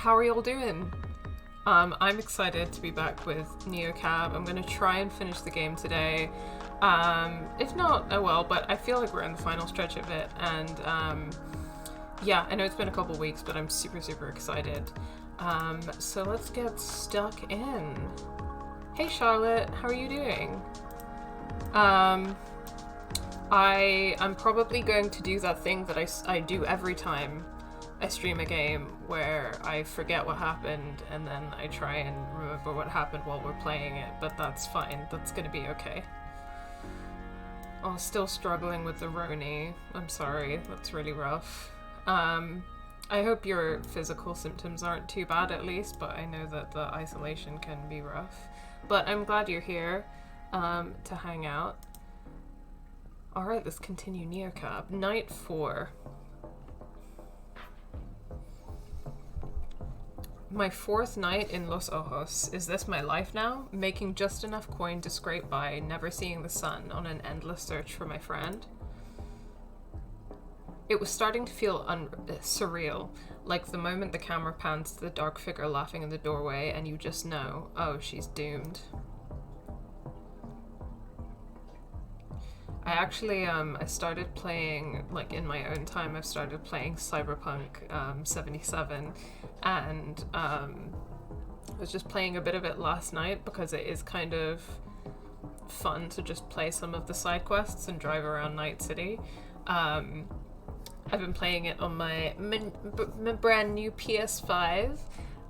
How are y'all doing? I'm excited to be back with NeoCab. I'm gonna try and finish the game today. If not, oh well, but I feel like we're in the final stretch of it, and yeah, I know it's been a couple weeks, but I'm super excited. So let's get stuck in. Hey Charlotte, how are you doing? I'm probably going to do that thing that I do every time I stream a game where I forget what happened and then I try and remember what happened while we're playing it, but that's fine. That's gonna be okay. Oh, still struggling with the Roni. I'm sorry, that's really rough. I hope your physical symptoms aren't too bad at least, but I know that the isolation can be rough. But I'm glad you're here to hang out. Alright, let's continue NeoCab. Night 4. My 4th night in Los Ojos. Is this my life now? Making just enough coin to scrape by, never seeing the sun, on an endless search for my friend? It was starting to feel surreal, like the moment the camera pans to the dark figure laughing in the doorway and you just know, oh, she's doomed. I actually, I started playing, like, in my own time, I've started playing Cyberpunk 77, and I was just playing a bit of it last night because it is kind of fun to just play some of the side quests and drive around Night City. I've been playing it on my brand new PS5,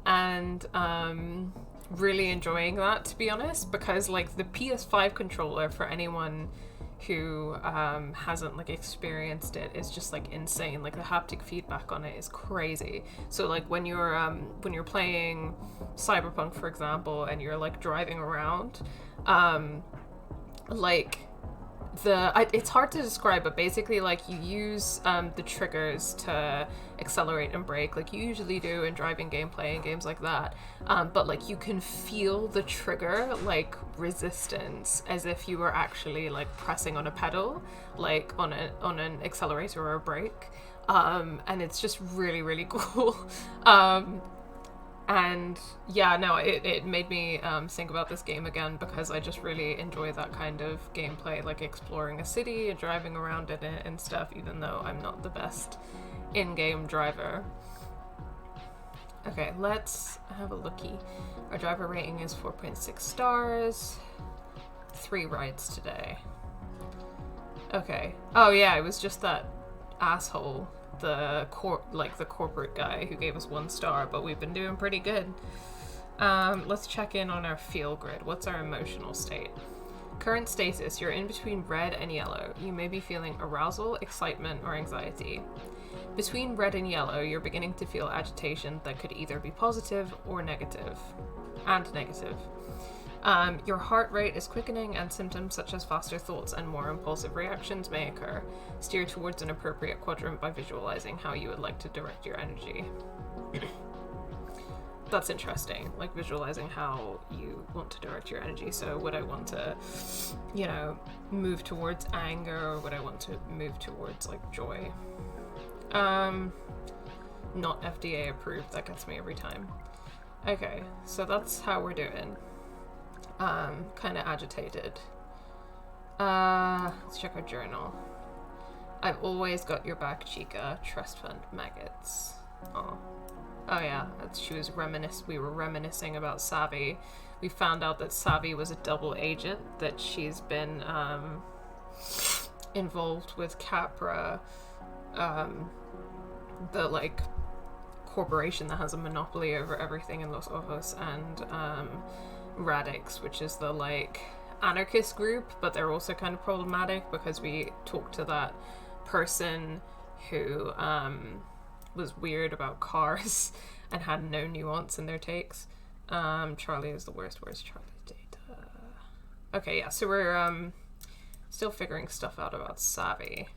and really enjoying that, to be honest, because, like, the PS5 controller, for anyone who hasn't like experienced it, is just like insane. Like the haptic feedback on it is crazy. So like when you're playing Cyberpunk, for example, and you're like driving around, like it's hard to describe, but basically like you use the triggers to accelerate and brake like you usually do in driving gameplay and games like that, but like you can feel the trigger like resistance as if you were actually like pressing on a pedal, like on an accelerator or a brake, and it's just really cool. And yeah, no, it made me think about this game again because I just really enjoy that kind of gameplay, like exploring a city and driving around in it and stuff, even though I'm not the best in-game driver. Okay, let's have a looky. Our driver rating is 4.6 stars. 3 rides today. Okay. Oh yeah, it was just that asshole, the corporate guy who gave us 1 star, but we've been doing pretty good. Let's check in on our feel grid. What's our emotional state? Current status, you're in between red and yellow. You may be feeling arousal, excitement, or anxiety. Between red and yellow, you're beginning to feel agitation that could either be positive or negative. Your heart rate is quickening, and symptoms such as faster thoughts and more impulsive reactions may occur. Steer towards an appropriate quadrant by visualizing how you would like to direct your energy. That's interesting, like visualizing how you want to direct your energy. So would I want to, you know, move towards anger, or would I want to move towards like joy? Not FDA approved, that gets me every time. Okay, so that's how we're doing. Kind of agitated. Let's check our journal. I've always got your back, Chica. Trust fund maggots. Oh yeah, we were reminiscing about Savvy. We found out that Savvy was a double agent, that she's been involved with Capra, the like corporation that has a monopoly over everything in Los Ojos, and Radix, which is the like anarchist group, but they're also kind of problematic because we talked to that person who was weird about cars and had no nuance in their takes. Charlie is the worst. Where's Charlie's data? Okay, yeah, so we're still figuring stuff out about Savvy.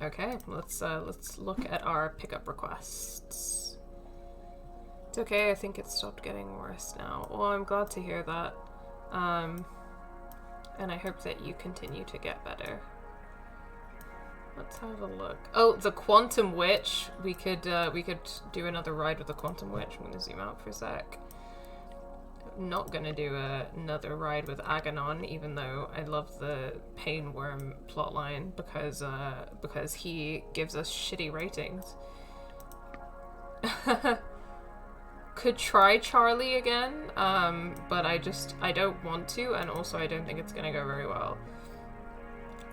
Okay, let's look at our pickup requests. It's okay, I think it stopped getting worse now. Well, I'm glad to hear that. And I hope that you continue to get better. Let's have a look. Oh, the Quantum Witch. We could do another ride with the Quantum Witch. I'm gonna zoom out for a sec. Not gonna do another ride with Aganon, even though I love the Pain Worm plotline because he gives us shitty ratings. Could try Charlie again, but I don't want to, and also I don't think it's gonna go very well.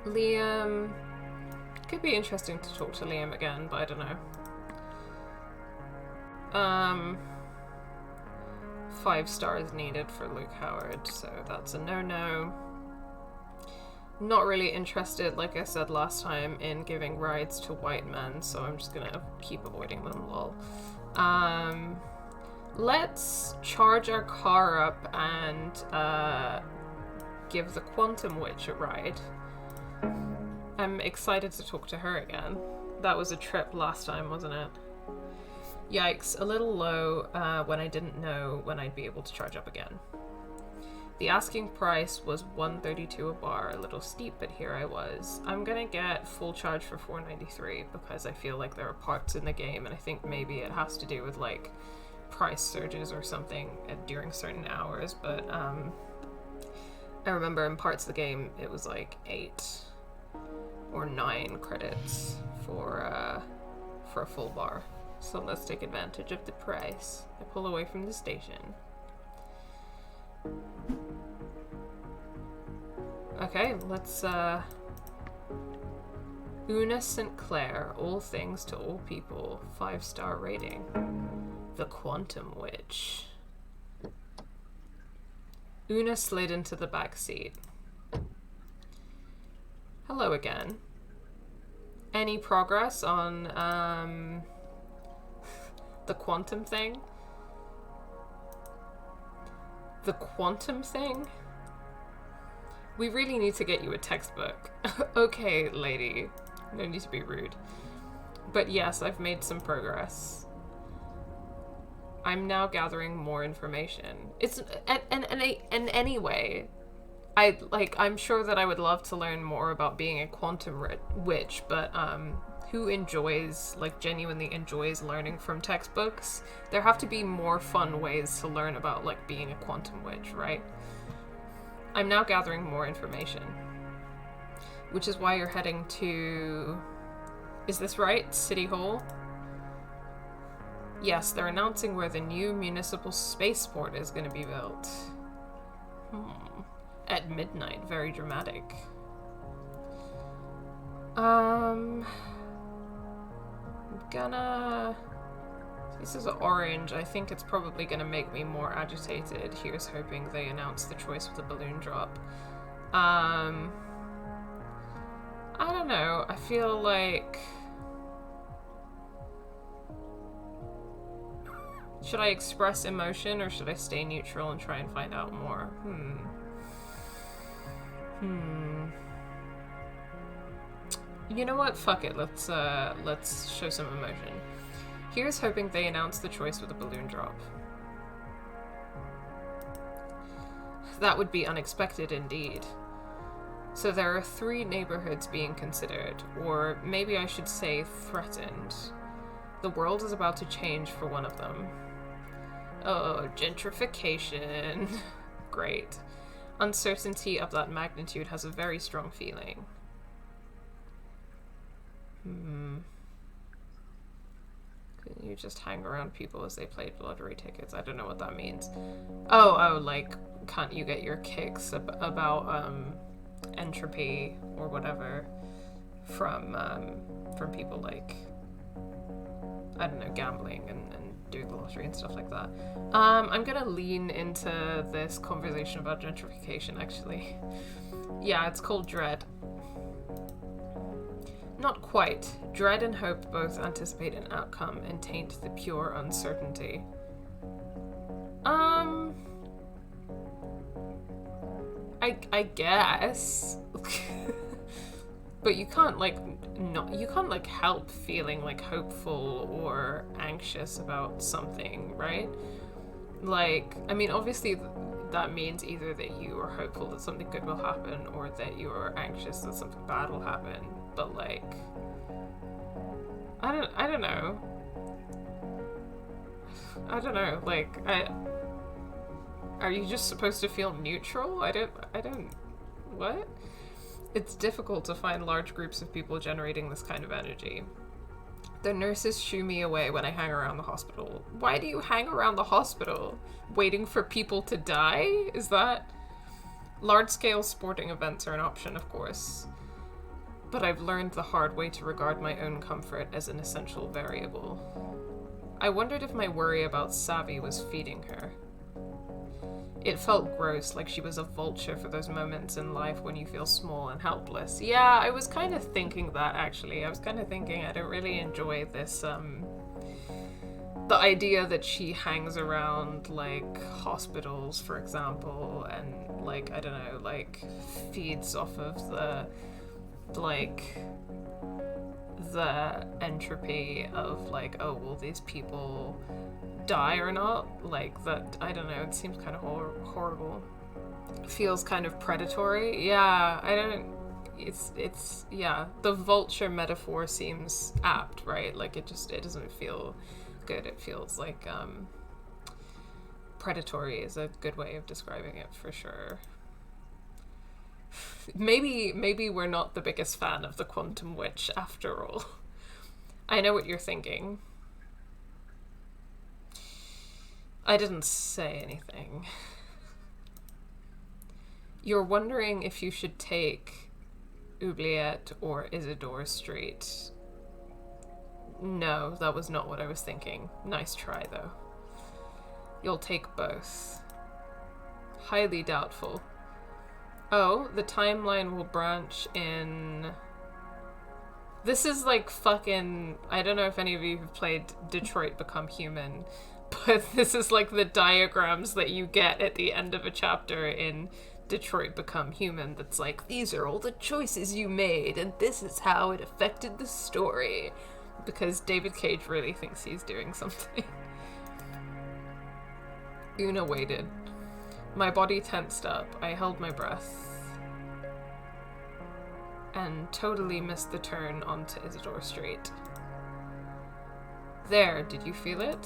Liam, could be interesting to talk to Liam again, but I don't know. 5 stars needed for Luke Howard, so that's a no-no. Not really interested, like I said last time, in giving rides to white men, so I'm just gonna keep avoiding them, lol. Let's charge our car up and give the Quantum Witch a ride. I'm excited to talk to her again. That was a trip last time, wasn't it? Yikes, a little low when I didn't know when I'd be able to charge up again. The asking price was $132 a bar, a little steep, but here I was. I'm gonna get full charge for $4.93 because I feel like there are parts in the game, and I think maybe it has to do with like price surges or something during certain hours, but I remember in parts of the game it was like 8 or 9 credits for a full bar. So let's take advantage of the price. I pull away from the station. Okay, let's Una St. Clair, all things to all people, 5-star rating. The Quantum Witch. Una slid into the back seat. Hello again. Any progress on the quantum thing? The quantum thing? We really need to get you a textbook. Okay, lady. No need to be rude. But yes, I've made some progress. I'm now gathering more information. It's and anyway, I'm sure that I would love to learn more about being a quantum witch, but who enjoys, like, genuinely enjoys learning from textbooks? There have to be more fun ways to learn about, like, being a quantum witch, right? I'm now gathering more information, which is why you're heading to, is this right? City Hall? Yes, they're announcing where the new municipal spaceport is going to be built. At midnight, very dramatic. This is orange. I think it's probably gonna make me more agitated. Here's hoping they announce the choice with the balloon drop. I don't know. I feel like... Should I express emotion or should I stay neutral and try and find out more? You know what? Fuck it. Let's show some emotion. Here's hoping they announce the choice with a balloon drop. That would be unexpected indeed. So there are 3 neighborhoods being considered, or maybe I should say threatened. The world is about to change for one of them. Oh, gentrification. Great. Uncertainty of that magnitude has a very strong feeling. Couldn't you just hang around people as they played lottery tickets? I don't know what that means. Oh, like, can't you get your kicks about entropy or whatever from people like, I don't know, gambling and doing the lottery and stuff like that. I'm gonna lean into this conversation about gentrification, actually. Yeah, it's called Dread. Not quite. Dread and hope both anticipate an outcome and taint the pure uncertainty. I guess. But you can't help feeling like hopeful or anxious about something, right? Like, I mean, obviously that means either that you are hopeful that something good will happen or that you are anxious that something bad will happen. But like, I don't know. I don't know, like, are you just supposed to feel neutral? I don't, what? It's difficult to find large groups of people generating this kind of energy. The nurses shoo me away when I hang around the hospital. Why do you hang around the hospital? Waiting for people to die? Is that... Large-scale sporting events are an option, of course. But I've learned the hard way to regard my own comfort as an essential variable. I wondered if my worry about Savvy was feeding her. It felt gross, like she was a vulture for those moments in life when you feel small and helpless. Yeah, I was kind of thinking that, actually. I was kind of thinking I don't really enjoy this, the idea that she hangs around, like, hospitals, for example, and, like, I don't know, like, feeds off of the, like, the entropy of, like, oh, will these people die or not? Like, that, I don't know, it seems kind of horrible. Feels kind of predatory. Yeah, I don't, it's, yeah, the vulture metaphor seems apt, right? Like, it doesn't feel good. It feels like, predatory is a good way of describing it, for sure. Maybe we're not the biggest fan of the Quantum Witch after all. I know what you're thinking. I didn't say anything. You're wondering if you should take Oubliette or Isidore Street. No, that was not what I was thinking. Nice try, though. You'll take both. Highly doubtful. Oh, the timeline will branch in... This is like fucking... I don't know if any of you have played Detroit Become Human, but this is like the diagrams that you get at the end of a chapter in Detroit Become Human that's like, these are all the choices you made, and this is how it affected the story. Because David Cage really thinks he's doing something. Una waited. My body tensed up. I held my breath. And totally missed the turn onto Isidore Street. There, did you feel it?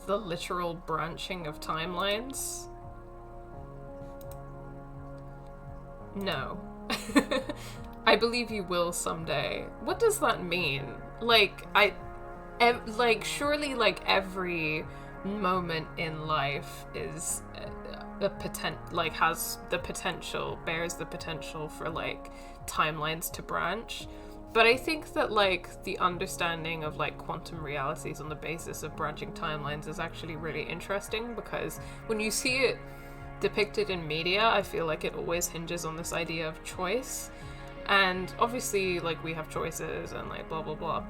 The literal branching of timelines? No. I believe you will someday. What does that mean? Like, surely, like, every moment in life is has the potential, bears the potential for, like, timelines to branch. But I think that, like, the understanding of, like, quantum realities on the basis of branching timelines is actually really interesting, because when you see it depicted in media, I feel like it always hinges on this idea of choice. And obviously, like, we have choices and, like, blah, blah, blah.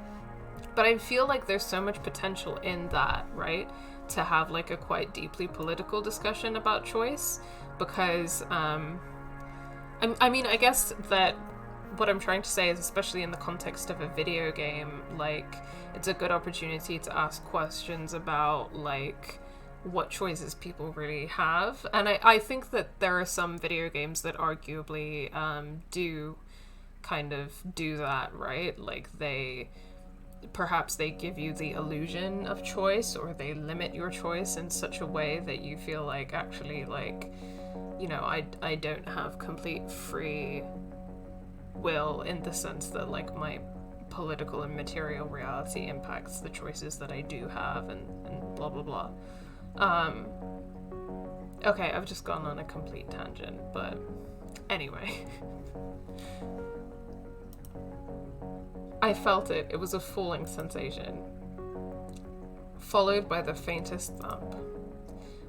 But I feel like there's so much potential in that, right? To have, like, a quite deeply political discussion about choice. Because, I mean, I guess that what I'm trying to say is, especially in the context of a video game, like, it's a good opportunity to ask questions about, like, what choices people really have. And I think that there are some video games that arguably do kind of do that, right? Like, perhaps they give you the illusion of choice, or they limit your choice in such a way that you feel like, actually, like, you know, I don't have complete free will, in the sense that, like, my political and material reality impacts the choices that I do have, and blah blah blah. Okay, I've just gone on a complete tangent, but anyway. I felt it. It was a falling sensation, followed by the faintest thump.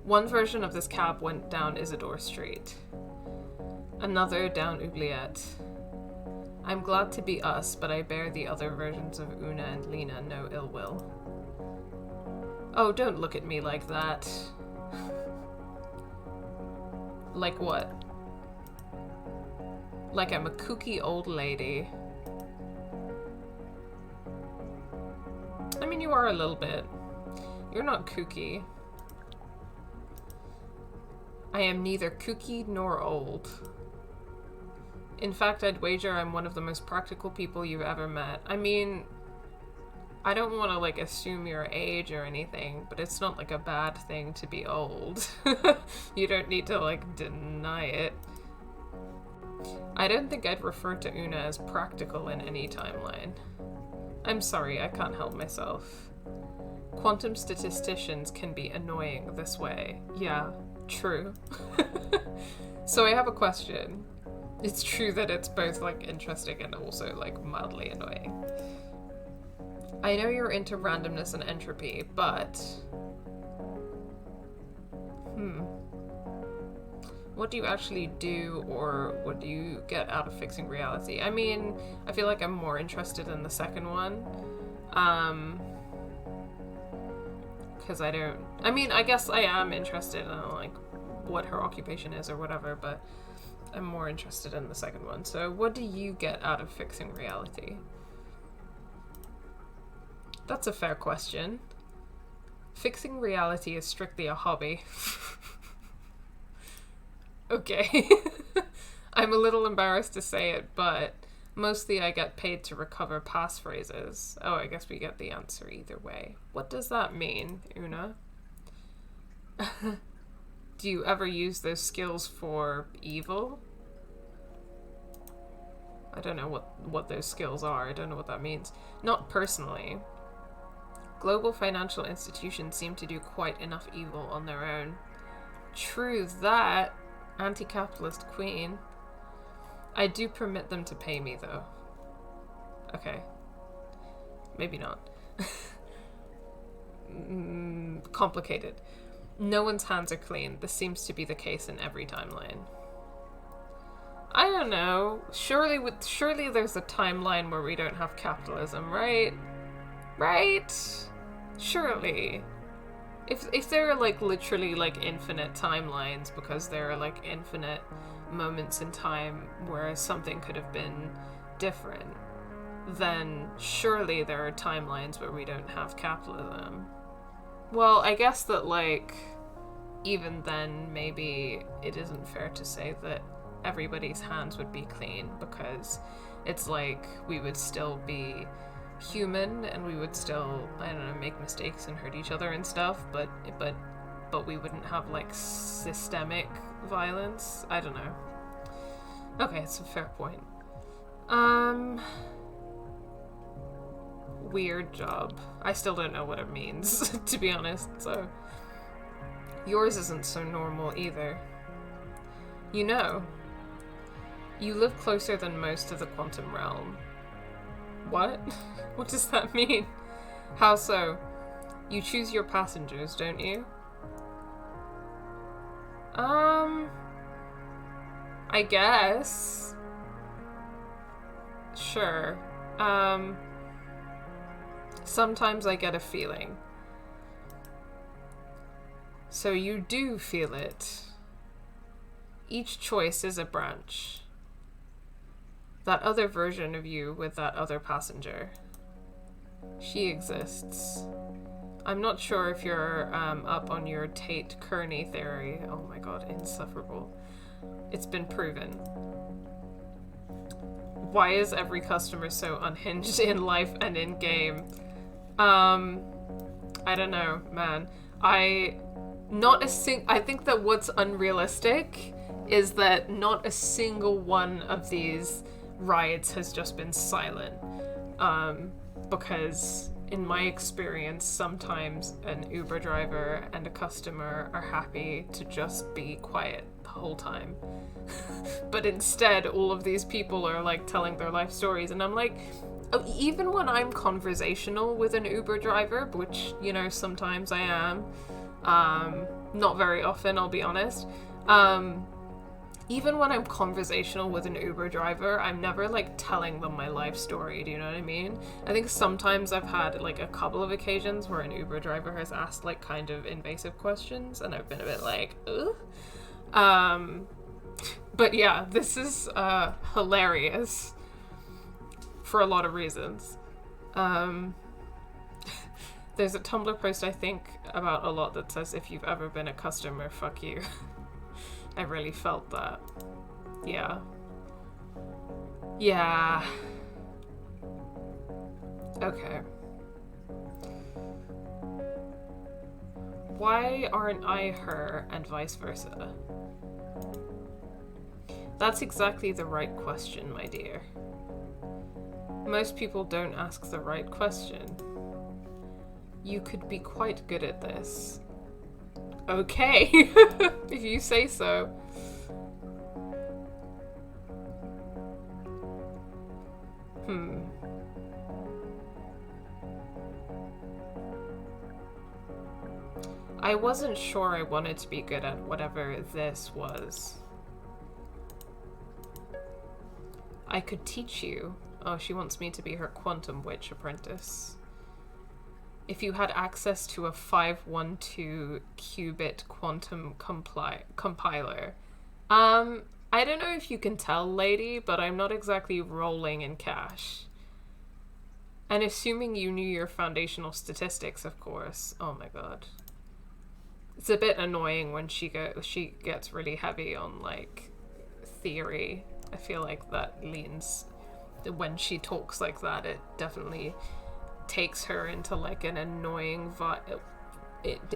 One version of this cab went down Isidore Street, another down Oubliette. I'm glad to be us, but I bear the other versions of Una and Lena no ill will. Oh, don't look at me like that. Like what? Like I'm a kooky old lady. I mean, you are a little bit. You're not kooky. I am neither kooky nor old. In fact, I'd wager I'm one of the most practical people you've ever met. I mean, I don't want to, like, assume your age or anything, but it's not, like, a bad thing to be old. You don't need to, like, deny it. I don't think I'd refer to Una as practical in any timeline. I'm sorry, I can't help myself. Quantum statisticians can be annoying this way. Yeah, true. So I have a question. It's true that it's both, like, interesting and also, like, mildly annoying. I know you're into randomness and entropy, but... What do you actually do, or what do you get out of fixing reality? I mean, I feel like I'm more interested in the second one. Because I don't... I mean, I guess I am interested in, like, what her occupation is or whatever, but I'm more interested in the second one. So what do you get out of fixing reality? That's a fair question. Fixing reality is strictly a hobby. Okay. I'm a little embarrassed to say it, but mostly I get paid to recover passphrases. Oh, I guess we get the answer either way. What does that mean, Una? Do you ever use those skills for evil? I don't know what those skills are. I don't know what that means. Not personally. Global financial institutions seem to do quite enough evil on their own. True that, anti-capitalist queen. I do permit them to pay me, though. Okay. Maybe not. Complicated. No one's hands are clean. This seems to be the case in every timeline. I don't know. Surely there's a timeline where we don't have capitalism, right? Right? Surely. If there are, like, literally, like, infinite timelines because there are, like, infinite moments in time where something could have been different, then surely there are timelines where we don't have capitalism. Well, I guess that, like, even then, maybe it isn't fair to say that everybody's hands would be clean, because it's like we would still be human and we would still, I don't know, make mistakes and hurt each other and stuff, but we wouldn't have, like, systemic violence. I don't know. Okay, it's a fair point. Weird job. I still don't know what it means, to be honest, so... Yours isn't so normal either. You know, you live closer than most to the quantum realm. What? What does that mean? How so? You choose your passengers, don't you? I guess. Sure. Sometimes I get a feeling. So you do feel it. Each choice is a branch. That other version of you with that other passenger. She exists. I'm not sure if you're up on your Tate-Kearney theory. Oh my god, insufferable. It's been proven. Why is every customer so unhinged in life and in game? I don't know, man. I think that what's unrealistic is that not a single one of these rides has just been silent. Because in my experience, sometimes an Uber driver and a customer are happy to just be quiet the whole time. But instead, all of these people are, like, telling their life stories, and I'm like, even when I'm conversational with an Uber driver, which, you know, sometimes I am, not very often, I'll be honest, even when I'm conversational with an Uber driver, I'm never, like, telling them my life story, do you know what I mean? I think sometimes I've had, like, a couple of occasions where an Uber driver has asked, like, kind of invasive questions, and I've been a bit like, ugh. But yeah, this is, hilarious. For a lot of reasons. There's a Tumblr post I think about a lot that says, if you've ever been a customer, fuck you. I really felt that. Yeah. Yeah. Okay. Why aren't I her and vice versa? That's exactly the right question, my dear. Most people don't ask the right question. You could be quite good at this. Okay, if you say so. I wasn't sure I wanted to be good at whatever this was. I could teach you. Oh, she wants me to be her quantum witch apprentice. If you had access to a 512 qubit quantum compiler. I don't know if you can tell, lady, but I'm not exactly rolling in cash. And assuming you knew your foundational statistics, of course. Oh my god. It's a bit annoying when she gets really heavy on, like, theory. I feel like that leans... When she talks like that, it definitely takes her into, like, an annoying vibe...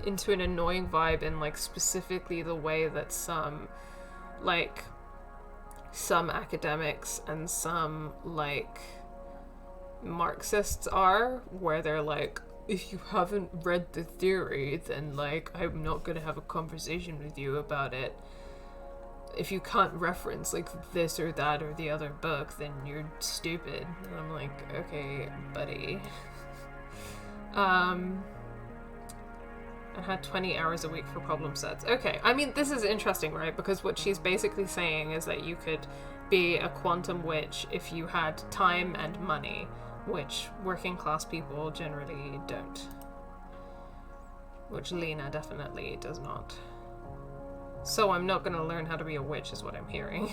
into an annoying vibe in, like, specifically the way that some academics and some, like, Marxists are, where they're like, if you haven't read the theory, then, like, I'm not gonna have a conversation with you about it. If you can't reference, like, this or that or the other book, then you're stupid. And I'm like, okay, buddy. I had 20 hours a week for problem sets. Okay, I mean, this is interesting, right? Because what she's basically saying is that you could be a quantum witch if you had time and money, which working class people generally don't. Which Lena definitely does not. So I'm not gonna learn how to be a witch is what I'm hearing.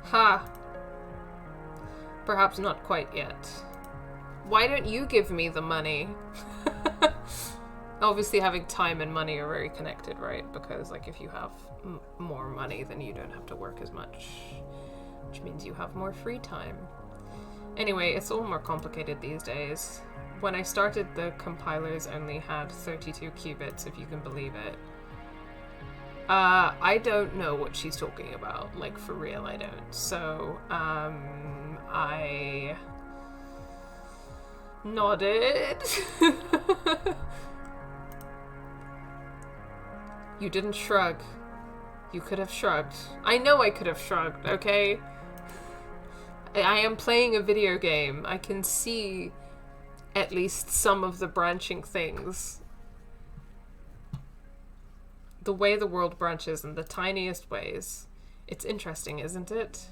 Ha! Perhaps not quite yet. Why don't you give me the money? Obviously having time and money are very connected, right? Because, like, if you have more money, then you don't have to work as much. Which means you have more free time. Anyway, it's all more complicated these days. When I started, the compilers only had 32 qubits, if you can believe it. I don't know what she's talking about. Like, for real, I don't. So, I nodded. You didn't shrug. You could have shrugged. I know I could have shrugged, okay? I am playing a video game. I can see at least some of the branching things. The way the world branches in the tiniest ways. It's interesting, isn't it?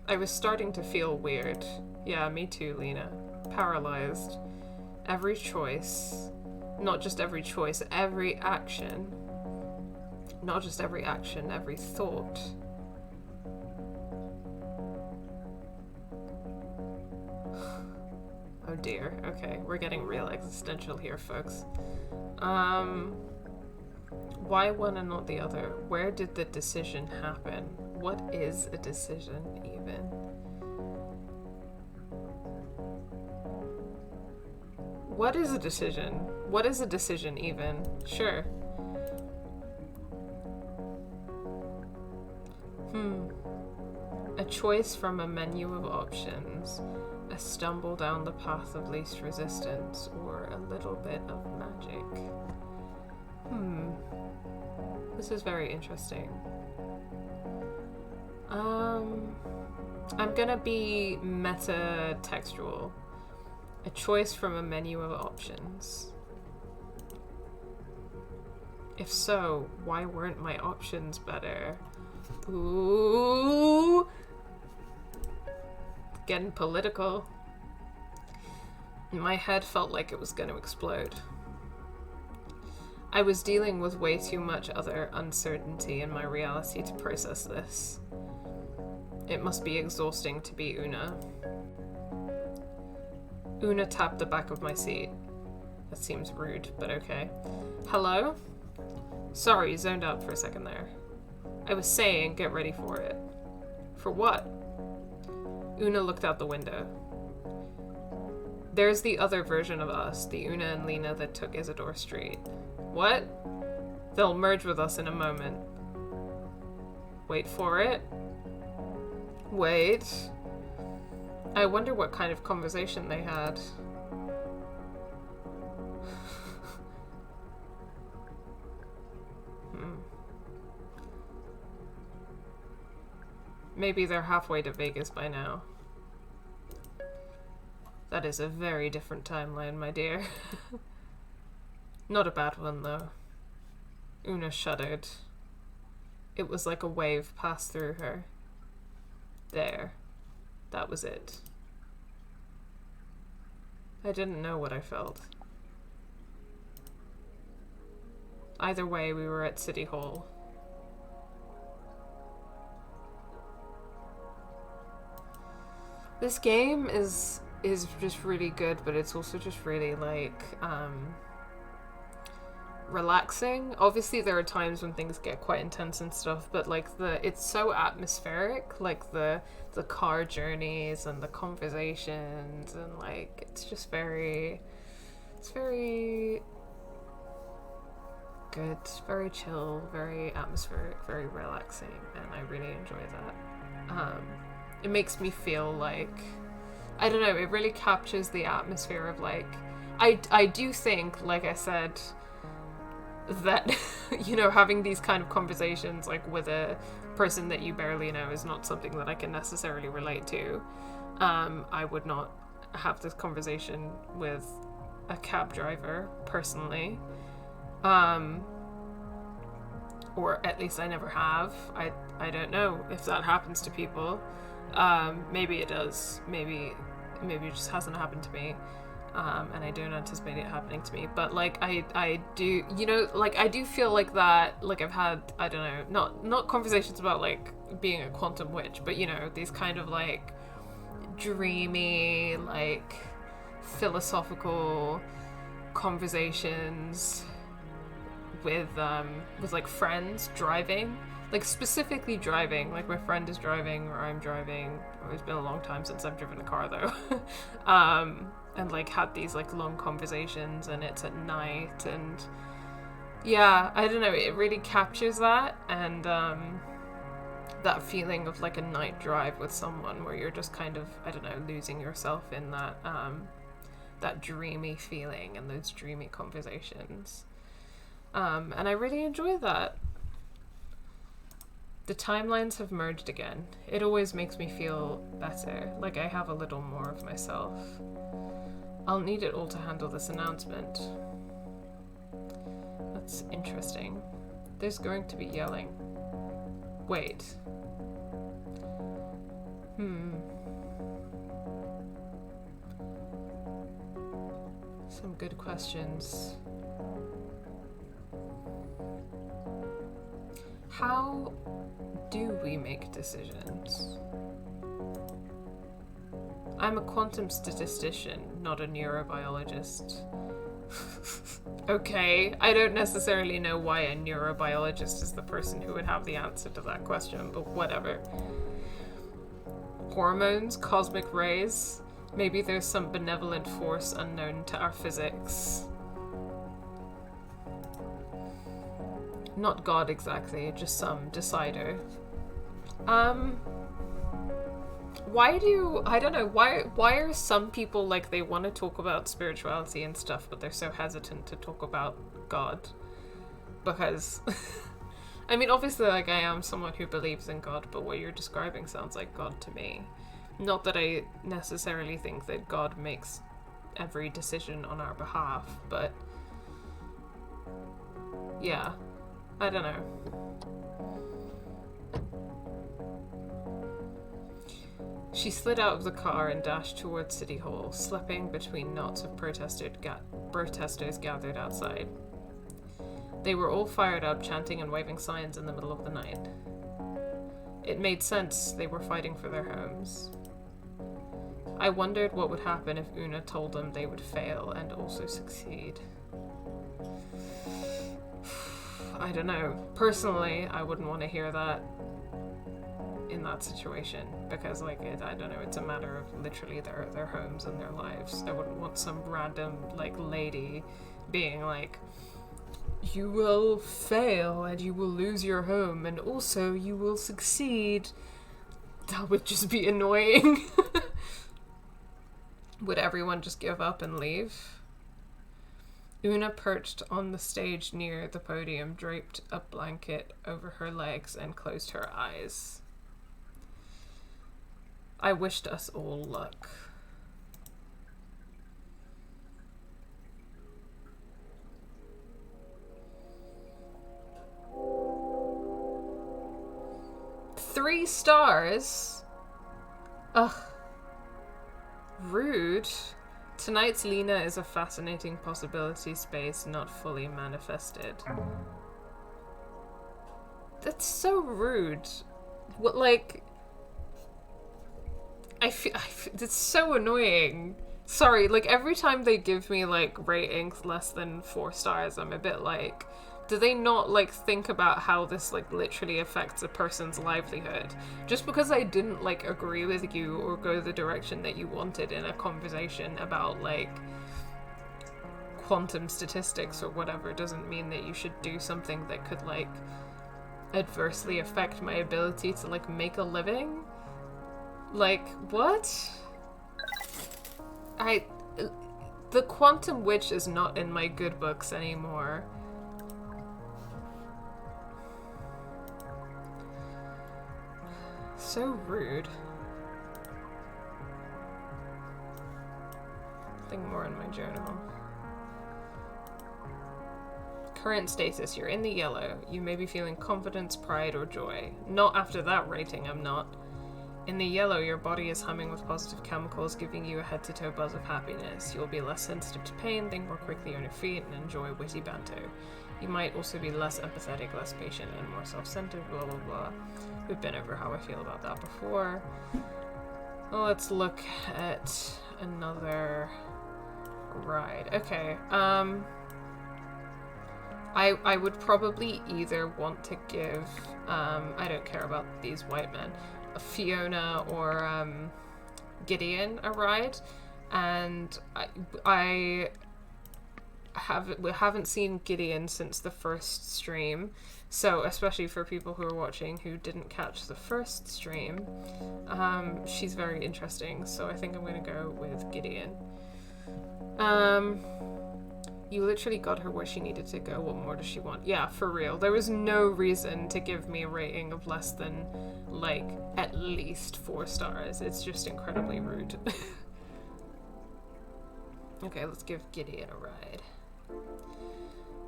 I was starting to feel weird. Yeah, me too, Lena. Paralyzed. Every choice. Not just every choice, every action. Not just every action, every thought. Oh dear. Okay, we're getting real existential here, folks. Why one and not the other? Where did the decision happen? What is a decision, even? What is a decision? What is a decision, even? Sure. A choice from a menu of options. A stumble down the path of least resistance, or a little bit of magic. This is very interesting. I'm gonna be meta-textual. A choice from a menu of options. If so, why weren't my options better? Ooh! Getting political. My head felt like it was going to explode. I was dealing with way too much other uncertainty in my reality to process this. It must be exhausting to be Una. Una tapped the back of my seat. That seems rude, but okay. Hello? Sorry, zoned out for a second there. I was saying, get ready for it. For what? Una looked out the window. There's the other version of us, the Una and Lena that took Isidore Street. What? They'll merge with us in a moment. Wait for it. Wait. I wonder what kind of conversation they had. Maybe they're halfway to Vegas by now. That is a very different timeline, my dear. Not a bad one, though. Una shuddered. It was like a wave passed through her. There. That was it. I didn't know what I felt. Either way, we were at City Hall. This game is just really good, but it's also just really, like, relaxing. Obviously, there are times when things get quite intense and stuff, but, like, it's so atmospheric, like, the car journeys and the conversations, and, like, it's just very good, very chill, very atmospheric, very relaxing, and I really enjoy that. It makes me feel like, I don't know, it really captures the atmosphere of, like, I do think, like I said, that, you know, having these kind of conversations, like, with a person that you barely know is not something that I can necessarily relate to. I would not have this conversation with a cab driver, personally. Or at least I never have. I don't know if that happens to people. Maybe it does. Maybe it just hasn't happened to me. And I don't anticipate it happening to me. But, like, I do, you know, like, I do feel like that, like, I've had, I don't know, not conversations about, like, being a quantum witch, but, you know, these kind of, like, dreamy, like, philosophical conversations with like, friends driving. Like, specifically driving. Like, my friend is driving, or I'm driving. It's been a long time since I've driven a car, though. And, like, had these, like, long conversations, and it's at night, and yeah, I don't know, it really captures that, and that feeling of, like, a night drive with someone where you're just kind of, I don't know, losing yourself in that that dreamy feeling and those dreamy conversations. And I really enjoy that. The timelines have merged again. It always makes me feel better, like I have a little more of myself. I'll need it all to handle this announcement. That's interesting. There's going to be yelling. Wait. Some good questions. How do we make decisions? I'm a quantum statistician, not a neurobiologist. Okay, I don't necessarily know why a neurobiologist is the person who would have the answer to that question, but whatever. Hormones, cosmic rays, maybe there's some benevolent force unknown to our physics. Not God exactly, just some decider. Why are some people, like, they want to talk about spirituality and stuff, but they're so hesitant to talk about God? Because, I mean, obviously, like, I am someone who believes in God, but what you're describing sounds like God to me. Not that I necessarily think that God makes every decision on our behalf, but yeah, I don't know. She slid out of the car and dashed towards City Hall, slipping between knots of protesters gathered outside. They were all fired up, chanting and waving signs in the middle of the night. It made sense they were fighting for their homes. I wondered what would happen if Una told them they would fail and also succeed. I don't know. Personally, I wouldn't want to hear that in that situation, because like I don't know, it's a matter of literally their homes and their lives. I wouldn't want some random like lady being like, you will fail and you will lose your home and also you will succeed. That would just be annoying. Would everyone just give up and leave? Una perched on the stage near the podium, draped a blanket over her legs and closed her eyes. I wished us all luck. Three stars? Ugh. Rude. Tonight's Lena is a fascinating possibility space not fully manifested. That's so rude. What, like... I feel it's so annoying. Sorry, like every time they give me like ratings less than 4 stars, I'm a bit like, do they not like think about how this like literally affects a person's livelihood? Just because I didn't like agree with you or go the direction that you wanted in a conversation about like quantum statistics or whatever doesn't mean that you should do something that could like adversely affect my ability to like make a living. Like, what? The Quantum Witch is not in my good books anymore. So rude. Nothing more in my journal. Current status, you're in the yellow. You may be feeling confidence, pride, or joy. Not after that rating, I'm not. In the yellow, your body is humming with positive chemicals, giving you a head-to-toe buzz of happiness. You'll be less sensitive to pain, think more quickly on your feet, and enjoy witty banter. You might also be less empathetic, less patient, and more self-centered, blah blah blah. We've been over how I feel about that before. Well, let's look at another ride. Okay, I would probably either want to give, I don't care about these white men, Fiona or Gideon a ride, and we haven't seen Gideon since the first stream, so especially for people who are watching who didn't catch the first stream, she's very interesting, so I think I'm gonna go with Gideon. You literally got her where she needed to go. What more does she want? Yeah, for real. There was no reason to give me a rating of less than, like, at least 4 stars. It's just incredibly rude. Okay, let's give Gideon a ride.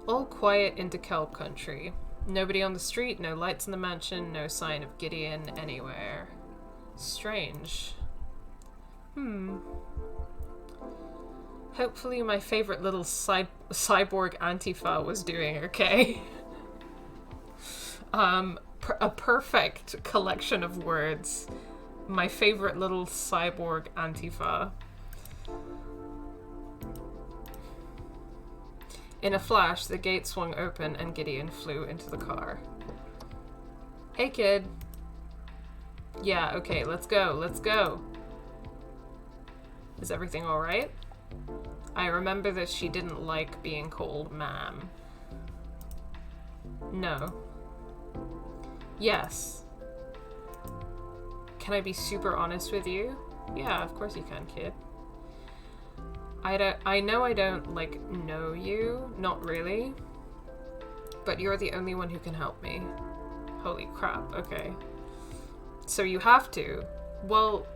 All quiet into Kelp country. Nobody on the street, no lights in the mansion, no sign of Gideon anywhere. Strange. Hopefully my favorite little cyborg Antifa was doing okay. A perfect collection of words. My favorite little cyborg Antifa. In a flash, the gate swung open and Gideon flew into the car. Hey, kid. Yeah, okay, let's go, let's go. Is everything alright? I remember that she didn't like being called ma'am. No. Yes. Can I be super honest with you? Yeah, of course you can, kid. I know I don't, like, know you. Not really. But you're the only one who can help me. Holy crap, okay. So you have to. Well...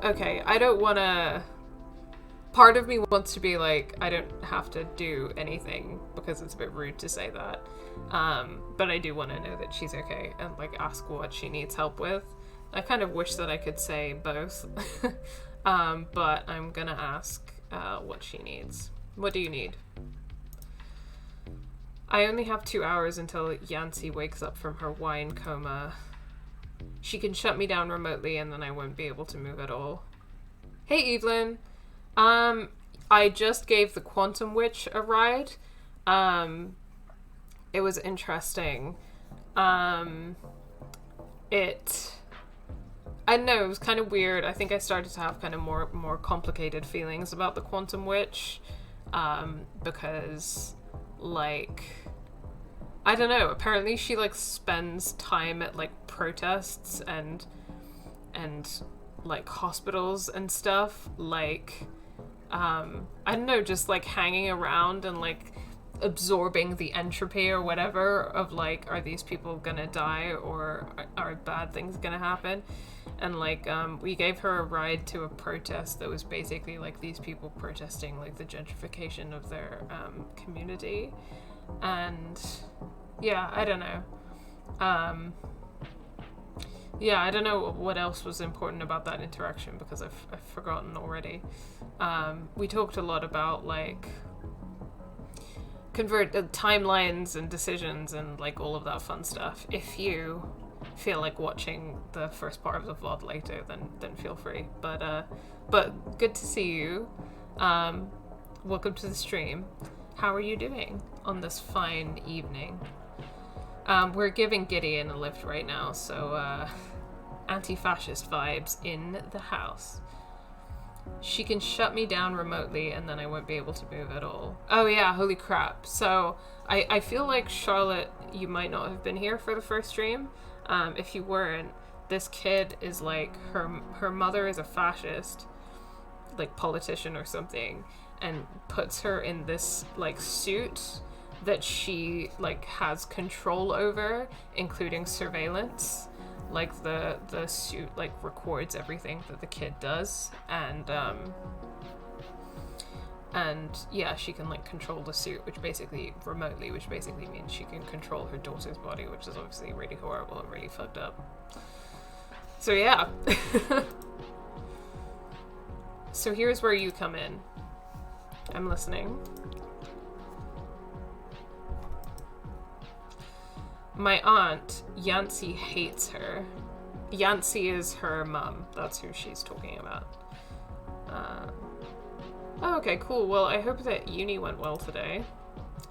okay, I don't wanna... Part of me wants to be like, I don't have to do anything, because it's a bit rude to say that. But I do want to know that she's okay, and, like, ask what she needs help with. I kind of wish that I could say both. But I'm gonna ask, what she needs. What do you need? I only have 2 hours until Yancy wakes up from her wine coma. She can shut me down remotely and then I won't be able to move at all. Hey, Evelyn! I just gave the Quantum Witch a ride. It was interesting. It I don't know, it was kind of weird. I think I started to have kind of more complicated feelings about the Quantum Witch, because, like, I don't know, apparently she, like, spends time at, like, protests and like, hospitals and stuff, like, I don't know, just, like, hanging around and, like, absorbing the entropy or whatever of, like, are these people gonna die or are bad things gonna happen? And, like, we gave her a ride to a protest that was basically, like, these people protesting, like, the gentrification of their community. And, yeah, I don't know. Yeah, I don't know what else was important about that interaction because I've forgotten already. We talked a lot about, like, timelines and decisions and, like, all of that fun stuff. If you feel like watching the first part of the VOD later, then feel free. But good to see you. Welcome to the stream. How are you doing on this fine evening? We're giving Gideon a lift right now, so anti-fascist vibes in the house. She can shut me down remotely and then I won't be able to move at all. Oh yeah, holy crap. So I feel like, Charlotte, you might not have been here for the first stream. If you weren't, this kid is like, her mother is a fascist, like, politician or something, and puts her in this, like, suit that she, like, has control over, including surveillance. Like, the suit, like, records everything that the kid does, and yeah, she can, like, control the suit, which basically means she can control her daughter's body, which is obviously really horrible and really fucked up. So yeah. So here's where you come in. I'm listening. My aunt, Yancy, hates her. Yancy is her mum. That's who she's talking about. Oh, okay, cool. Well, I hope that uni went well today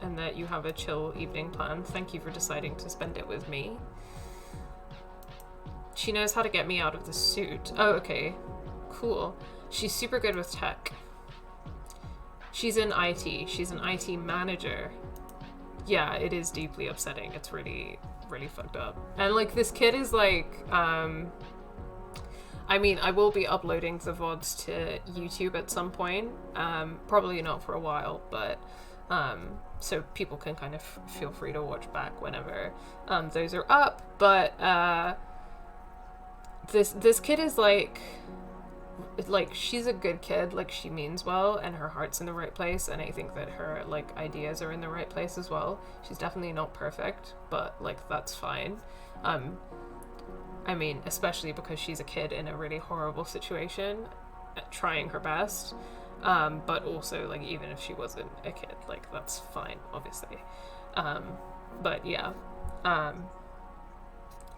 and that you have a chill evening planned. Thank you for deciding to spend it with me. She knows how to get me out of the suit. Oh, okay. Cool. She's super good with tech. She's in IT. She's an IT manager. Yeah, it is deeply upsetting. It's really, really fucked up. And, like, this kid is, like, I mean, I will be uploading the VODs to YouTube at some point. Probably not for a while, but, so people can kind of feel free to watch back whenever, those are up. But, this kid is, like, she's a good kid, like, she means well, and her heart's in the right place, and I think that her, like, ideas are in the right place as well. She's definitely not perfect, but, like, that's fine. I mean, especially because she's a kid in a really horrible situation, trying her best, but also, like, even if she wasn't a kid, like, that's fine, obviously. But yeah,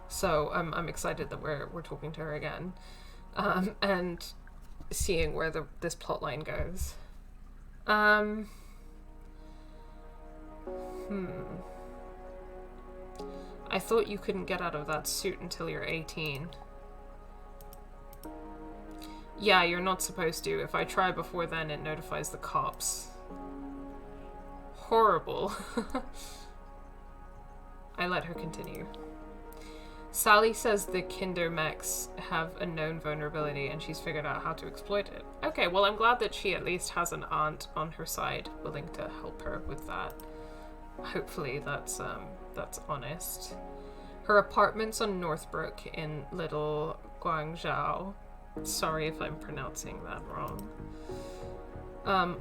so I'm excited that we're talking to her again. And seeing where this plotline goes. I thought you couldn't get out of that suit until you're 18. Yeah, you're not supposed to. If I try before then, it notifies the cops. Horrible. I let her continue. Sally says the Kinder mechs have a known vulnerability and she's figured out how to exploit it. Okay, well, I'm glad that she at least has an aunt on her side willing to help her with that. Hopefully that's honest. Her apartment's on Northbrook in Little Guangzhou. Sorry if I'm pronouncing that wrong.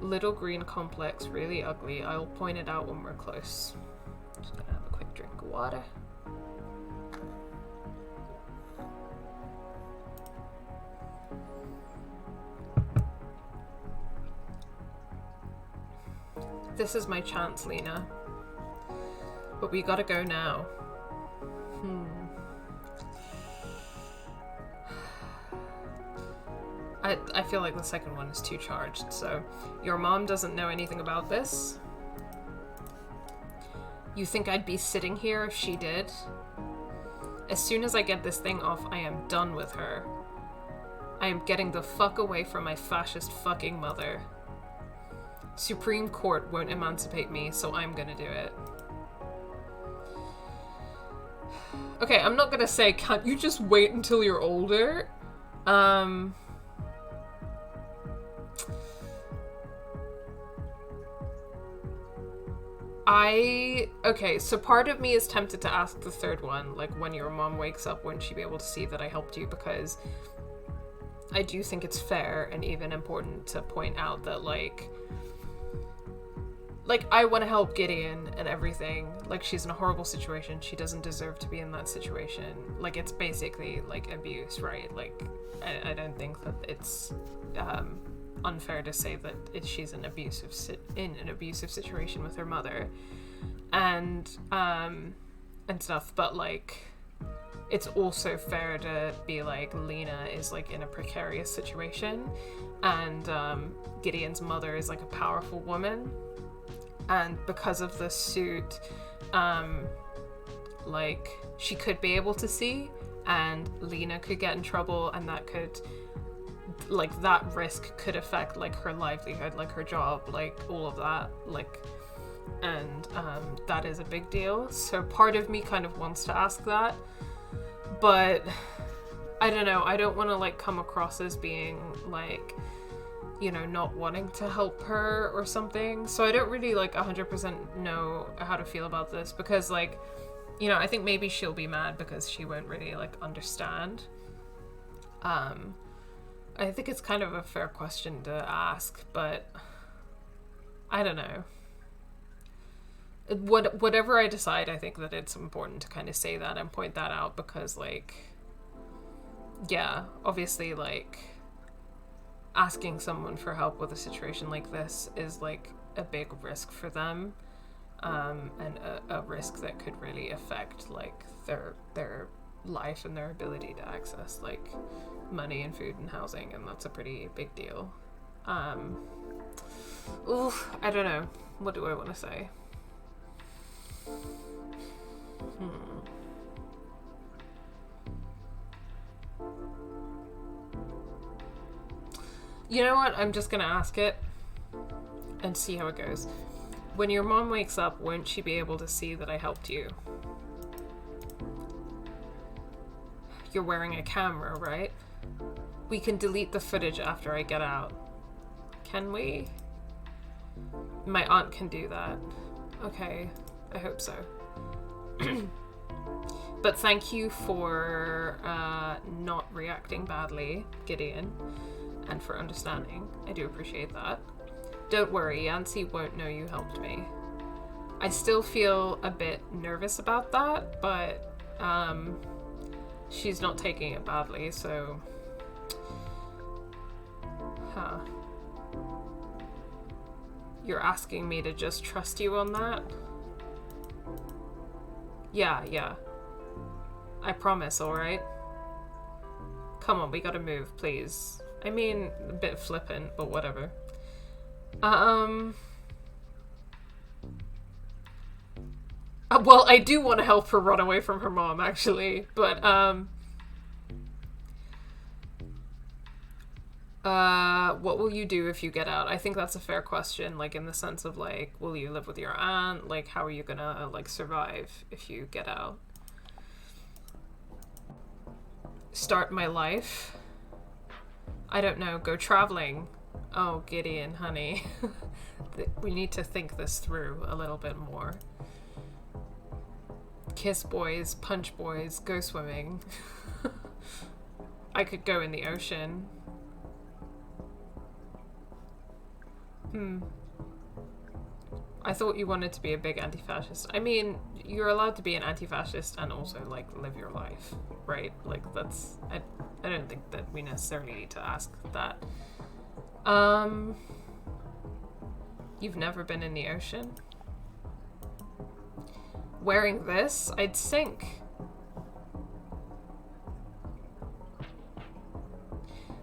Little green complex, really ugly. I'll point it out when we're close. Just gonna have a quick drink of water. This is my chance, Lena. But we gotta go now. I feel like the second one is too charged. So, your mom doesn't know anything about this. You think I'd be sitting here if she did? As soon as I get this thing off, I am done with her. I am getting the fuck away from my fascist fucking mother. Supreme Court won't emancipate me, so I'm gonna do it. Okay, I'm not gonna say, can't you just wait until you're older? Okay, so part of me is tempted to ask the third one, like, when your mom wakes up, won't she be able to see that I helped you? Because I do think it's fair and even important to point out that, like, I want to help Gideon and everything. Like, she's in a horrible situation. She doesn't deserve to be in that situation. Like, it's basically, like, abuse, right? Like, I don't think that it's unfair to say that she's in an abusive situation with her mother and stuff. But, like, it's also fair to be like, Lena is, like, in a precarious situation, and Gideon's mother is, like, a powerful woman. And because of the suit, like, she could be able to see, and Lena could get in trouble, and that could, like, that risk could affect, like, her livelihood, like, her job, like, all of that, like, and that is a big deal. So part of me kind of wants to ask that, but I don't know, I don't want to, like, come across as being, like, you know, not wanting to help her or something. So I don't really, like, 100% know how to feel about this, because, like, you know, I think maybe she'll be mad because she won't really, like, understand. I think it's kind of a fair question to ask, but I don't know. Whatever I decide, I think that it's important to kind of say that and point that out, because, like, yeah, obviously, like, asking someone for help with a situation like this is, like, a big risk for them, and a risk that could really affect, like, their life and their ability to access, like, money and food and housing, and that's a pretty big deal. Oof, I don't know. What do I want to say? You know what? I'm just gonna ask it and see how it goes. When your mom wakes up, won't she be able to see that I helped you? You're wearing a camera, right? We can delete the footage after I get out. Can we? My aunt can do that. Okay, I hope so. But thank you for not reacting badly, Gideon, and for understanding. I do appreciate that. Don't worry, Yancy won't know you helped me. I still feel a bit nervous about that, but she's not taking it badly, so... Huh. You're asking me to just trust you on that? Yeah. I promise, alright? Come on, we gotta move, please. I mean, a bit flippant, but whatever. Well, I do want to help her run away from her mom, actually, but, what will you do if you get out? I think that's a fair question, like, in the sense of, like, will you live with your aunt? Like, how are you gonna, like, survive if you get out? Start my life? I don't know, go traveling. Oh, Gideon, honey. We need to think this through a little bit more. Kiss boys, punch boys, go swimming. I could go in the ocean. I thought you wanted to be a big anti-fascist. I mean, you're allowed to be an anti-fascist and also, like, live your life, right? Like, that's... I don't think that we necessarily need to ask that. You've never been in the ocean? Wearing this, I'd sink.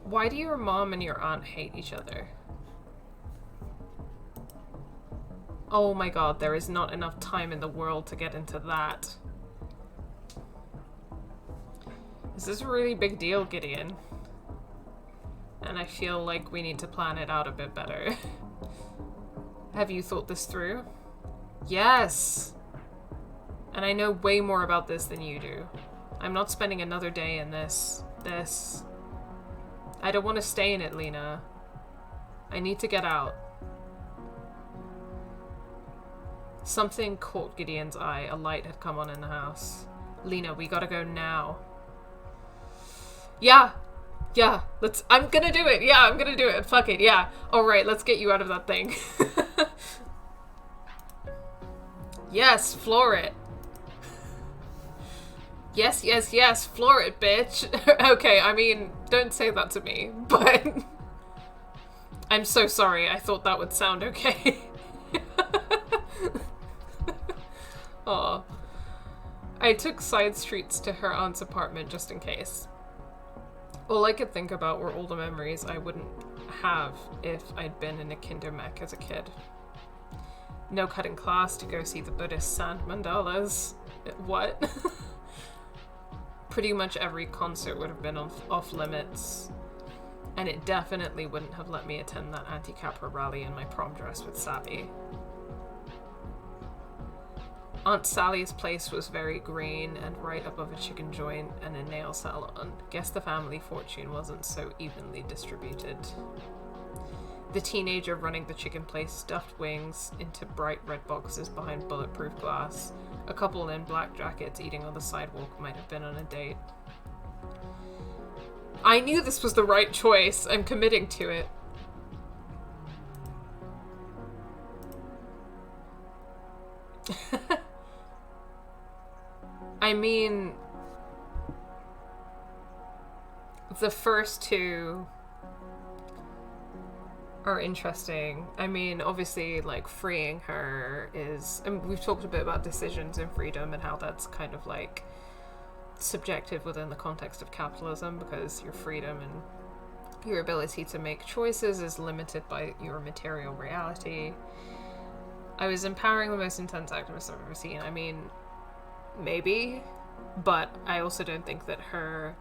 Why do your mom and your aunt hate each other? Oh my god, there is not enough time in the world to get into that. Is this a really big deal, Gideon? And I feel like we need to plan it out a bit better. Have you thought this through? Yes! And I know way more about this than you do. I'm not spending another day in this. I don't want to stay in it, Lena. I need to get out. Something caught Gideon's eye. A light had come on in the house. Lena, we gotta go now. Yeah, I'm gonna do it. Yeah, I'm gonna do it. Fuck it, yeah. Alright, let's get you out of that thing. Yes, floor it. Yes, floor it, bitch. Okay, I mean, don't say that to me, but... I'm so sorry, I thought that would sound okay. Aw. I took side streets to her aunt's apartment just in case. All I could think about were all the memories I wouldn't have if I'd been in a kindermech as a kid. No cutting class to go see the Buddhist sand mandalas. What? Pretty much every concert would have been off limits. And it definitely wouldn't have let me attend that anti-Capra rally in my prom dress with Sally. Aunt Sally's place was very green and right above a chicken joint and a nail salon. Guess the family fortune wasn't so evenly distributed. The teenager running the chicken place stuffed wings into bright red boxes behind bulletproof glass. A couple in black jackets eating on the sidewalk might have been on a date. I knew this was the right choice. I'm committing to it. I mean, the first two are interesting. I mean, obviously, like, freeing her is... And we've talked a bit about decisions and freedom and how that's kind of, like, subjective within the context of capitalism, because your freedom and your ability to make choices is limited by your material reality. I was empowering the most intense activist I've ever seen. I mean... Maybe, but I also don't think that her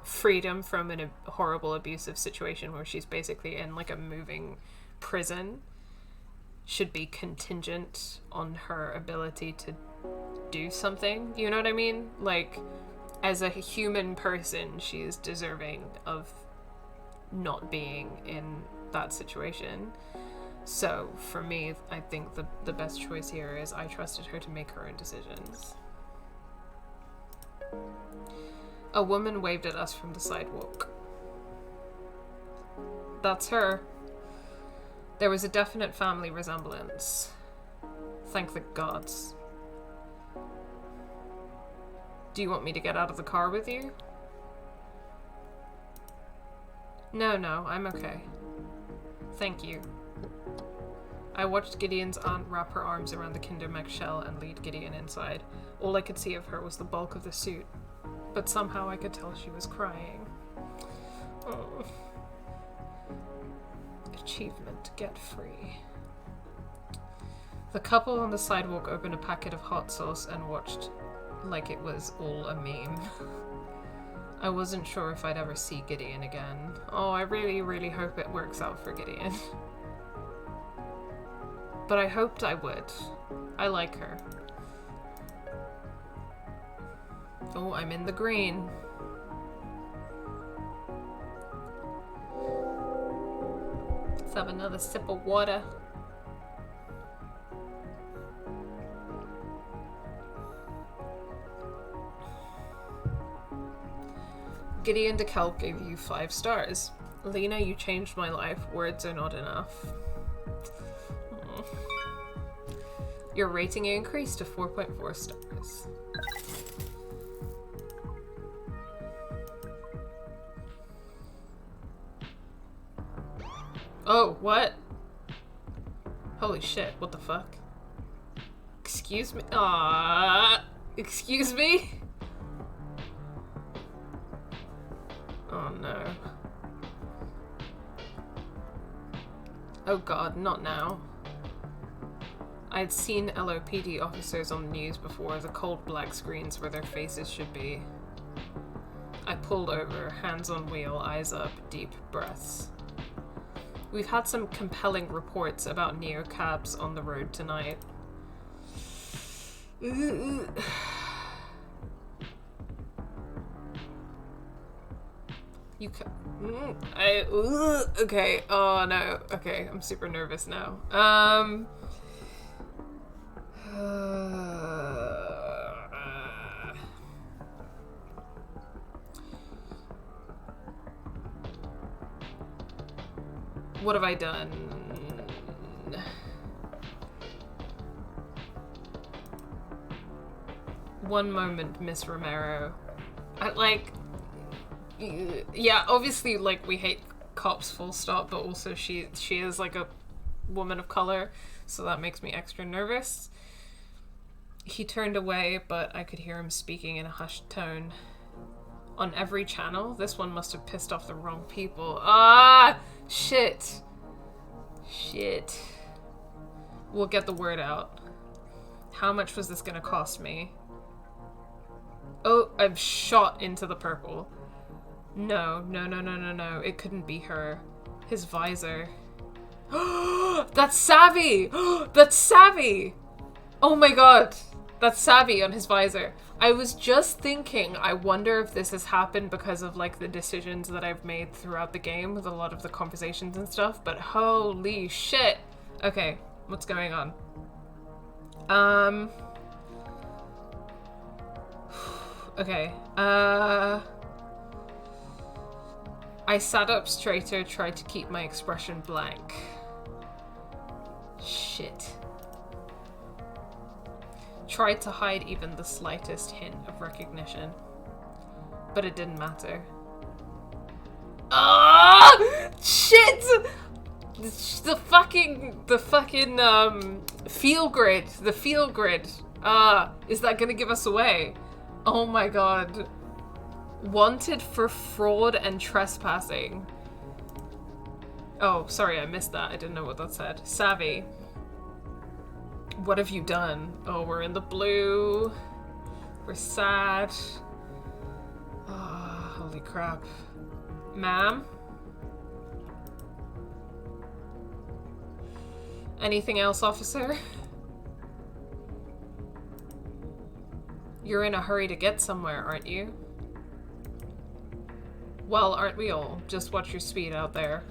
freedom from a horrible abusive situation where she's basically in like a moving prison should be contingent on her ability to do something. You know what I mean? Like, as a human person, she is deserving of not being in that situation. So, for me, I think the best choice here is I trusted her to make her own decisions. A woman waved at us from the sidewalk. That's her. There was a definite family resemblance. Thank the gods. Do you want me to get out of the car with you? No, I'm okay. Thank you. I watched Gideon's aunt wrap her arms around the kindermech shell and lead Gideon inside. All I could see of her was the bulk of the suit, but somehow I could tell she was crying. Oh. Achievement, get free. The couple on the sidewalk opened a packet of hot sauce and watched like it was all a meme. I wasn't sure if I'd ever see Gideon again. Oh, I really, really hope it works out for Gideon. But I hoped I would. I like her. Oh, I'm in the green. Let's have another sip of water. Gideon DeKelp gave you 5 stars. Lena, you changed my life. Words are not enough. Your rating increased to 4.4 stars. Oh, what? Holy shit, what the fuck? Excuse me? Excuse me? Oh no. Oh god, not now. I'd seen LOPD officers on the news before, the cold black screens where their faces should be. I pulled over, hands on wheel, eyes up, deep breaths. We've had some compelling reports about neo-cabs on the road tonight. Okay, oh no, okay, I'm super nervous now. What have I done? One moment, Miss Romero. Yeah, obviously, like, we hate cops full stop, but also she is, like, a woman of color, so that makes me extra nervous. He turned away, but I could hear him speaking in a hushed tone. On every channel? This one must have pissed off the wrong people. Ah! Shit. Shit. We'll get the word out. How much was this gonna cost me? Oh, I've shot into the purple. No. It couldn't be her. His visor. That's Savvy! That's Savvy! Oh my god. That's Savvy on his visor. I was just thinking, I wonder if this has happened because of, like, the decisions that I've made throughout the game with a lot of the conversations and stuff, but holy shit. Okay, what's going on? Okay, I sat up straighter, tried to keep my expression blank. Shit. Tried to hide even the slightest hint of recognition. But it didn't matter. Ah! Shit! The fucking feel grid. The feel grid. Is that gonna give us away? Oh my god. Wanted for fraud and trespassing. Oh, sorry, I missed that. I didn't know what that said. Savvy. What have you done? Oh, we're in the blue. We're sad. Oh, holy crap. Ma'am? Anything else, officer? You're in a hurry to get somewhere, aren't you? Well, aren't we all? Just watch your speed out there.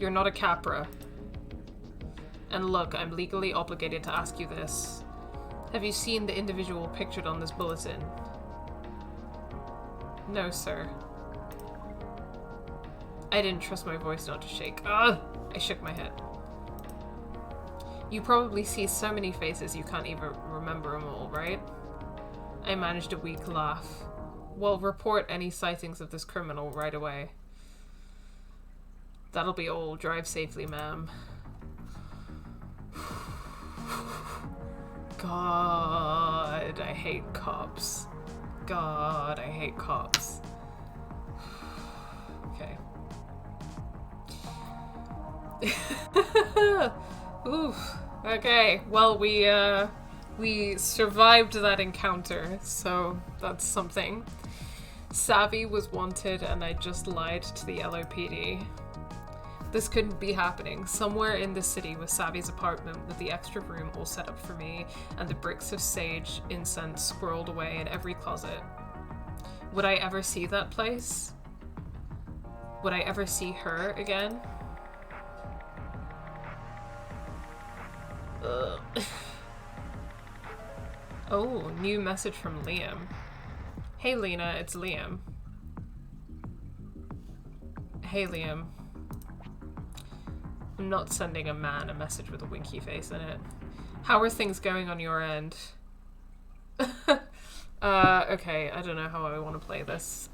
You're not a Capra. And look, I'm legally obligated to ask you this. Have you seen the individual pictured on this bulletin? No, sir. I didn't trust my voice not to shake. Ugh! I shook my head. You probably see so many faces you can't even remember them all, right? I managed a weak laugh. Well, report any sightings of this criminal right away. That'll be all. Drive safely, ma'am. God, I hate cops. God, I hate cops. Okay. Oof. Okay, well, we survived that encounter, so that's something. Savvy was wanted and I just lied to the LOPD. This couldn't be happening. Somewhere in the city was Savvy's apartment with the extra room all set up for me and the bricks of sage incense squirreled away in every closet. Would I ever see that place? Would I ever see her again? Ugh. Oh, new message from Liam. Hey Lena, it's Liam. Hey Liam. I'm not sending a man a message with a winky face in it. How are things going on your end? Okay, I don't know how I want to play this.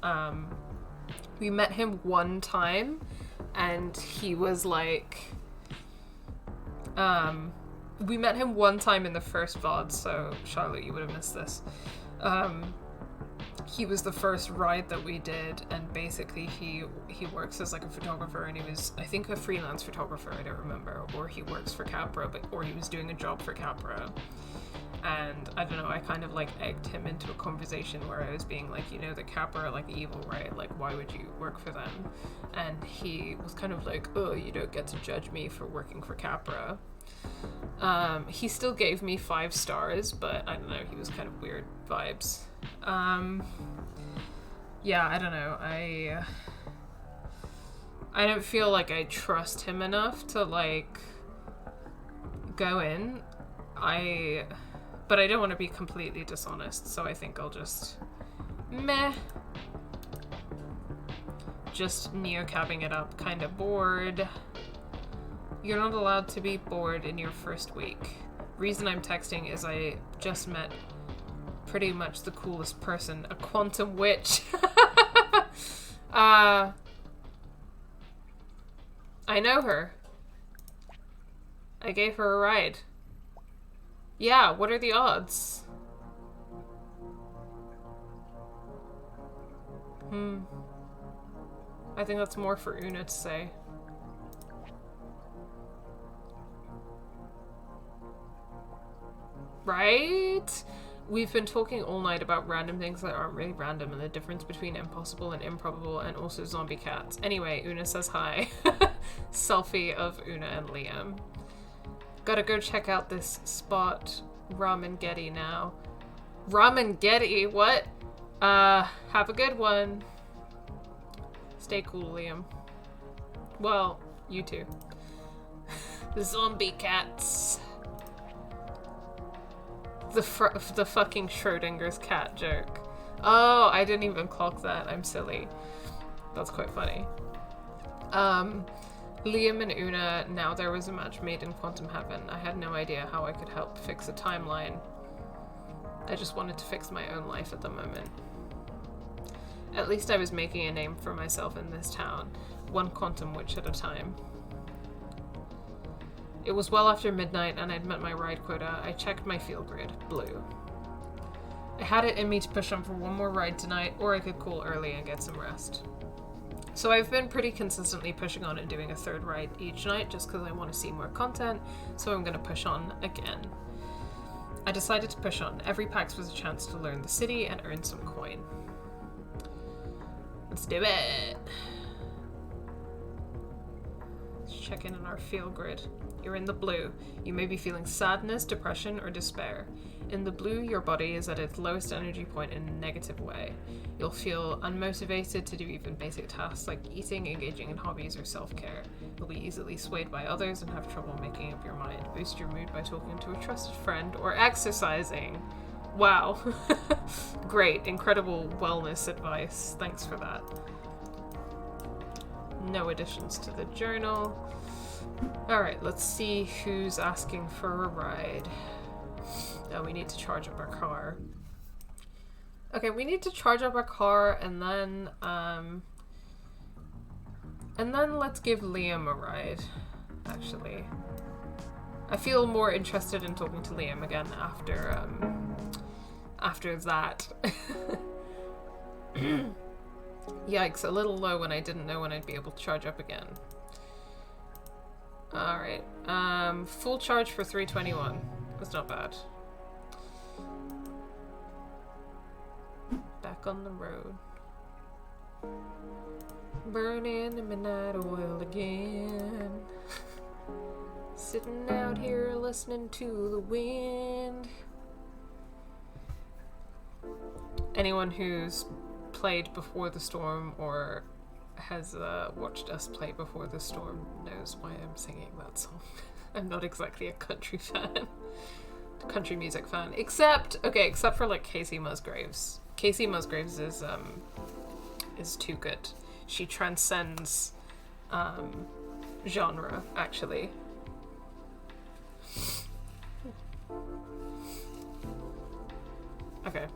We met him one time, and he was like... we met him one time in the first VOD, so Charlotte, you would have missed this. he was the first ride that we did, and basically he works as like a photographer, and he was, I think, a freelance photographer, I don't remember, or he works for Capra, or he was doing a job for Capra. And I don't know, I kind of like egged him into a conversation where I was being like, you know, the Capra are like evil, right? Like, why would you work for them? And he was kind of like, oh, you don't get to judge me for working for Capra. He still gave me 5 stars, but I don't know, he was kind of weird vibes. Yeah, I don't know, I don't feel like I trust him enough to like go in. But I don't want to be completely dishonest, so I think I'll just just neo-cabbing it up, kind of bored. You're not allowed to be bored in your first week. Reason I'm texting is I just met pretty much the coolest person, a quantum witch. I know her. I gave her a ride. Yeah, what are the odds? I think that's more for Una to say. Right? We've been talking all night about random things that aren't really random and the difference between impossible and improbable and also zombie cats. Anyway, Una says hi. Selfie of Una and Liam. Gotta go check out this spot, Ramen Getty now. Ramen Getty? What? Have a good one. Stay cool, Liam. Well, you too. Zombie cats. The fucking Schrodinger's cat joke. Oh, I didn't even clock that. I'm silly. That's quite funny. Liam and Una, now there was a match made in Quantum Heaven. I had no idea how I could help fix a timeline. I just wanted to fix my own life at the moment. At least I was making a name for myself in this town, one quantum witch at a time. It was well after midnight and I'd met my ride quota. I checked my field grid. Blue. I had it in me to push on for one more ride tonight, or I could call early and get some rest. So I've been pretty consistently pushing on and doing a 3rd ride each night just because I want to see more content, so I'm going to push on again. I decided to push on. Every PAX was a chance to learn the city and earn some coin. Let's do it! Let's check in on our field grid. You're in the blue. You may be feeling sadness, depression, or despair. In the blue, your body is at its lowest energy point in a negative way. You'll feel unmotivated to do even basic tasks like eating, engaging in hobbies, or self-care. You'll be easily swayed by others and have trouble making up your mind. Boost your mood by talking to a trusted friend or exercising. Wow. Great. Incredible wellness advice. Thanks for that. No additions to the journal. Alright, let's see who's asking for a ride. Oh, we need to charge up our car. Okay, we need to charge up our car and then let's give Liam a ride, actually. I feel more interested in talking to Liam again after that. Yikes, a little low when I didn't know when I'd be able to charge up again. Alright, full charge for 321. That's not bad. Back on the road. Burning the midnight oil again. Sitting out here listening to the wind. Anyone who's played Before the Storm or has watched us play Before the Storm knows why I'm singing that song. I'm not exactly a country music fan, except for like Casey Musgraves. Casey Musgraves is too good. She transcends genre, actually. Okay.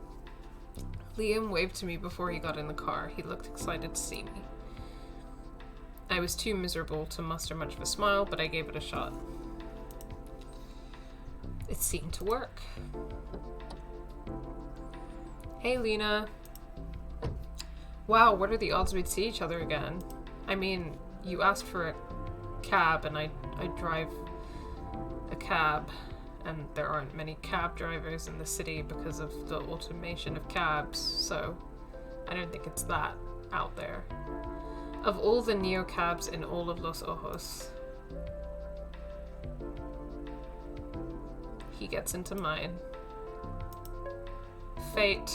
Liam waved to me before he got in the car. He looked excited to see me. I was too miserable to muster much of a smile, but I gave it a shot. It seemed to work. Hey, Lena. Wow, what are the odds we'd see each other again? I mean, you asked for a cab, and I drive a cab, and there aren't many cab drivers in the city because of the automation of cabs, so I don't think it's that out there. Of all the neo cabs in all of Los Ojos, he gets into mine. Fate.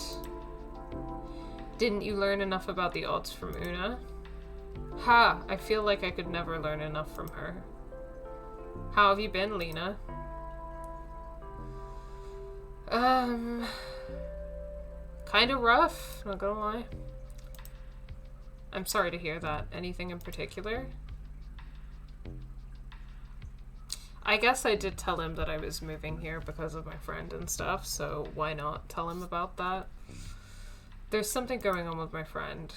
Didn't you learn enough about the odds from Una? Ha! I feel like I could never learn enough from her. How have you been, Lena? Kinda rough, not gonna lie. I'm sorry to hear that. Anything in particular? I guess I did tell him that I was moving here because of my friend and stuff, so why not tell him about that? There's something going on with my friend.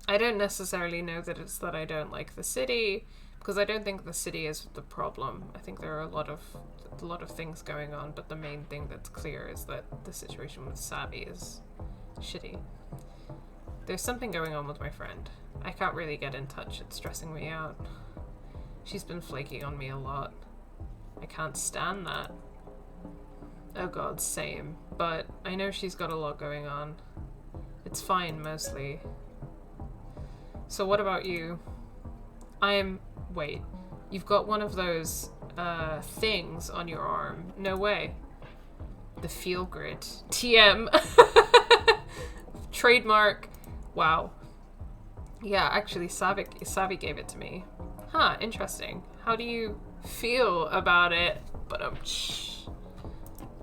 I don't necessarily know that it's that I don't like the city, because I don't think the city is the problem. I think there are a lot of things going on, but the main thing that's clear is that the situation with Savvy is shitty. There's something going on with my friend. I can't really get in touch. It's stressing me out. She's been flaking on me a lot. I can't stand that. Oh god, same. But I know she's got a lot going on. It's fine, mostly. So what about you? Wait. You've got one of those, things on your arm. No way. The feel grid. TM. Trademark. Wow. Yeah, actually, Savvy gave it to me. Huh, interesting. How do you feel about it? But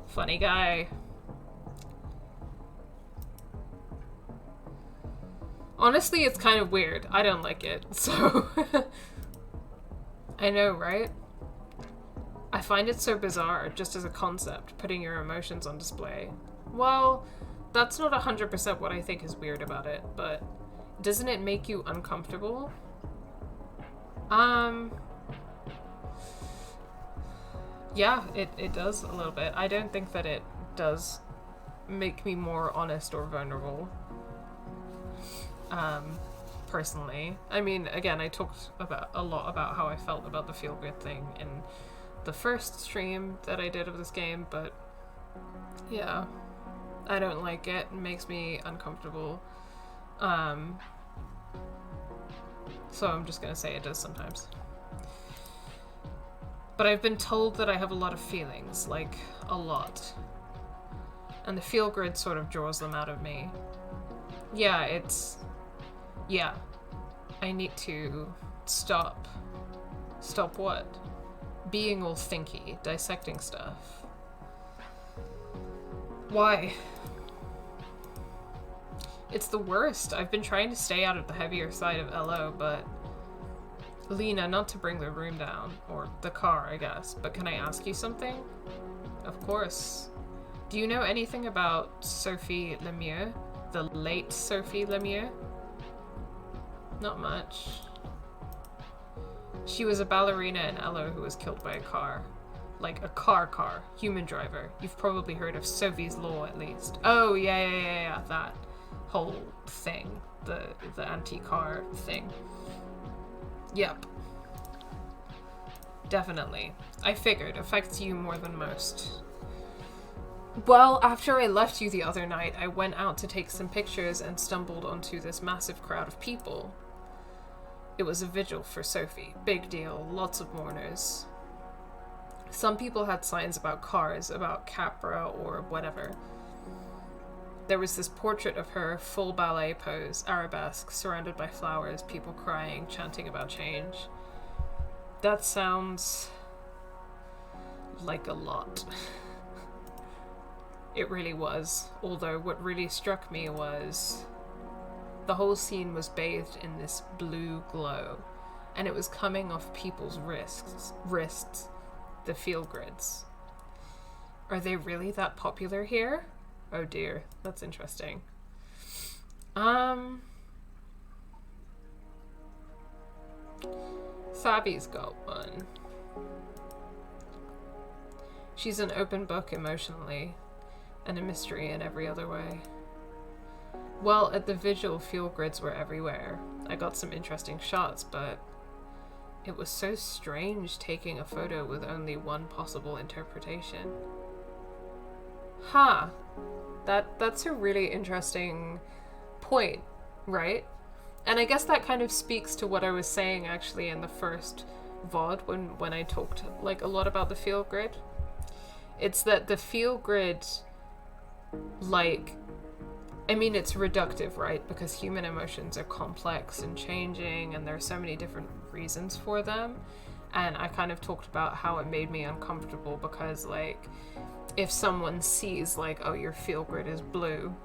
funny guy. Honestly, it's kind of weird. I don't like it, so... I know, right? I find it so bizarre, just as a concept, putting your emotions on display. Well, that's not 100% what I think is weird about it, but doesn't it make you uncomfortable? Yeah, it does a little bit. I don't think that it does make me more honest or vulnerable. Personally. I mean, again, I talked a lot about how I felt about the feel good thing in the first stream that I did of this game, but yeah, I don't like it. It makes me uncomfortable. So I'm just gonna say it does sometimes. But I've been told that I have a lot of feelings, like, a lot. And the feel grid sort of draws them out of me. Yeah, yeah. I need to stop. Stop what? Being all thinky, dissecting stuff. Why? It's the worst. I've been trying to stay out of the heavier side of LO, but... Lena, not to bring the room down, or the car, I guess, but can I ask you something? Of course. Do you know anything about Sophie Lemieux? The late Sophie Lemieux? Not much. She was a ballerina in LO who was killed by a car. Like a car. Human driver. You've probably heard of Sophie's Law, at least. Oh, yeah, that whole thing. The anti-car thing. Yep. Definitely. I figured. Affects you more than most. Well, after I left you the other night, I went out to take some pictures and stumbled onto this massive crowd of people. It was a vigil for Sophie. Big deal. Lots of mourners. Some people had signs about cars, about Capra or whatever. There was this portrait of her, full ballet pose, arabesque, surrounded by flowers, people crying, chanting about change. That sounds like a lot. It really was. Although what really struck me was the whole scene was bathed in this blue glow, and it was coming off people's wrists, the feel grids. Are they really that popular here? Oh dear, that's interesting. Sabi's got one. She's an open book emotionally, and a mystery in every other way. Well, at the visual, fuel grids were everywhere. I got some interesting shots, but it was so strange taking a photo with only one possible interpretation. Huh. That's a really interesting point, right? And I guess that kind of speaks to what I was saying actually in the first VOD when I talked like a lot about the field grid. It's that the field grid, like, I mean, it's reductive, right? Because human emotions are complex and changing, and there are so many different reasons for them. And I kind of talked about how it made me uncomfortable because, like, if someone sees, like, oh, your field grid is blue,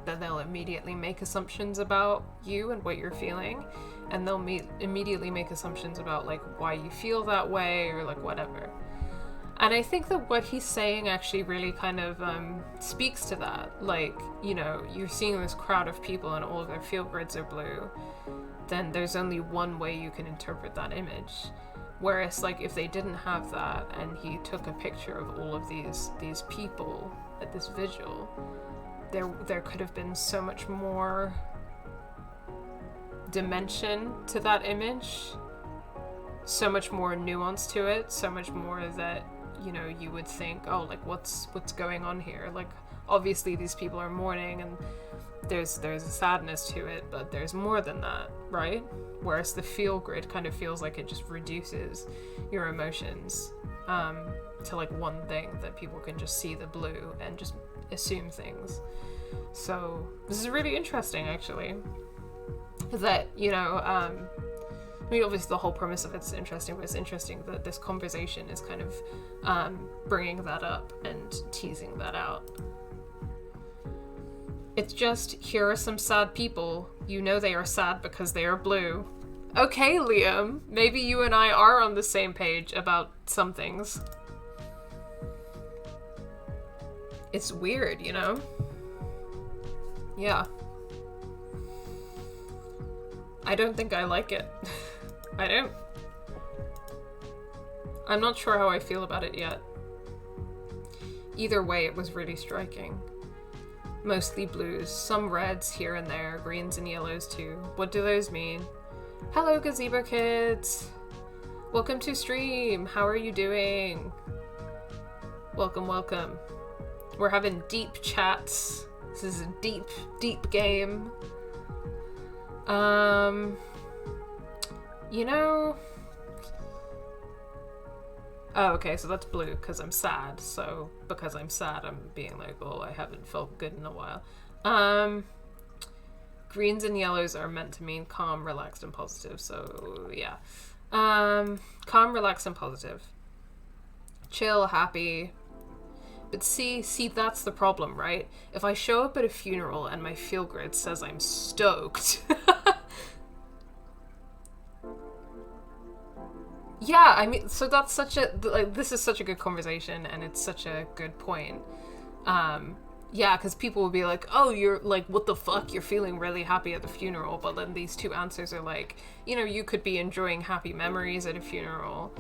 then they'll immediately make assumptions about you and what you're feeling. And they'll immediately make assumptions about, like, why you feel that way or, like, whatever. And I think that what he's saying actually really kind of speaks to that. Like, you know, you're seeing this crowd of people and all of their field grids are blue, then there's only one way you can interpret that image. Whereas, like, if they didn't have that and he took a picture of all of these people at this visual, there could have been so much more dimension to that image, so much more nuance to it, so much more that, you know, you would think, oh, like, what's going on here? Like, obviously these people are mourning and there's a sadness to it, but there's more than that, right? Whereas the feel grid kind of feels like it just reduces your emotions to, like, one thing that people can just see the blue and just assume things. So this is really interesting, actually, that, you know, I mean, obviously the whole premise of it's interesting, but it's interesting that this conversation is kind of bringing that up and teasing that out. It's just, here are some sad people. You know they are sad because they are blue. Okay, Liam, maybe you and I are on the same page about some things. It's weird, you know? Yeah. I don't think I like it. I don't. I'm not sure how I feel about it yet. Either way, it was really striking. Mostly blues, some reds here and there, greens and yellows too. What do those mean? Hello, Gazebo Kids! Welcome to stream! How are you doing? Welcome, welcome. We're having deep chats. This is a deep, deep game. You know... Oh, okay, so that's blue because I'm sad. So because I'm sad, I'm being like, oh, I haven't felt good in a while. Greens and yellows are meant to mean calm, relaxed, and positive. So yeah. Calm, relaxed, and positive. Chill, happy. But see, that's the problem, right? If I show up at a funeral and my feel grid says I'm stoked... Yeah, I mean, so that's such a, like, this is such a good conversation, and it's such a good point. Yeah, because people will be like, oh, you're, like, what the fuck, you're feeling really happy at the funeral, but then these two answers are like, you know, you could be enjoying happy memories at a funeral,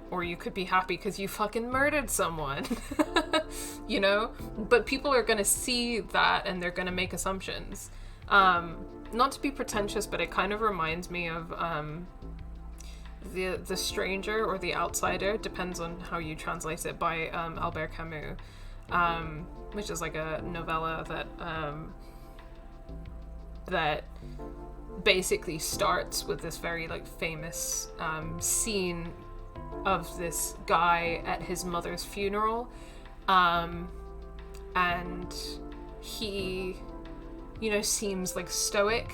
or you could be happy because you fucking murdered someone, you know? But people are gonna see that, and they're gonna make assumptions. Not to be pretentious, but it kind of reminds me of, The Stranger or The Outsider, depends on how you translate it, by Albert Camus, which is like a novella that basically starts with this very, like, famous scene of this guy at his mother's funeral, and he, you know, seems like stoic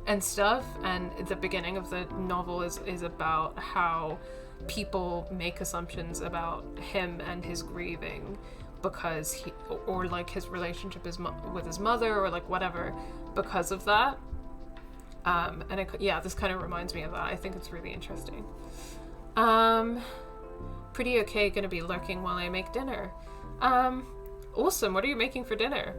and stuff, and the beginning of the novel is about how people make assumptions about him and his grieving because he, or like his relationship with his mother, or like whatever, because of that. And yeah, this kind of reminds me of that. I think it's really interesting. Pretty okay, gonna be lurking while I make dinner. Awesome, what are you making for dinner?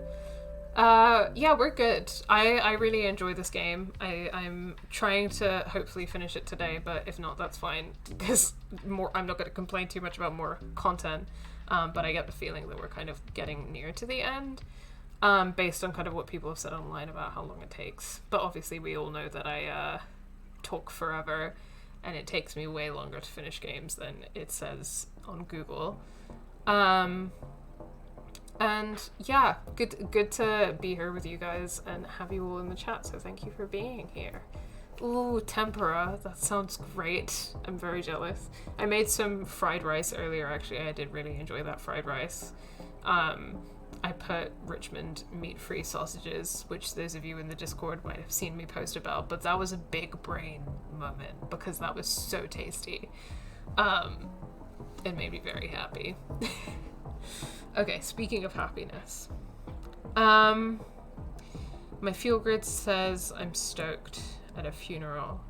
Yeah, we're good. I really enjoy this game. I'm trying to hopefully finish it today, but if not, that's fine, because I'm not going to complain too much about more content, but I get the feeling that we're kind of getting near to the end. based on kind of what people have said online about how long it takes. But obviously we all know that I talk forever, and it takes me way longer to finish games than it says on Google. And yeah, good to be here with you guys and have you all in the chat, so thank you for being here. Ooh, tempura, that sounds great. I'm very jealous. I made some fried rice earlier, actually. I did really enjoy that fried rice. I put Richmond meat-free sausages, which those of you in the Discord might have seen me post about, but that was a big brain moment because that was so tasty. It made me very happy. Okay, speaking of happiness. My feel grid says I'm stoked at a funeral.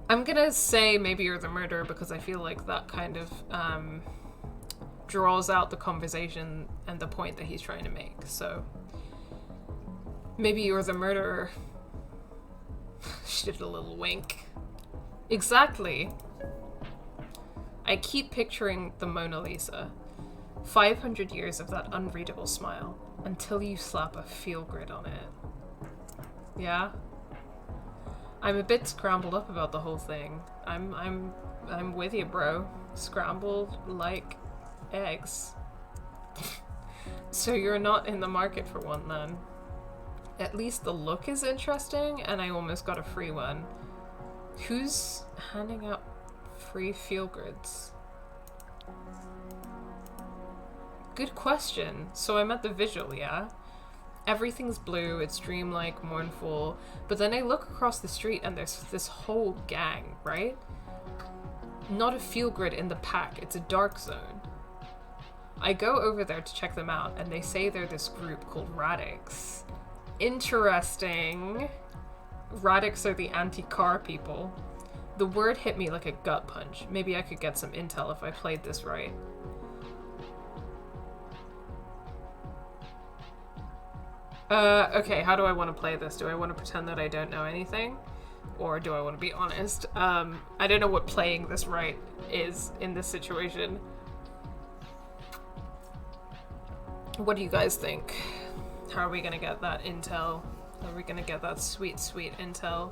I'm gonna say maybe you're the murderer because I feel like that kind of draws out the conversation and the point that he's trying to make. So maybe you're the murderer. She did a little wink. Exactly. I keep picturing the Mona Lisa. 500 years of that unreadable smile until you slap a feel grid on it. Yeah? I'm a bit scrambled up about the whole thing. I'm with you, bro. Scrambled like eggs. So you're not in the market for one then. At least the look is interesting, and I almost got a free one. Who's handing out free feel grids? Good question. So I'm at the visual, yeah? Everything's blue, it's dreamlike, mournful, but then I look across the street and there's this whole gang, right? Not a feel grid in the pack, it's a dark zone. I go over there to check them out, and they say they're this group called Radix. Interesting. Radix are the anti-car people. The word hit me like a gut punch. Maybe I could get some intel if I played this right. Okay, how do I want to play this? Do I want to pretend that I don't know anything? Or do I want to be honest? I don't know what playing this right is in this situation. What do you guys think? How are we gonna get that intel? Are we gonna get that sweet, sweet intel?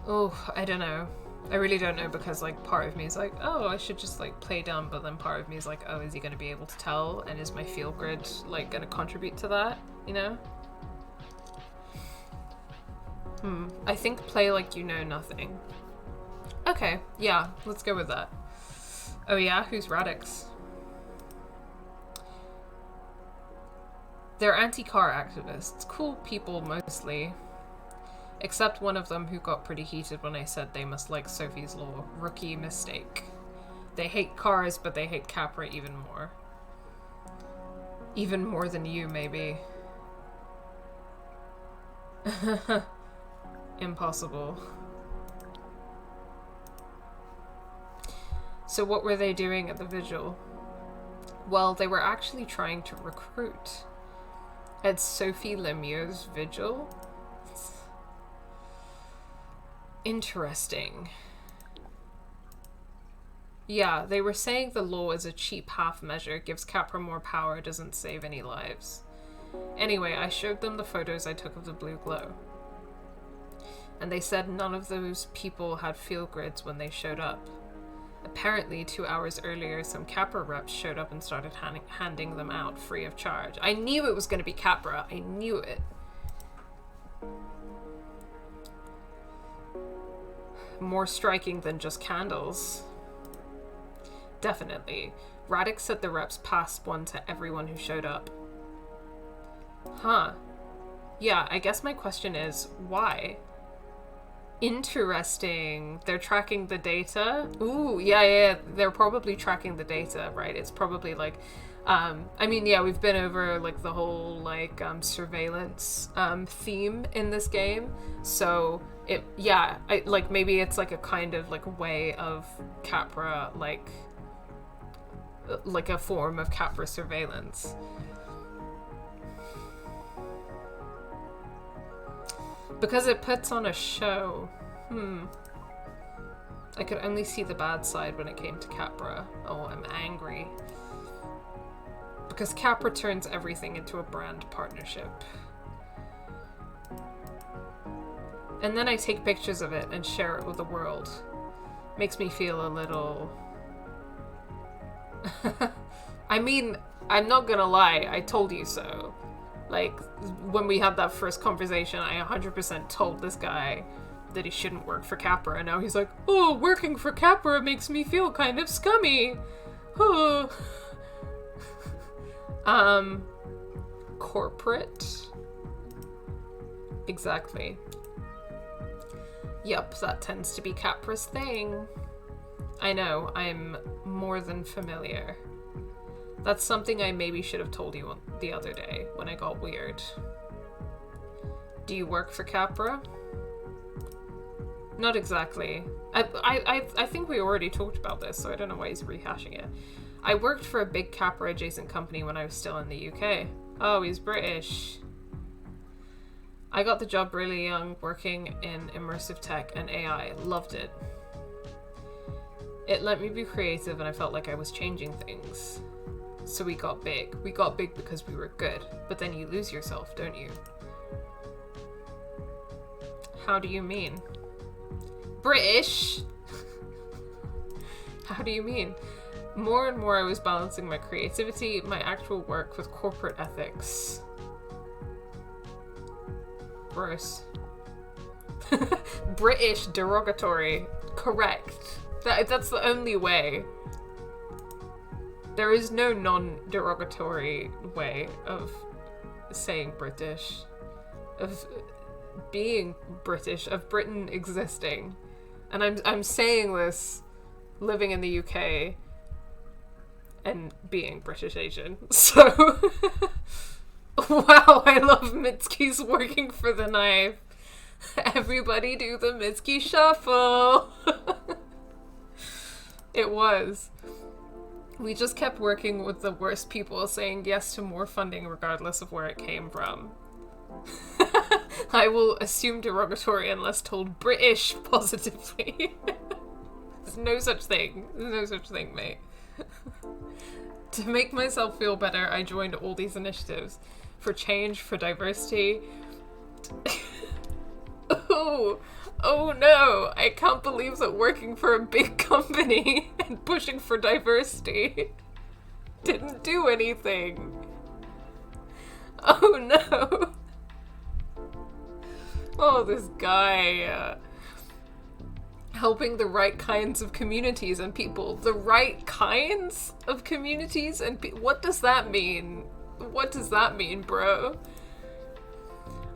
Oh, I don't know. I really don't know, because like part of me is like, oh, I should just like play dumb, but then part of me is like, oh, is he gonna be able to tell, and is my feel grid like gonna contribute to that, you know? I think play like you know nothing. Okay, yeah, let's go with that. Oh yeah, who's Radix? They're anti-car activists, cool people mostly. Except one of them who got pretty heated when I said they must like Sophie's Law. Rookie mistake. They hate cars, but they hate Capra even more. Even more than you, maybe. Impossible. So what were they doing at the vigil? Well, they were actually trying to recruit. At Sophie Lemieux's vigil? Interesting. Yeah, they were saying the law is a cheap half measure, gives Capra more power, doesn't save any lives. Anyway, I showed them the photos I took of the blue glow. And they said none of those people had field grids when they showed up. Apparently, 2 hours earlier, some Capra reps showed up and started handing them out free of charge. I knew it was going to be Capra. I knew it. More striking than just candles. Definitely. Radix said the reps passed one to everyone who showed up. Huh. Yeah, I guess my question is, why? Interesting. They're tracking the data? Ooh, yeah, they're probably tracking the data, right? It's probably like, I mean, yeah, we've been over like the whole like surveillance theme in this game. So it, yeah, like maybe it's like a kind of like way of Capra, like a form of Capra surveillance. Because it puts on a show. I could only see the bad side when it came to Capra. Oh, I'm angry. Because Capra turns everything into a brand partnership. And then I take pictures of it and share it with the world. Makes me feel a little... I mean, I'm not gonna lie, I told you so. Like, when we had that first conversation, I 100% told this guy that he shouldn't work for Capra, and now he's like, oh, working for Capra makes me feel kind of scummy. Oh. Corporate? Exactly. Yup, that tends to be Capra's thing. I know, I'm more than familiar. That's something I maybe should have told you the other day when I got weird. Do you work for Capra? Not exactly. I think we already talked about this, so I don't know why he's rehashing it. I worked for a big Capra adjacent company when I was still in the UK. Oh, he's British. I got the job really young, working in immersive tech and AI. Loved it. It let me be creative and I felt like I was changing things. So we got big. We got big because we were good. But then you lose yourself, don't you? How do you mean? British? How do you mean? More and more I was balancing my creativity, my actual work with corporate ethics. Gross. British derogatory. Correct. That's the only way. There is no non-derogatory way of saying British, of being British, of Britain existing. And I'm saying this living in the UK and being British Asian. So wow, I love Mitsuki's working for the knife. Everybody do the Mitsuki shuffle. It was. We just kept working with the worst people, saying yes to more funding regardless of where it came from. I will assume derogatory unless told British positively. There's no such thing. There's no such thing, mate. To make myself feel better, I joined all these initiatives. For change, for diversity. Oh no, I can't believe that working for a big company and pushing for diversity didn't do anything. Oh no. Oh, this guy. Helping the right kinds of communities and people. The right kinds of communities and what does that mean? What does that mean, bro?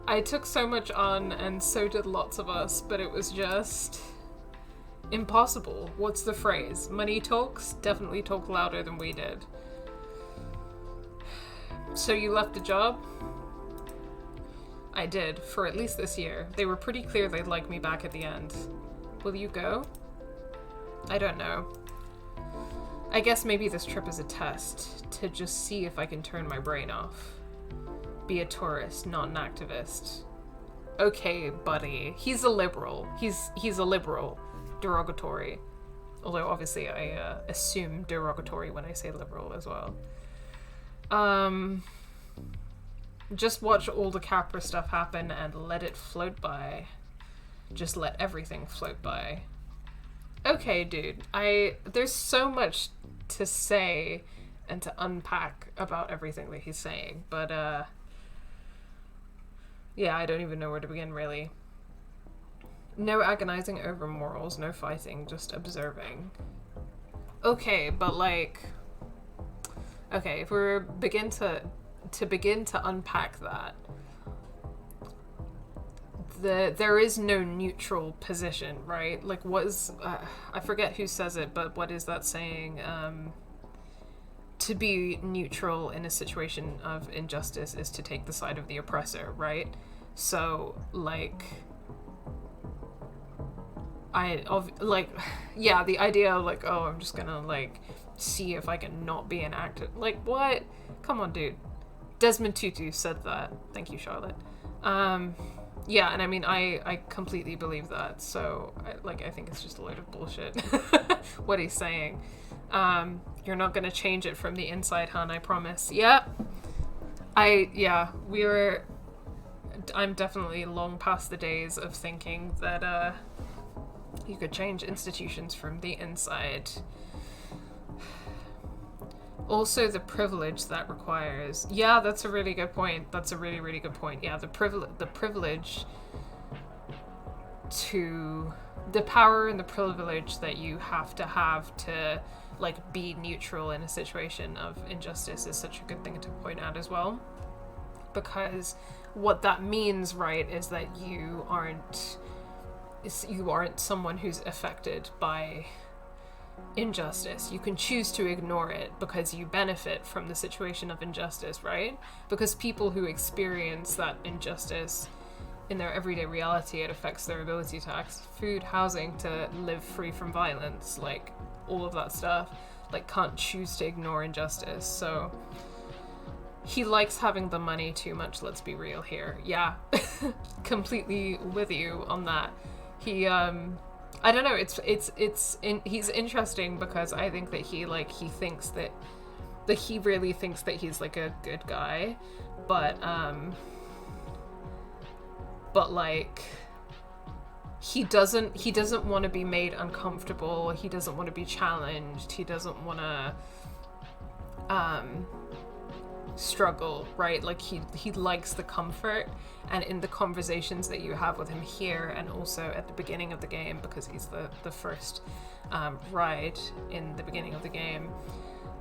I took so much on, and so did lots of us, but it was just impossible. What's the phrase? Money talks? Definitely talk louder than we did. So you left the job? I did, for at least this year. They were pretty clear they'd like me back at the end. Will you go? I don't know. I guess maybe this trip is a test, to just see if I can turn my brain off. Be a tourist, not an activist. Okay, buddy. He's a liberal. He's a liberal. Derogatory. Although, obviously, I assume derogatory when I say liberal as well. Just watch all the Capra stuff happen and let it float by. Just let everything float by. Okay, dude. There's so much to say and to unpack about everything that he's saying, but, yeah, I don't even know where to begin, really. No agonizing over morals, no fighting, just observing. Okay, but, like... Okay, if we begin to unpack that, there is no neutral position, right? Like, what is... I forget who says it, but what is that saying? To be neutral in a situation of injustice is to take the side of the oppressor, right? So, like... yeah, the idea of, like, oh, I'm just gonna, like, see if I can not be an actor. Like, what? Come on, dude. Desmond Tutu said that. Thank you, Charlotte. Yeah, and I mean, I completely believe that. So, I think it's just a load of bullshit. What he's saying. You're not gonna change it from the inside, hon. I promise. Yep. I'm definitely long past the days of thinking that you could change institutions from the inside. Also, the privilege that requires. Yeah, that's a really good point. That's a really, really good point. Yeah, the privilege to the power and the privilege that you have to like be neutral in a situation of injustice is such a good thing to point out as well, because what that means, right, is that you aren't someone who's affected by injustice. You can choose to ignore it because you benefit from the situation of injustice, right? Because people who experience that injustice in their everyday reality, it affects their ability to access food, housing, to live free from violence, like all of that stuff, like can't choose to ignore injustice. So he likes having the money too much, let's be real here. Yeah. Completely with you on that. He I don't know, he's interesting because I think that he thinks that he really thinks that he's like a good guy, but like he doesn't want to be made uncomfortable, he doesn't want to be challenged, he doesn't want to struggle, right? Like he likes the comfort, and in the conversations that you have with him here and also at the beginning of the game, because he's the first ride in the beginning of the game,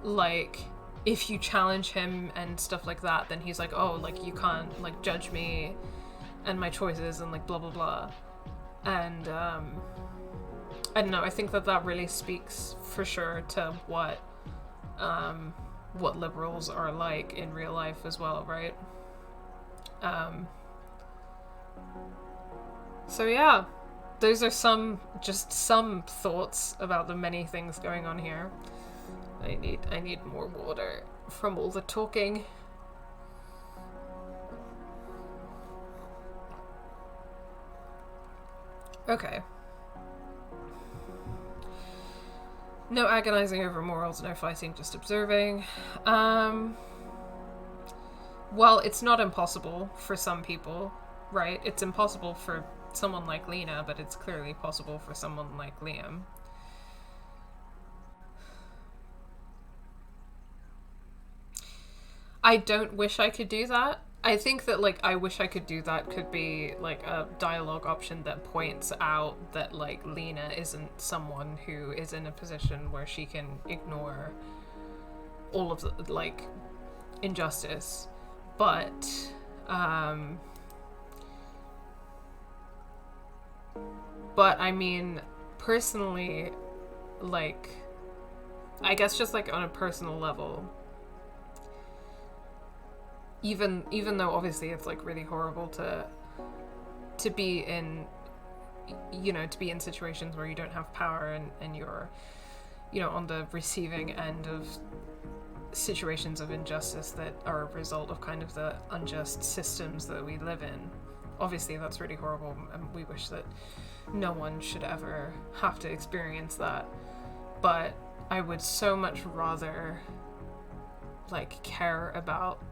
like if you challenge him and stuff like that, then he's like, oh, like you can't like judge me and my choices and like blah blah blah. And I don't know, I think that really speaks for sure to what liberals are like in real life as well, right? So yeah, those are some thoughts about the many things going on here. I need more water from all the talking. Okay. No agonizing over morals, no fighting, just observing. Well, it's not impossible for some people, right? It's impossible for someone like Lena, but it's clearly possible for someone like Liam. I don't wish I could do that. I think that, like, I wish I could do that could be, like, a dialogue option that points out that, like, Lena isn't someone who is in a position where she can ignore all of the, like, injustice. But, I mean, personally, like, I guess just, like, on a personal level, even though obviously it's like really horrible to be in, you know, to be in situations where you don't have power and you're, you know, on the receiving end of situations of injustice that are a result of kind of the unjust systems that we live in. Obviously that's really horrible, and we wish that no one should ever have to experience that. But I would so much rather like care about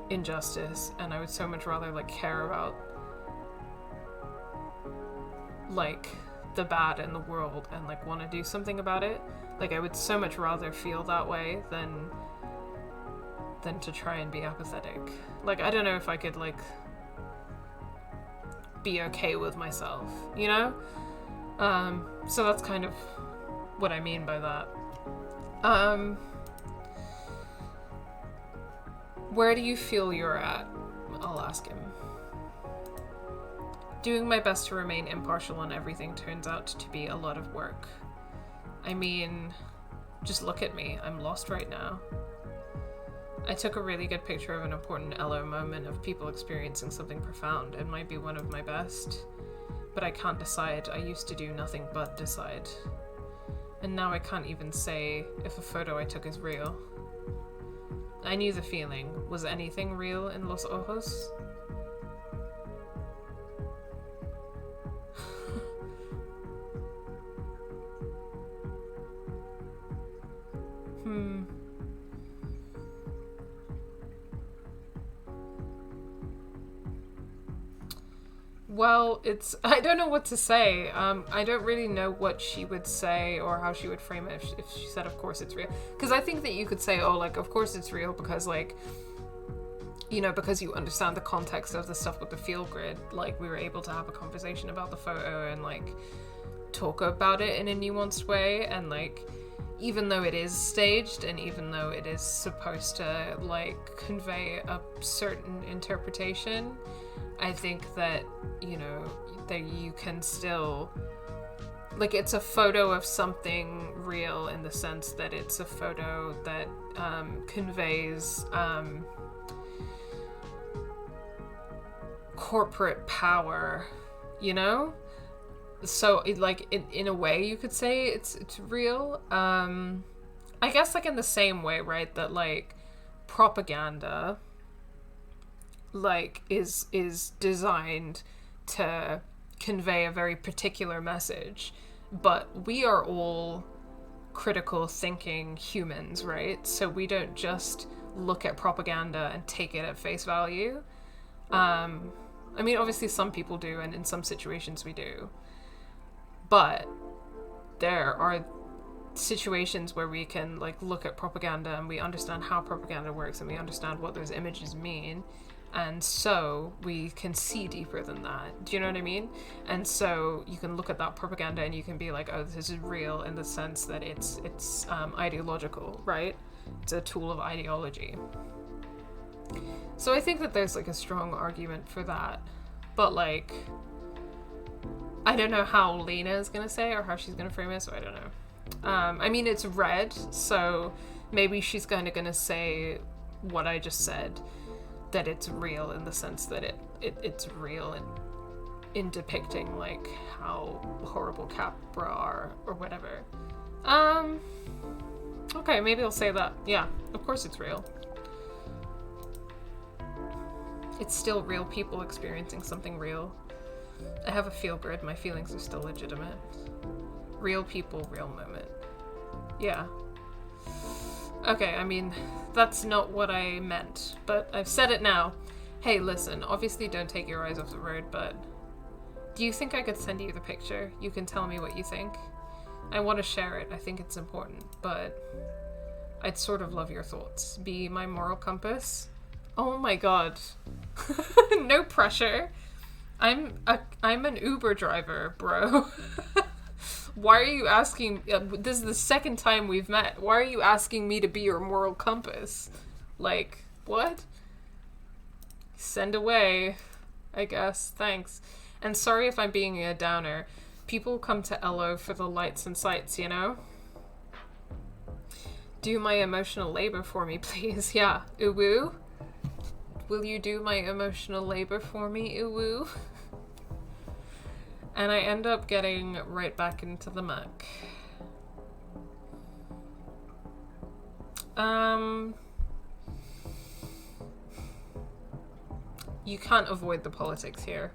injustice, and I would so much rather like care about like the bad in the world and like want to do something about it. Like I would so much rather feel that way than to try and be apathetic. Like I don't know if I could like be okay with myself, you know? So that's kind of what I mean by that. Where do you feel you're at? I'll ask him. Doing my best to remain impartial on everything turns out to be a lot of work. I mean, just look at me. I'm lost right now. I took a really good picture of an important Elo moment of people experiencing something profound. It might be one of my best, but I can't decide. I used to do nothing but decide. And now I can't even say if a photo I took is real. I knew the feeling. Was anything real in Los Ojos? well, I don't know what to say. I don't really know what she would say or how she would frame it if she said, of course it's real. Because I think that you could say, oh, like, of course it's real because, like, you know, because you understand the context of the stuff with the field grid. Like, we were able to have a conversation about the photo and, like, talk about it in a nuanced way. And, like, even though it is staged and even though it is supposed to, like, convey a certain interpretation, I think that, you know, that you can still, like, it's a photo of something real in the sense that it's a photo that conveys corporate power, you know? So, like, in a way you could say it's real. I guess, like, in the same way, right, that, like, propaganda, like, is designed to convey a very particular message, but we are all critical thinking humans, right? So we don't just look at propaganda and take it at face value. I mean, obviously some people do, and in some situations we do, but there are situations where we can, like, look at propaganda and we understand how propaganda works and we understand what those images mean. And so we can see deeper than that. Do you know what I mean? And so you can look at that propaganda and you can be like, oh, this is real in the sense that it's ideological, right? It's a tool of ideology. So I think that there's, like, a strong argument for that. But, like, I don't know how Lena is going to say or how she's going to frame it, so I don't know. I mean, it's red, so maybe she's kind of going to say what I just said, that it's real in the sense that it's real in depicting, like, how horrible Capra are or whatever. Okay, maybe I'll say that. Yeah, of course it's real. It's still real people experiencing something real. I have a feel grid, my feelings are still legitimate. Real people, real moment. Yeah. Okay, I mean, that's not what I meant, but I've said it now. Hey, listen, obviously don't take your eyes off the road, but do you think I could send you the picture? You can tell me what you think. I want to share it, I think it's important, but I'd sort of love your thoughts. Be my moral compass. Oh my god. No pressure. I'm an Uber driver, bro. Why are you asking... this is the second time we've met. Why are you asking me to be your moral compass? Like, what? Send away, I guess. Thanks. And sorry if I'm being a downer. People come to LO for the lights and sights, you know? Do my emotional labor for me, please. Yeah. Uwu? Will you do my emotional labor for me, Uwu? And I end up getting right back into the muck. You can't avoid the politics here.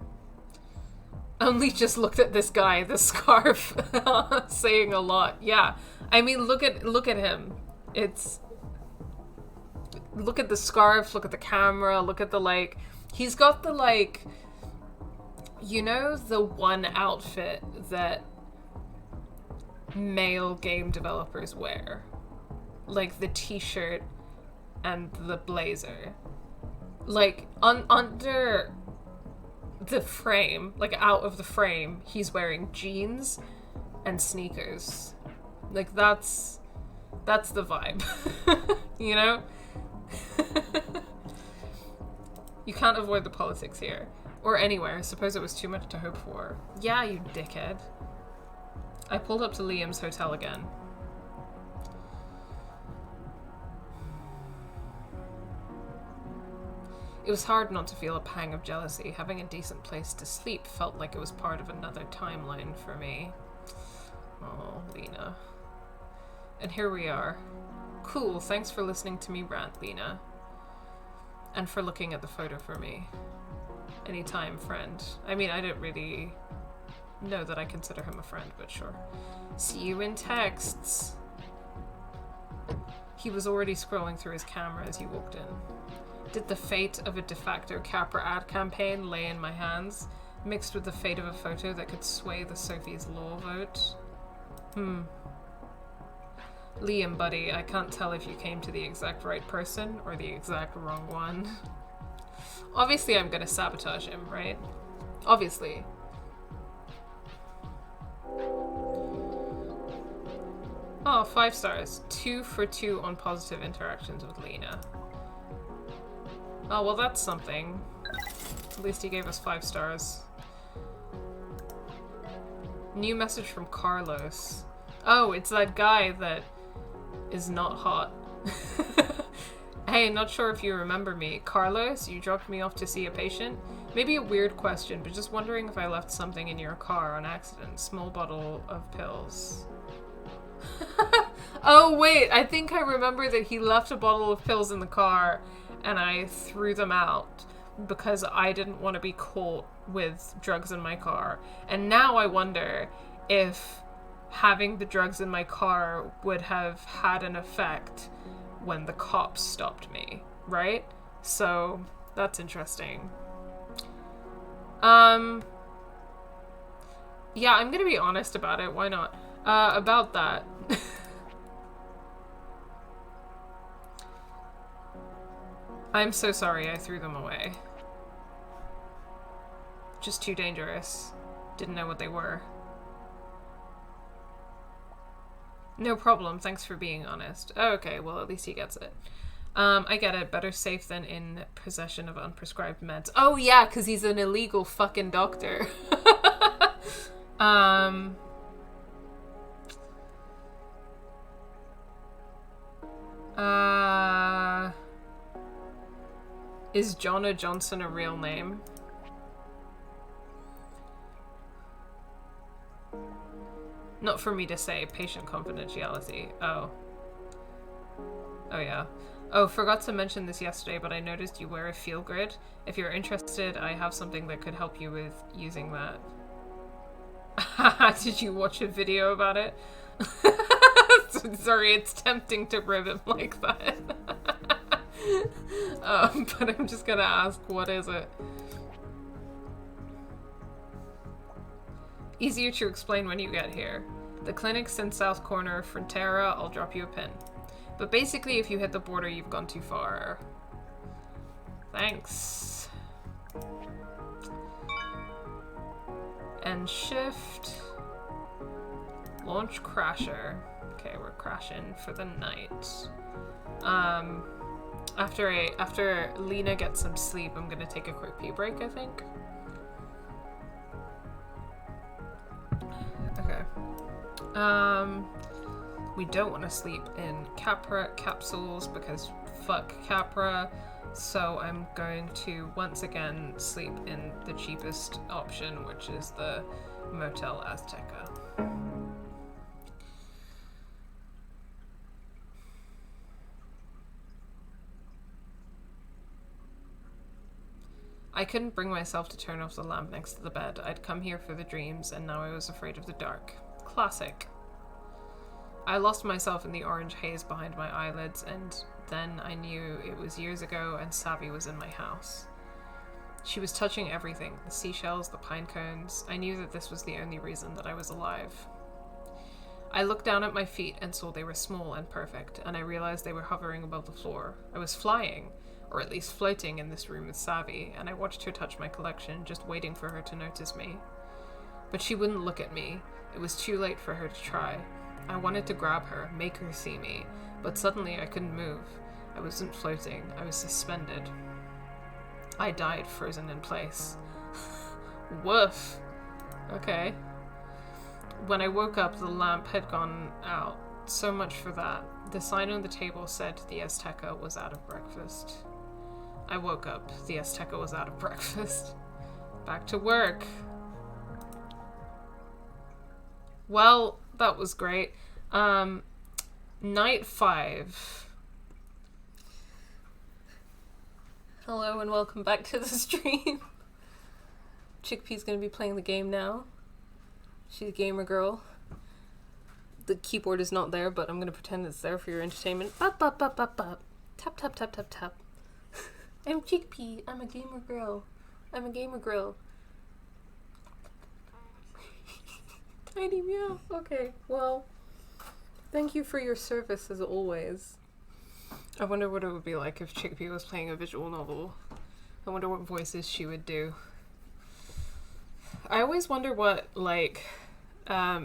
Only just looked at this guy, the scarf, saying a lot. Yeah, I mean, look at him. Look at the scarf, look at the camera, look at the, like, he's got the, like, you know, the one outfit that male game developers wear? Like the t-shirt and the blazer. Like, under the frame, like out of the frame, he's wearing jeans and sneakers. Like, that's the vibe. You know? You can't avoid the politics here. Or anywhere. I suppose it was too much to hope for. Yeah, you dickhead. I pulled up to Liam's hotel again. It was hard not to feel a pang of jealousy. Having a decent place to sleep felt like it was part of another timeline for me. Oh, Lena. And here we are. Cool, thanks for listening to me rant, Lena. And for looking at the photo for me. Anytime, friend. I mean, I don't really know that I consider him a friend, but sure. See you in texts. He was already scrolling through his camera as you walked in. Did the fate of a de facto Capra ad campaign lay in my hands? Mixed with the fate of a photo that could sway the Sophie's Law vote. Liam, buddy, I can't tell if you came to the exact right person or the exact wrong one. Obviously I'm gonna sabotage him, right? Obviously. Oh, 5 stars. 2 for 2 on positive interactions with Lena. Oh, well that's something. At least he gave us 5 stars. New message from Carlos. Oh, it's that guy that is not hot. Hey, not sure if you remember me. Carlos, you dropped me off to see a patient? Maybe a weird question, but just wondering if I left something in your car on accident. Small bottle of pills. Oh, wait, I think I remember that he left a bottle of pills in the car and I threw them out because I didn't want to be caught with drugs in my car. And now I wonder if having the drugs in my car would have had an effect when the cops stopped me, right? So that's interesting. Yeah, I'm gonna be honest about it. Why not? About that. I'm so sorry I threw them away. Just too dangerous. Didn't know what they were. No problem, thanks for being honest. Oh, okay, well at least he gets it. I get it. Better safe than in possession of unprescribed meds. Oh yeah, because he's an illegal fucking doctor. Is Jonna Johnson a real name? Not for me to say. Patient confidentiality. Oh. Oh yeah. Oh, forgot to mention this yesterday, but I noticed you wear a field grid. If you're interested, I have something that could help you with using that. Did you watch a video about it? Sorry, it's tempting to rib him like that. But I'm just gonna ask, what is it? Easier to explain when you get here. The clinic's in south corner of Frontera. I'll drop you a pin. But basically, if you hit the border, you've gone too far. Thanks. And shift. Launch crasher. Okay, we're crashing for the night. After Lena gets some sleep, I'm gonna take a quick pee break, I think. Okay. We don't want to sleep in Capra capsules because fuck Capra. So I'm going to once again sleep in the cheapest option, which is the Motel Azteca. I couldn't bring myself to turn off the lamp next to the bed. I'd come here for the dreams, and now I was afraid of the dark. Classic. I lost myself in the orange haze behind my eyelids, and then I knew it was years ago and Savvy was in my house. She was touching everything, the seashells, the pine cones. I knew that this was the only reason that I was alive. I looked down at my feet and saw they were small and perfect, and I realized they were hovering above the floor. I was flying, or at least floating in this room with Savvy, and I watched her touch my collection, just waiting for her to notice me. But she wouldn't look at me. It was too late for her to try. I wanted to grab her, make her see me, but suddenly I couldn't move. I wasn't floating, I was suspended. I died frozen in place. Woof. Okay. When I woke up, the lamp had gone out. So much for that. The sign on the table said the Azteca was out of breakfast. I woke up. The Azteca was out of breakfast. Back to work. Well, that was great. Night 5. Hello and welcome back to the stream. Chickpea's gonna be playing the game now. She's a gamer girl. The keyboard is not there, but I'm gonna pretend it's there for your entertainment. Bop, bop, bop, bop, bop. Tap, tap, tap, tap, tap. I'm Chickpea. I'm a gamer girl. I'm a gamer girl. Tiny meow. Okay, well, thank you for your service as always. I wonder what it would be like if Chickpea was playing a visual novel. I wonder what voices she would do. I always wonder what, like, I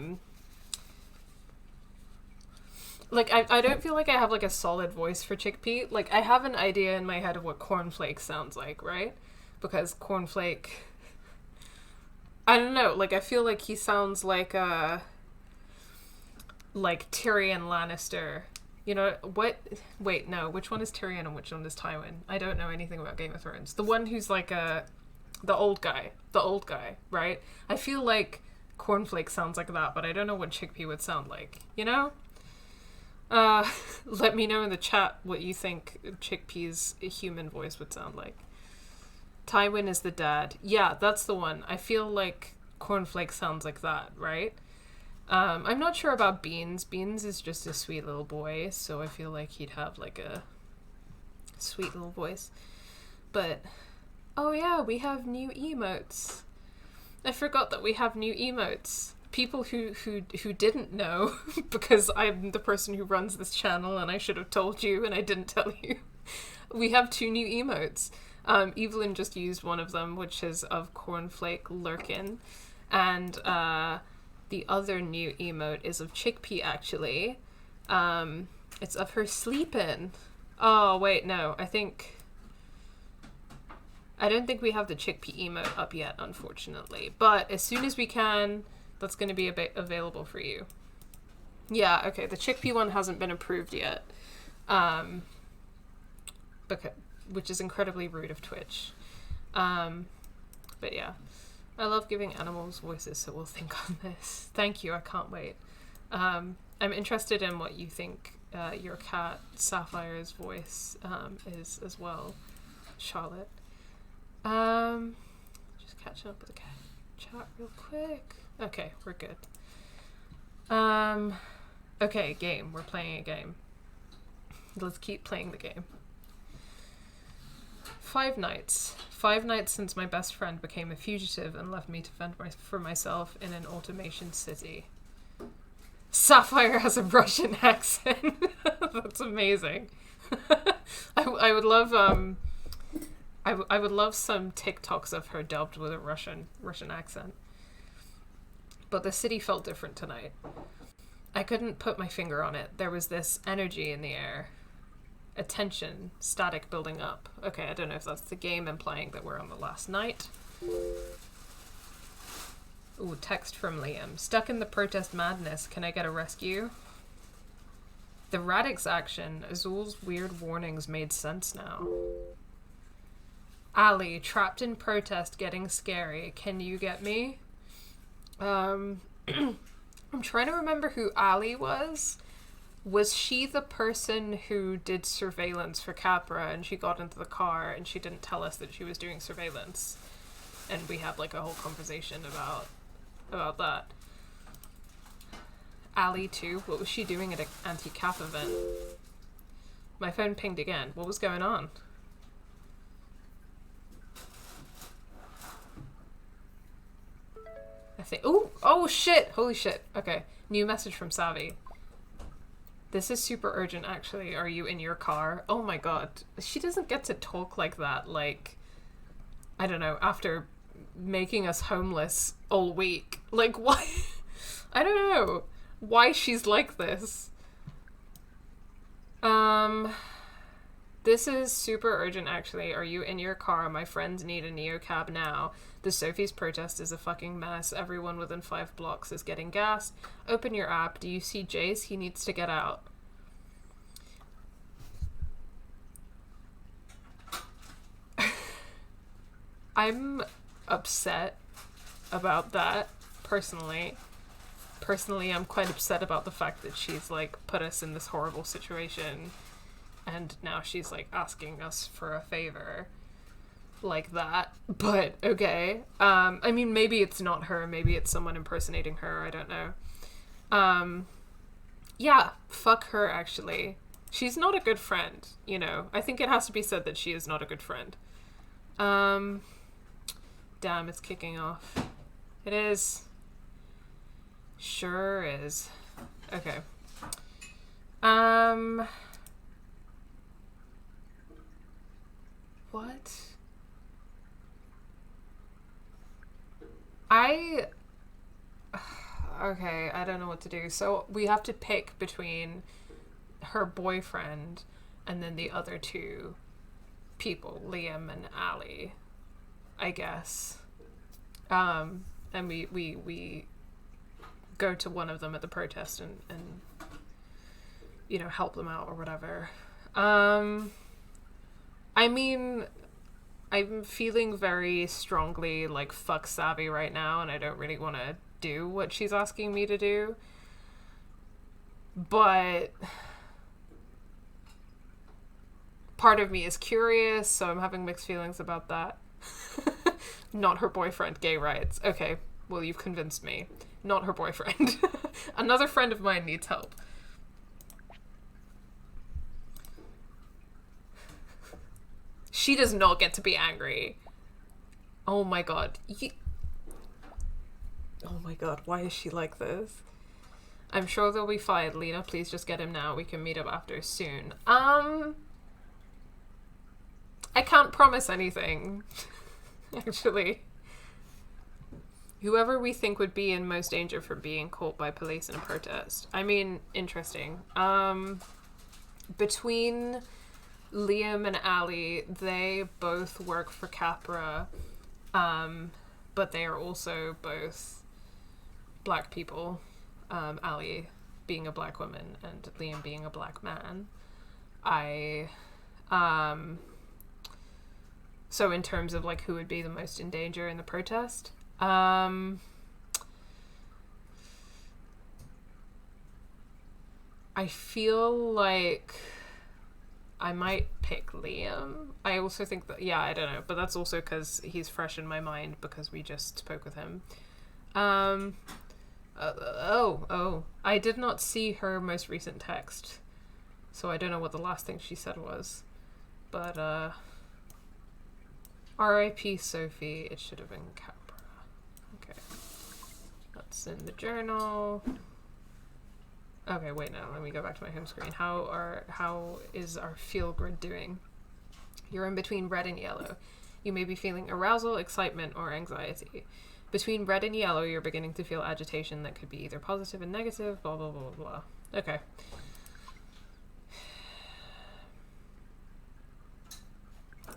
don't feel like I have, like, a solid voice for Chickpea. Like, I have an idea in my head of what Cornflake sounds like, right? Because Cornflake... I don't know, like, I feel like he sounds like Tyrion Lannister. You know, what... Wait, no, which one is Tyrion and which one is Tywin? I don't know anything about Game of Thrones. The one who's, like, the old guy, right? I feel like Cornflake sounds like that, but I don't know what Chickpea would sound like, you know? Let me know in the chat what you think Chickpea's human voice would sound like. Tywin is the dad. Yeah, that's the one. I feel like Cornflake sounds like that, right? I'm not sure about Beans. Beans is just a sweet little boy, so I feel like he'd have, like, a sweet little voice. But, oh yeah, we have new emotes. I forgot that we have new emotes. People who didn't know, because I'm the person who runs this channel and I should have told you and I didn't tell you. We have 2 new emotes. Evelyn just used one of them, which is of Cornflake Lurkin, and the other new emote is of Chickpea, actually. It's of her sleeping. Oh, wait, no, I don't think we have the Chickpea emote up yet, unfortunately, but as soon as we can, that's going to be available for you. Yeah, okay, the Chickpea one hasn't been approved yet, which is incredibly rude of Twitch. But yeah, I love giving animals voices, so we'll think on this. Thank you, I can't wait. I'm interested in what you think your cat Sapphire's voice is as well, Charlotte. Just catching up with the chat real quick. Okay, we're good. Okay, game. We're playing a game. Let's keep playing the game. 5 nights. 5 nights since my best friend became a fugitive and left me to fend for myself in an automation city. Sapphire has a Russian accent. That's amazing. I would love I would love some TikToks of her dubbed with a Russian accent. But the city felt different tonight. I couldn't put my finger on it. There was this energy in the air. A tension, static building up. Okay, I don't know if that's the game implying that we're on the last night. Ooh, text from Liam. Stuck in the protest madness. Can I get a rescue? The Radix action. Azul's weird warnings made sense now. Ali, trapped in protest, getting scary. Can you get me? I'm trying to remember who Ali was. Was she the person who did surveillance for Capra and she got into the car and she didn't tell us that she was doing surveillance? And we had, like, a whole conversation about that. Ali too? What was she doing at an anti-cap event? My phone pinged again. What was going on? I think... Oh shit! Holy shit. Okay. New message from Savvy. This is super urgent, actually. Are you in your car? Oh my god. She doesn't get to talk like that, like... I don't know, after making us homeless all week. Like, why? I don't know why she's like this. This is super urgent, actually. Are you in your car? My friends need a neocab now. The Sophie's protest is a fucking mess. Everyone within 5 blocks is getting gassed. Open your app. Do you see Jace? He needs to get out. I'm upset about that, personally. Personally, I'm quite upset about the fact that she's, like, put us in this horrible situation, and now she's, like, asking us for a favor like that. But, okay. I mean, maybe it's not her, maybe it's someone impersonating her, I don't know. Yeah, fuck her, actually. She's not a good friend, you know. I think it has to be said that she is not a good friend. Damn, it's kicking off. It is. sure is. Okay. What? Okay, I don't know what to do. So we have to pick between her boyfriend and then the other two people, Liam and Ali, I guess. And we go to one of them at the protest and you know, help them out or whatever. I mean, I'm feeling very strongly like fuck Savvy right now, and I don't really want to do what she's asking me to do. But part of me is curious, so I'm having mixed feelings about that. Not her boyfriend, gay rights. Okay, well, you've convinced me. Not her boyfriend. Another friend of mine needs help. She does not get to be angry. Oh my god. Oh my god, why is she like this? I'm sure they'll be fine. Lena, please just get him now. We can meet up after soon. I can't promise anything. Actually. Whoever we think would be in most danger from being caught by police in a protest. I mean, interesting. Between Liam and Ali, they both work for Capra, but they are also both black people. Ali being a black woman and Liam being a black man. So in terms of like who would be the most in danger in the protest, I feel like I might pick Liam. I also think that, yeah, I don't know, but that's also because he's fresh in my mind because we just spoke with him. I did not see her most recent text, so I don't know what the last thing she said was. But, R.I.P. Sophie, it should have been Capra. Okay. That's in the journal. Okay, wait, no, let me go back to my home screen. How is our feel grid doing? You're in between red and yellow. You may be feeling arousal, excitement, or anxiety. Between red and yellow, you're beginning to feel agitation that could be either positive and negative, blah, blah, blah, blah. Okay.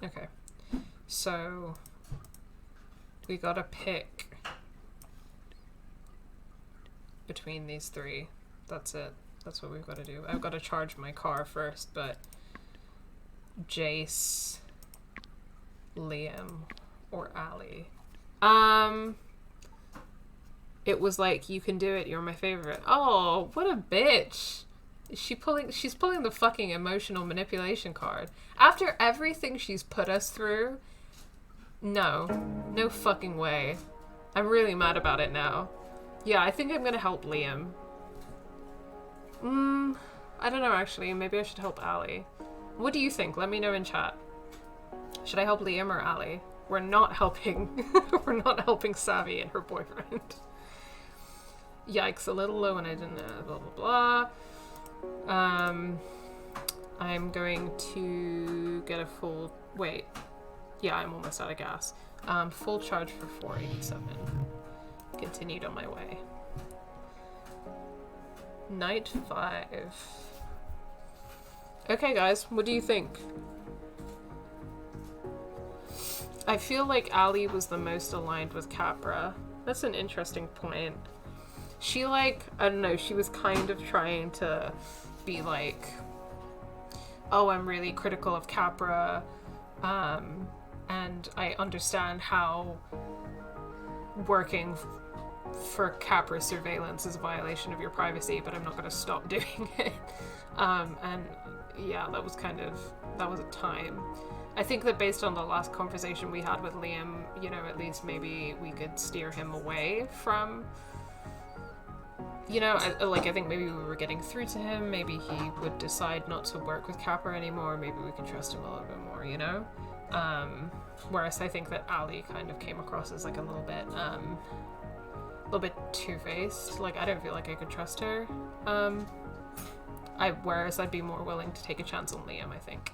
Okay. So, we gotta pick between these three. That's it. That's what we've got to do. I've got to charge my car first, but Jace, Liam, or Ali. It was like, you can do it, you're my favorite. Oh, what a bitch. She's pulling the fucking emotional manipulation card. After everything she's put us through, no fucking way. I'm really mad about it now. Yeah, I think I'm gonna help Liam. I don't know, actually. Maybe I should help Ali. What do you think? Let me know in chat. Should I help Liam or Ali? We're not helping. We're not helping Savvy and her boyfriend. Yikes, a little low and I didn't blah blah blah. I'm going to get a full... Wait. Yeah, I'm almost out of gas. Full charge for 487. Continued on my way. Night 5. Okay, guys, what do you think? I feel like Ali was the most aligned with Capra. That's an interesting point. She, like, I don't know, she was kind of trying to be like, oh, I'm really critical of Capra, and I understand how working for Capra surveillance is a violation of your privacy, but I'm not going to stop doing it. And yeah, that was a time. I think that based on the last conversation we had with Liam, you know, at least maybe we could steer him away from, you know, I think maybe we were getting through to him, maybe he would decide not to work with Capra anymore, maybe we can trust him a little bit more, you know? Whereas I think that Ali kind of came across as like a little bit, little bit two-faced. Like, I don't feel like I could trust her. Whereas I'd be more willing to take a chance on Liam, I think.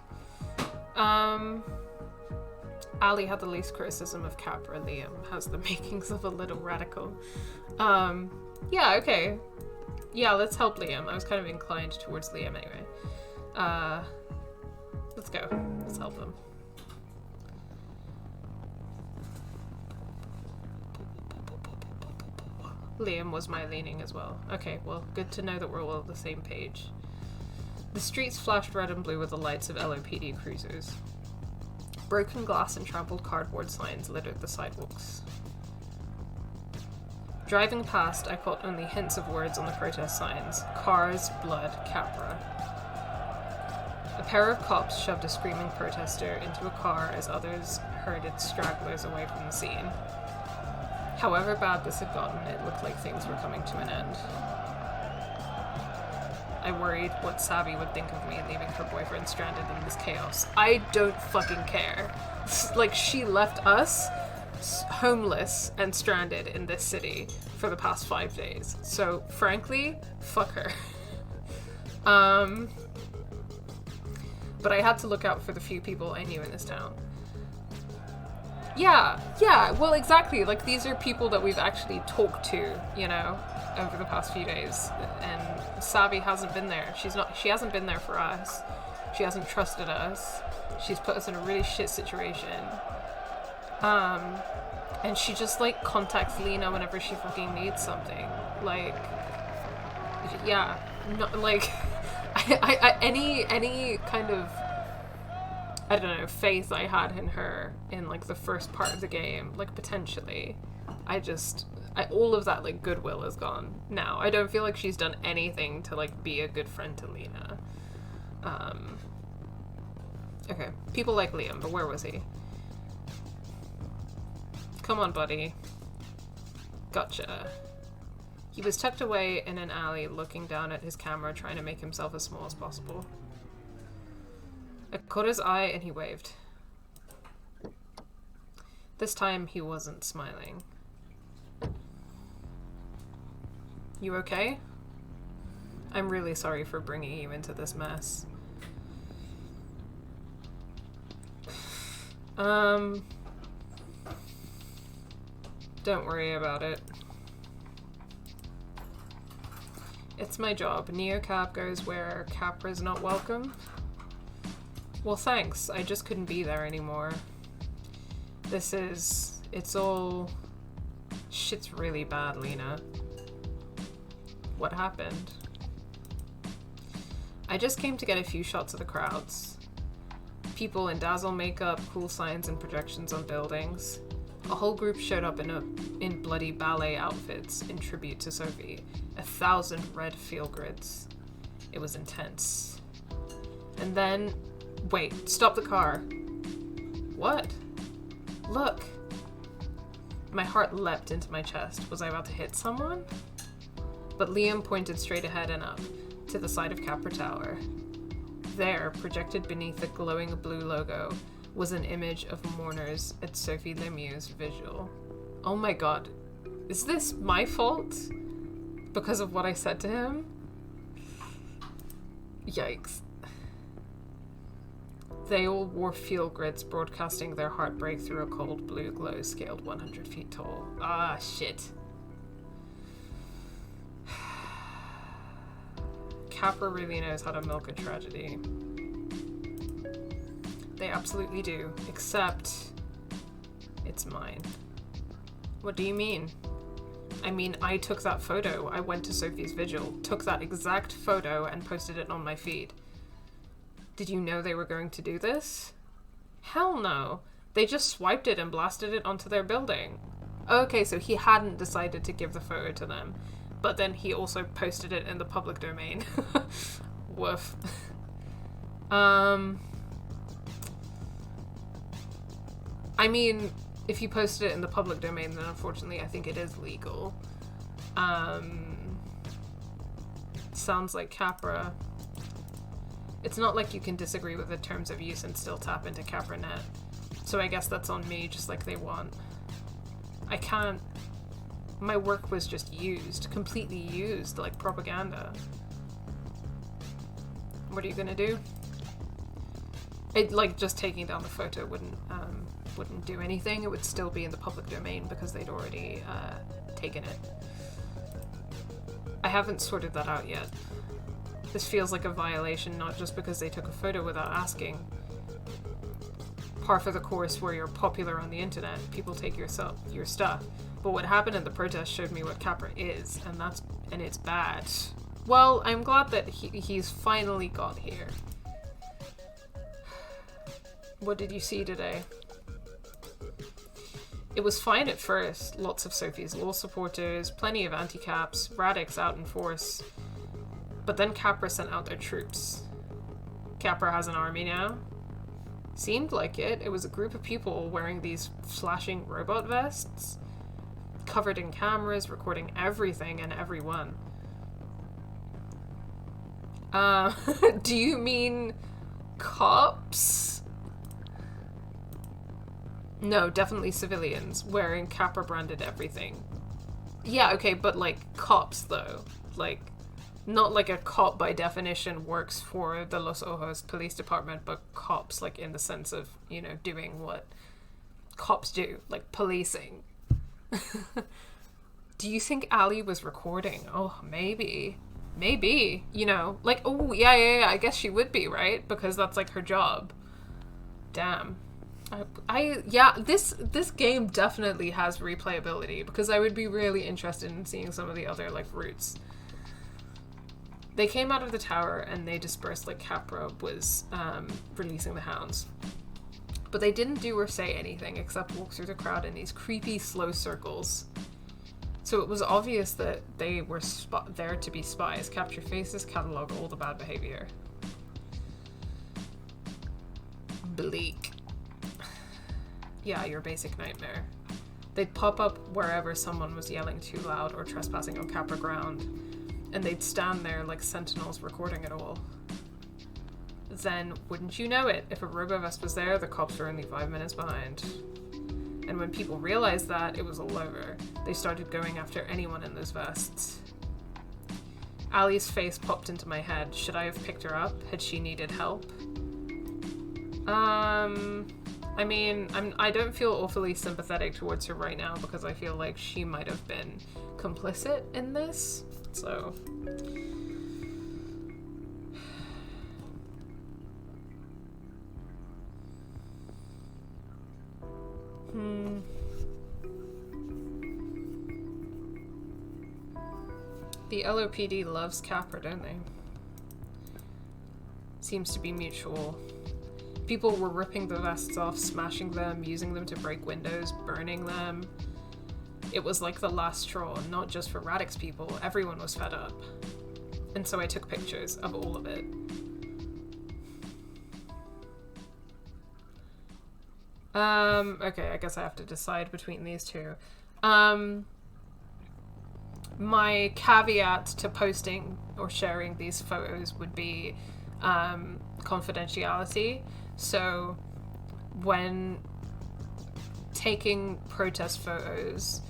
Ali had the least criticism of Capra. Liam has the makings of a little radical. Yeah, okay. Yeah, let's help Liam. I was kind of inclined towards Liam anyway. Let's go. Let's help him. Liam was my leaning as well. Okay, well, good to know that we're all on the same page. The streets flashed red and blue with the lights of LOPD cruisers. Broken glass and trampled cardboard signs littered the sidewalks. Driving past, I caught only hints of words on the protest signs. Cars, blood, Capra. A pair of cops shoved a screaming protester into a car as others herded stragglers away from the scene. However bad this had gotten, it looked like things were coming to an end. I worried what Savvy would think of me leaving her boyfriend stranded in this chaos. I don't fucking care. Like, she left us homeless and stranded in this city for the past 5 days. So, frankly, fuck her. But I had to look out for the few people I knew in this town. Yeah, well, exactly. Like, these are people that we've actually talked to, you know, over the past few days. And Savvy hasn't been there. She hasn't been there for us. She hasn't trusted us. She's put us in a really shit situation. And she just, like, contacts Lena whenever she fucking needs something. Like, yeah, not, like, any kind of, I don't know, faith I had in her in, like, the first part of the game, like, potentially, all of that, like, goodwill is gone now. I don't feel like she's done anything to, like, be a good friend to Lena. Okay, people like Liam, but where was he? Come on, buddy. Gotcha. He was tucked away in an alley, looking down at his camera, trying to make himself as small as possible. I caught his eye and he waved. This time he wasn't smiling. You okay? I'm really sorry for bringing you into this mess. Don't worry about it. It's my job. Neocab goes where Capra's not welcome. Well, thanks. I just couldn't be there anymore. It's all... Shit's really bad, Lena. What happened? I just came to get a few shots of the crowds. People in dazzle makeup, cool signs and projections on buildings. A whole group showed up in bloody ballet outfits in tribute to Sophie. 1,000 red field grids. It was intense. And then... Wait, stop the car. What? Look. My heart leapt into my chest. Was I about to hit someone? But Liam pointed straight ahead and up, to the side of Capra Tower. There, projected beneath the glowing blue logo, was an image of mourners at Sophie Lemieux's vigil. Oh my god. Is this my fault? Because of what I said to him? Yikes. They all wore field grids broadcasting their heartbreak through a cold blue glow scaled 100 feet tall. Ah, shit. Capra really knows how to milk a tragedy. They absolutely do, except it's mine. What do you mean? I mean, I took that photo. I went to Sophie's vigil, took that exact photo and posted it on my feed. Did you know they were going to do this? Hell no. They just swiped it and blasted it onto their building. Okay, so he hadn't decided to give the photo to them, but then he also posted it in the public domain. Woof. I mean, if you posted it in the public domain, then unfortunately I think it is legal. Sounds like Capra. It's not like you can disagree with the terms of use and still tap into CapraNet. So I guess that's on me, just like they want. I can't My work was just used, completely used, like propaganda. What are you gonna do? It, like, just taking down the photo wouldn't do anything. It would still be in the public domain because they'd already taken it. I haven't sorted that out yet. This feels like a violation, not just because they took a photo without asking. Par for the course where you're popular on the internet, people take your stuff. But what happened in the protest showed me what Capra is, and it's bad. Well, I'm glad that he's finally got here. What did you see today? It was fine at first. Lots of Sophie's Law supporters, plenty of anti-caps, radix out in force. But then Capra sent out their troops. Capra has an army now. Seemed like it. It was a group of people wearing these flashing robot vests, covered in cameras, recording everything and everyone. Do you mean cops? No, definitely civilians wearing Capra branded everything. Yeah, okay, but like cops though. Like, not like a cop by definition works for the Los Ojos police department, but cops like in the sense of, you know, doing what cops do, like policing. Do you think Ali was recording? Oh, maybe. Maybe, you know, like, oh, yeah, I guess she would be, right? Because that's like her job. Damn. This game definitely has replayability because I would be really interested in seeing some of the other, like, routes. They came out of the tower and they dispersed like Capra was releasing the hounds. But they didn't do or say anything except walk through the crowd in these creepy, slow circles. So it was obvious that they were there to be spies, capture faces, catalog all the bad behavior. Bleak. Yeah, your basic nightmare. They'd pop up wherever someone was yelling too loud or trespassing on Capra ground, and they'd stand there like sentinels recording it all. Then, wouldn't you know it, if a RoboVest was there, the cops were only 5 minutes behind. And when people realized that, it was all over. They started going after anyone in those vests. Ali's face popped into my head. Should I have picked her up? Had she needed help? I mean, I don't feel awfully sympathetic towards her right now because I feel like she might have been complicit in this. So... The LOPD loves Capra, don't they? Seems to be mutual. People were ripping the vests off, smashing them, using them to break windows, burning them. It was like the last straw, not just for Radix people. Everyone was fed up. And so I took pictures of all of it. Okay, I guess I have to decide between these two. My caveat to posting or sharing these photos would be confidentiality. So when taking protest photos,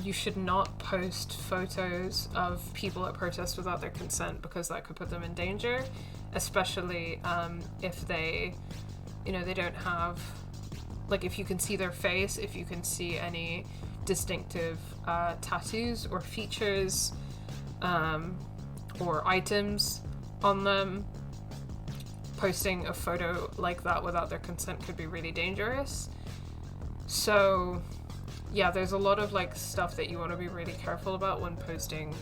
you should not post photos of people at protests without their consent because that could put them in danger, especially if they, you know, they don't have, like, if you can see their face, if you can see any distinctive tattoos or features or items on them, posting a photo like that without their consent could be really dangerous. So yeah, there's a lot of like stuff that you want to be really careful about when posting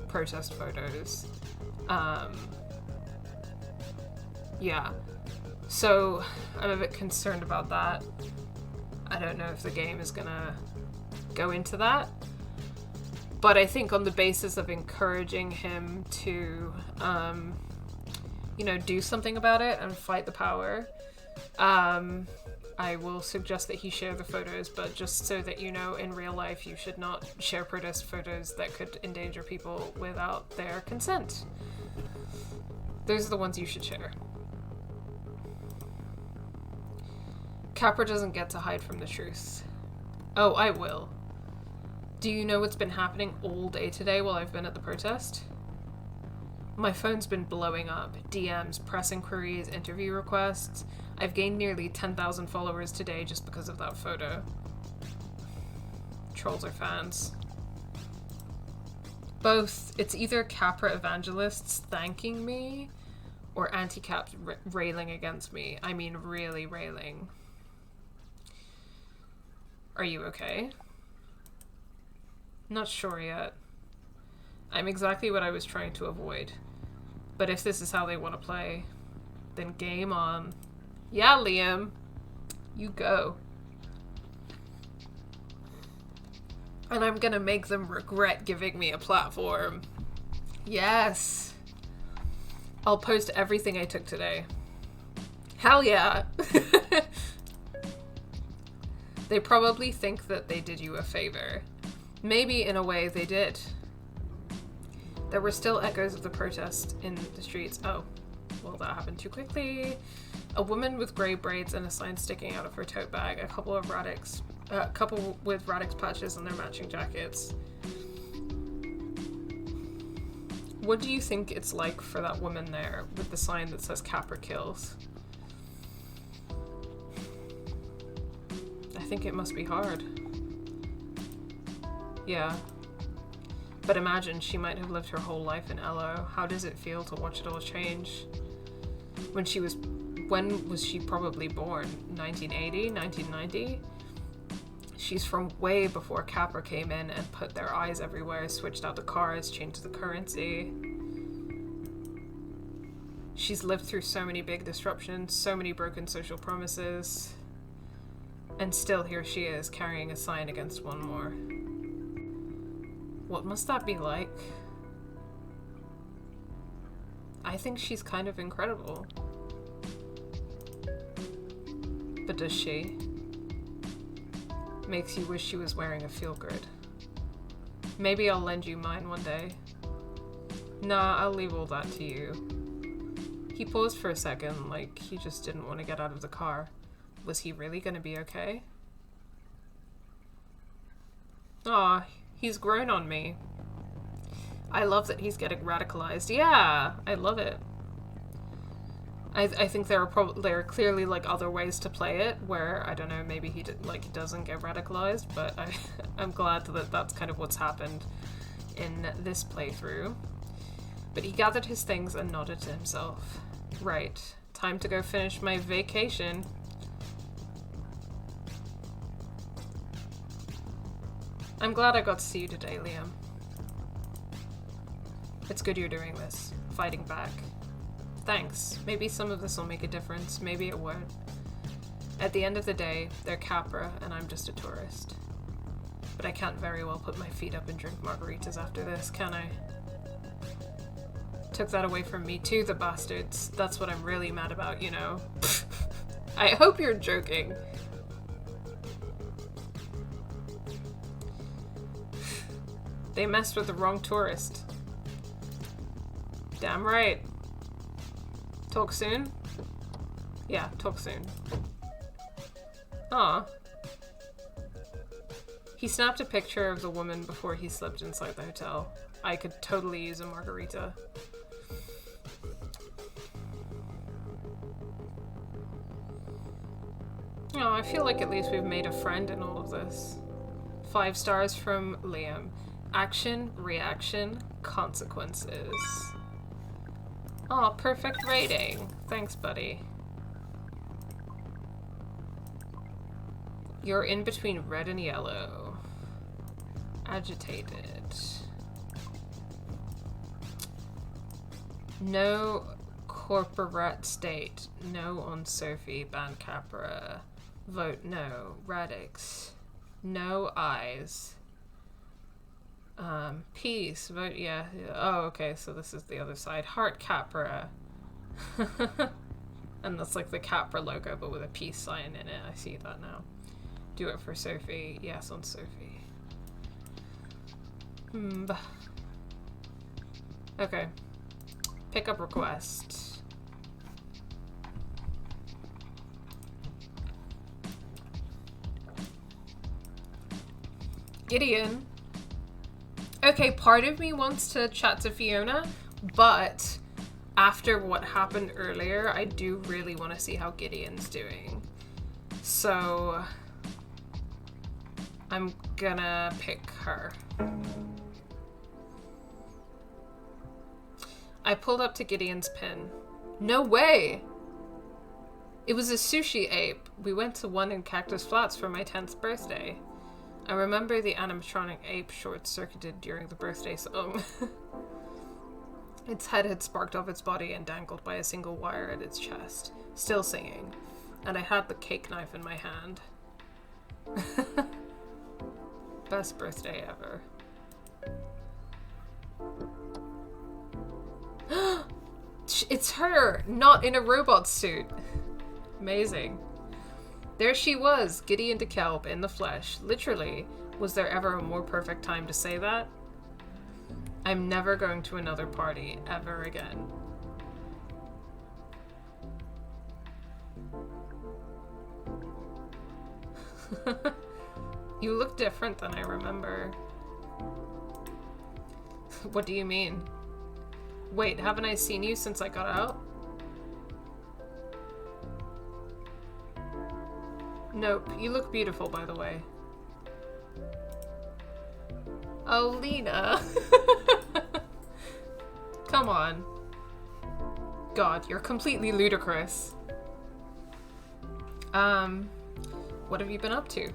protest photos. Yeah, so I'm a bit concerned about that. I don't know if the game is gonna go into that, but I think on the basis of encouraging him to you know, do something about it and fight the power, I will suggest that he share the photos, but just so that you know, in real life you should not share protest photos that could endanger people without their consent. Those are the ones you should share. Capra doesn't get to hide from the truth. Oh, I will. Do you know what's been happening all day today while I've been at the protest? My phone's been blowing up. DMs, press inquiries, interview requests. I've gained nearly 10,000 followers today just because of that photo. Trolls are fans. Both. It's either Capra evangelists thanking me or anti-caps railing against me. I mean, really railing. Are you okay? Not sure yet. I'm exactly what I was trying to avoid. But if this is how they want to play, then game on. Yeah, Liam. You go. And I'm gonna make them regret giving me a platform. Yes. I'll post everything I took today. Hell yeah. They probably think that they did you a favor. Maybe in a way they did. There were still echoes of the protest in the streets. Oh, well, that happened too quickly. A woman with grey braids and a sign sticking out of her tote bag. A couple with Radix patches on their matching jackets. What do you think it's like for that woman there with the sign that says Capra kills? I think it must be hard. Yeah. But imagine she might have lived her whole life in Elo. How does it feel to watch it all change? When was she probably born? 1980? 1990? She's from way before Capra came in and put their eyes everywhere, switched out the cars, changed the currency. She's lived through so many big disruptions, so many broken social promises. And still here she is, carrying a sign against one more. What must that be like? I think she's kind of incredible. But does she? Makes you wish she was wearing a field grid. Maybe I'll lend you mine one day. Nah, I'll leave all that to you. He paused for a second, like he just didn't want to get out of the car. Was he really gonna be okay? Aw, he's grown on me. I love that he's getting radicalized. Yeah, I love it. I think there are clearly like other ways to play it where, I don't know, maybe he doesn't get radicalized, but I'm glad that that's kind of what's happened in this playthrough. But he gathered his things and nodded to himself. Right, time to go finish my vacation. I'm glad I got to see you today, Liam. It's good you're doing this, fighting back. Thanks. Maybe some of this will make a difference, maybe it won't. At the end of the day, they're Capra and I'm just a tourist. But I can't very well put my feet up and drink margaritas after this, can I? Took that away from me too, the bastards. That's what I'm really mad about, you know. I hope you're joking. They messed with the wrong tourist. Damn right. Talk soon? Yeah, talk soon. Aw. He snapped a picture of the woman before he slipped inside the hotel. I could totally use a margarita. Oh, I feel like at least we've made a friend in all of this. 5 stars from Liam. Action, reaction, consequences. Aw, perfect rating. Thanks, buddy. You're in between red and yellow. Agitated. No corporate state. No on Sophie. Ban Capra. Vote no. Radix. No eyes. Peace. Vote yeah. Oh, okay, so this is the other side. Heart Capra. And that's like the Capra logo, but with a peace sign in it. I see that now. Do it for Sophie. Yes, on Sophie. Okay. Pick up request. Gideon. Okay, part of me wants to chat to Fiona, but after what happened earlier, I do really want to see how Gideon's doing. So I'm gonna pick her. I pulled up to Gideon's pin. No way! It was a sushi ape. We went to one in Cactus Flats for my 10th birthday. I remember the animatronic ape short-circuited during the birthday song. Its head had sparked off its body and dangled by a single wire at its chest, still singing, and I had the cake knife in my hand. Best birthday ever. It's her, not in a robot suit. Amazing. There she was, Gideon DeKelp in the flesh. Literally, was there ever a more perfect time to say that? I'm never going to another party ever again. You look different than I remember. What do you mean? Wait, haven't I seen you since I got out? Nope, you look beautiful, by the way. Oh, Lena. Come on. God, you're completely ludicrous. What have you been up to?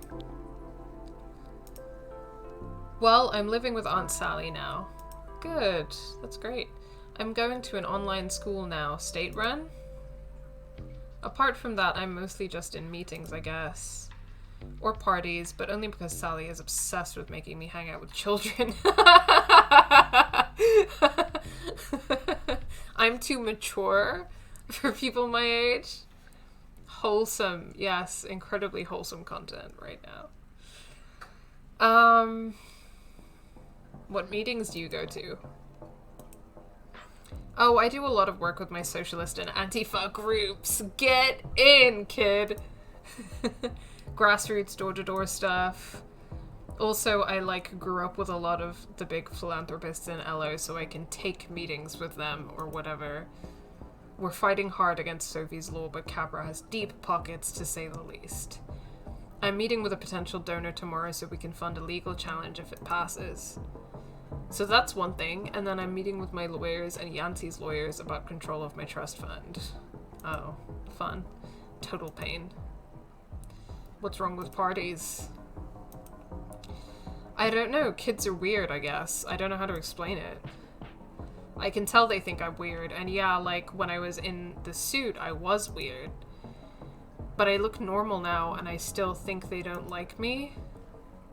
Well, I'm living with Aunt Sally now. Good, that's great. I'm going to an online school now, state-run. Apart from that, I'm mostly just in meetings, I guess. Or parties, but only because Sally is obsessed with making me hang out with children. I'm too mature for people my age. Wholesome, yes, incredibly wholesome content right now. What meetings do you go to? Oh, I do a lot of work with my socialist and anti-fa groups. Get in, kid! Grassroots door-to-door stuff. Also, I grew up with a lot of the big philanthropists in LO, so I can take meetings with them or whatever. We're fighting hard against Sophie's law, but Capra has deep pockets, to say the least. I'm meeting with a potential donor tomorrow so we can fund a legal challenge if it passes. So that's one thing, and then I'm meeting with my lawyers and Yancey's lawyers about control of my trust fund. Oh, fun. Total pain. What's wrong with parties? I don't know, kids are weird, I guess. I don't know how to explain it. I can tell they think I'm weird, and yeah, when I was in the suit, I was weird. But I look normal now, and I still think they don't like me.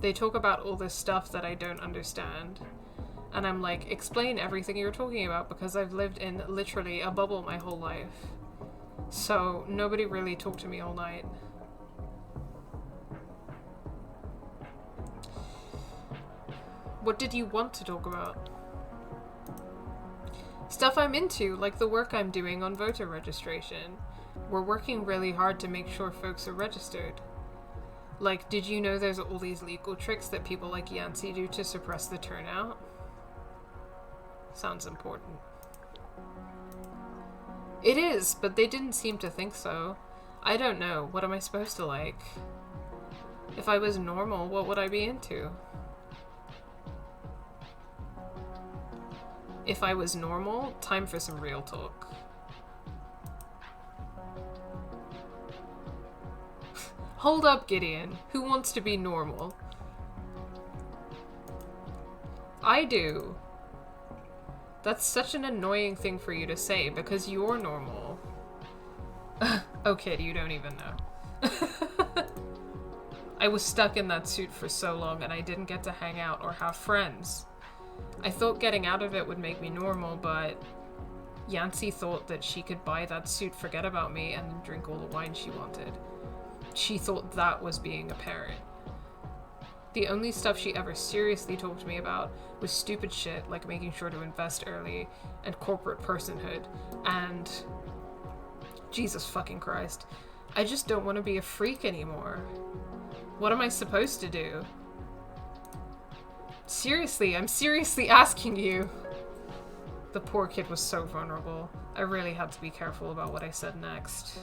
They talk about all this stuff that I don't understand. And I'm like, explain everything you're talking about, because I've lived in literally a bubble my whole life. So nobody really talked to me all night. What did you want to talk about? Stuff I'm into, like the work I'm doing on voter registration. We're working really hard to make sure folks are registered. Did you know there's all these legal tricks that people like Yancey do to suppress the turnout? Sounds important. It is, but they didn't seem to think so. I don't know. What am I supposed to like? If I was normal, what would I be into? If I was normal, time for some real talk. Hold up, Gideon. Who wants to be normal? I do. That's such an annoying thing for you to say, because you're normal. Oh, kid, you don't even know. I was stuck in that suit for so long, and I didn't get to hang out or have friends. I thought getting out of it would make me normal, but Yancey thought that she could buy that suit, forget about me, and then drink all the wine she wanted. She thought that was being a parent. The only stuff she ever seriously talked to me about was stupid shit like making sure to invest early and corporate personhood and... Jesus fucking Christ. I just don't want to be a freak anymore. What am I supposed to do? Seriously, I'm seriously asking you. The poor kid was so vulnerable. I really had to be careful about what I said next.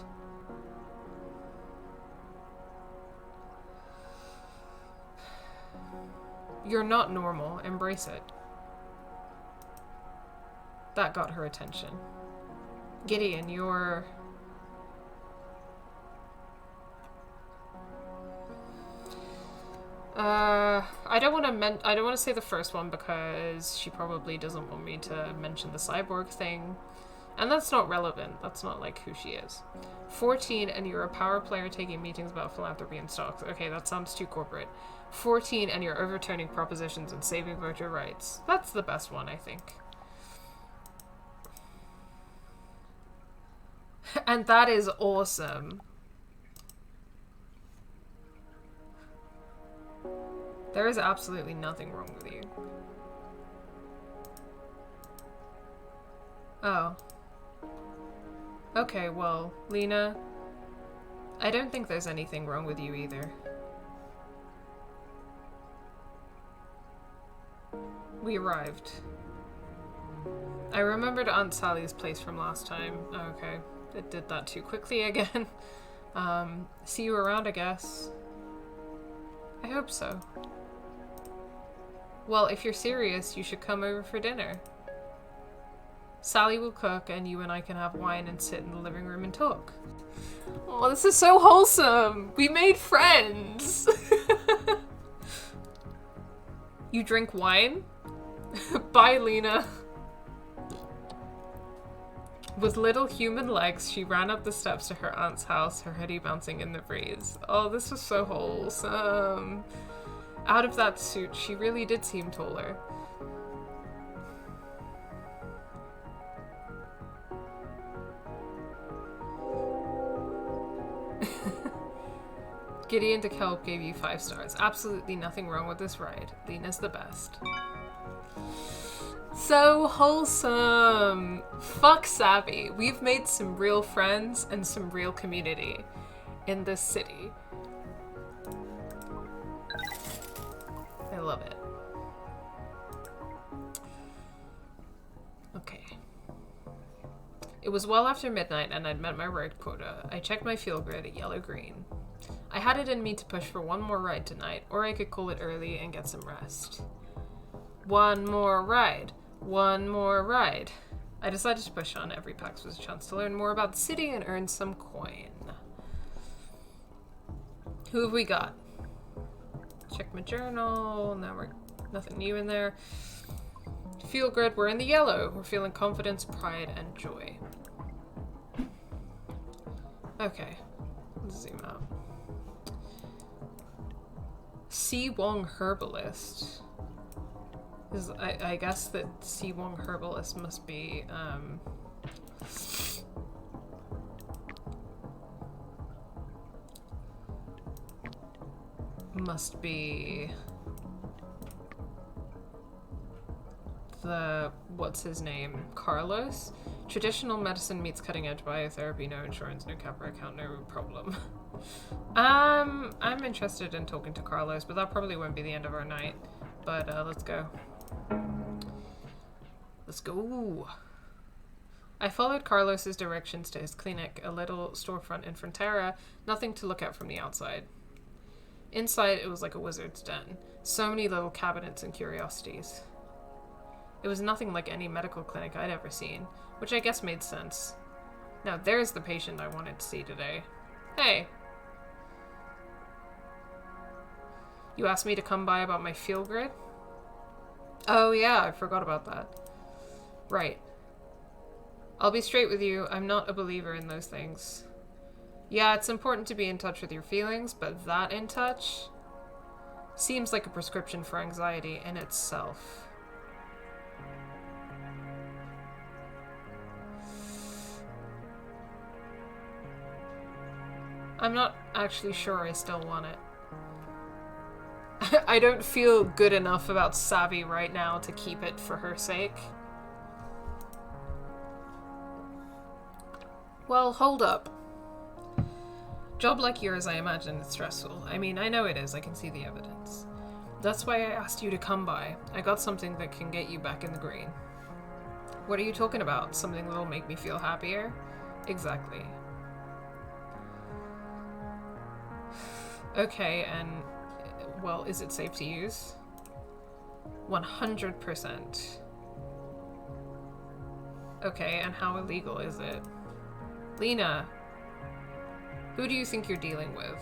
You're not normal. Embrace it. That got her attention. Gideon, you're... I don't want to say the first one because she probably doesn't want me to mention the cyborg thing. And that's not relevant. That's not like who she is. 14 and you're a power player taking meetings about philanthropy and stocks. Okay, that sounds too corporate. 14 and you're overturning propositions and saving voter rights. That's the best one, I think. And that is awesome. There is absolutely nothing wrong with you. Oh. Okay, well, Lena, I don't think there's anything wrong with you either. We arrived. I remembered Aunt Sally's place from last time. Oh, okay. It did that too quickly again. See you around, I guess. I hope so. Well, if you're serious, you should come over for dinner. Sally will cook, and you and I can have wine and sit in the living room and talk. Oh, this is so wholesome! We made friends! You drink wine? Bye, Lena. With little human legs, she ran up the steps to her aunt's house, her hoodie bouncing in the breeze. Oh, this was so wholesome. Out of that suit, she really did seem taller. Gideon de Kelp gave you 5 stars. Absolutely nothing wrong with this ride. Lena's the best. So wholesome. Fuck Savvy. We've made some real friends and some real community in this city. I love it. Okay. It was well after midnight and I'd met my ride quota. I checked my fuel grid at yellow-green. I had it in me to push for one more ride tonight, or I could call it early and get some rest. One more ride. One more ride. I decided to push on. Every PAX was a chance to learn more about the city and earn some coin. Who have we got? Check my journal. Now we're nothing new in there. Feel grid, we're in the yellow. We're feeling confidence, pride, and joy. Okay. Let's zoom out. C. Wong Herbalist. I guess that C. Wong Herbalist must be, must be the, what's his name? Carlos? Traditional medicine meets cutting edge biotherapy, no insurance, no Capra account, no problem. I'm interested in talking to Carlos, but that probably won't be the end of our night. But let's go. Let's go. I followed Carlos's directions to his clinic, a little storefront in Frontera, nothing to look at from the outside. Inside, it was like a wizard's den. So many little cabinets and curiosities. It was nothing like any medical clinic I'd ever seen, which I guess made sense. Now there's the patient I wanted to see today. Hey. You asked me to come by about my feel grid? Oh yeah, I forgot about that. Right. I'll be straight with you, I'm not a believer in those things. Yeah, it's important to be in touch with your feelings, but that in touch seems like a prescription for anxiety in itself. I'm not actually sure I still want it. I don't feel good enough about Savvy right now to keep it for her sake. Well, hold up. Job like yours, I imagine, is stressful. I mean, I know it is, I can see the evidence. That's why I asked you to come by. I got something that can get you back in the green. What are you talking about? Something that'll make me feel happier? Exactly. Okay, and... well, is it safe to use? 100%. Okay, and how illegal is it? Lena! Who do you think you're dealing with?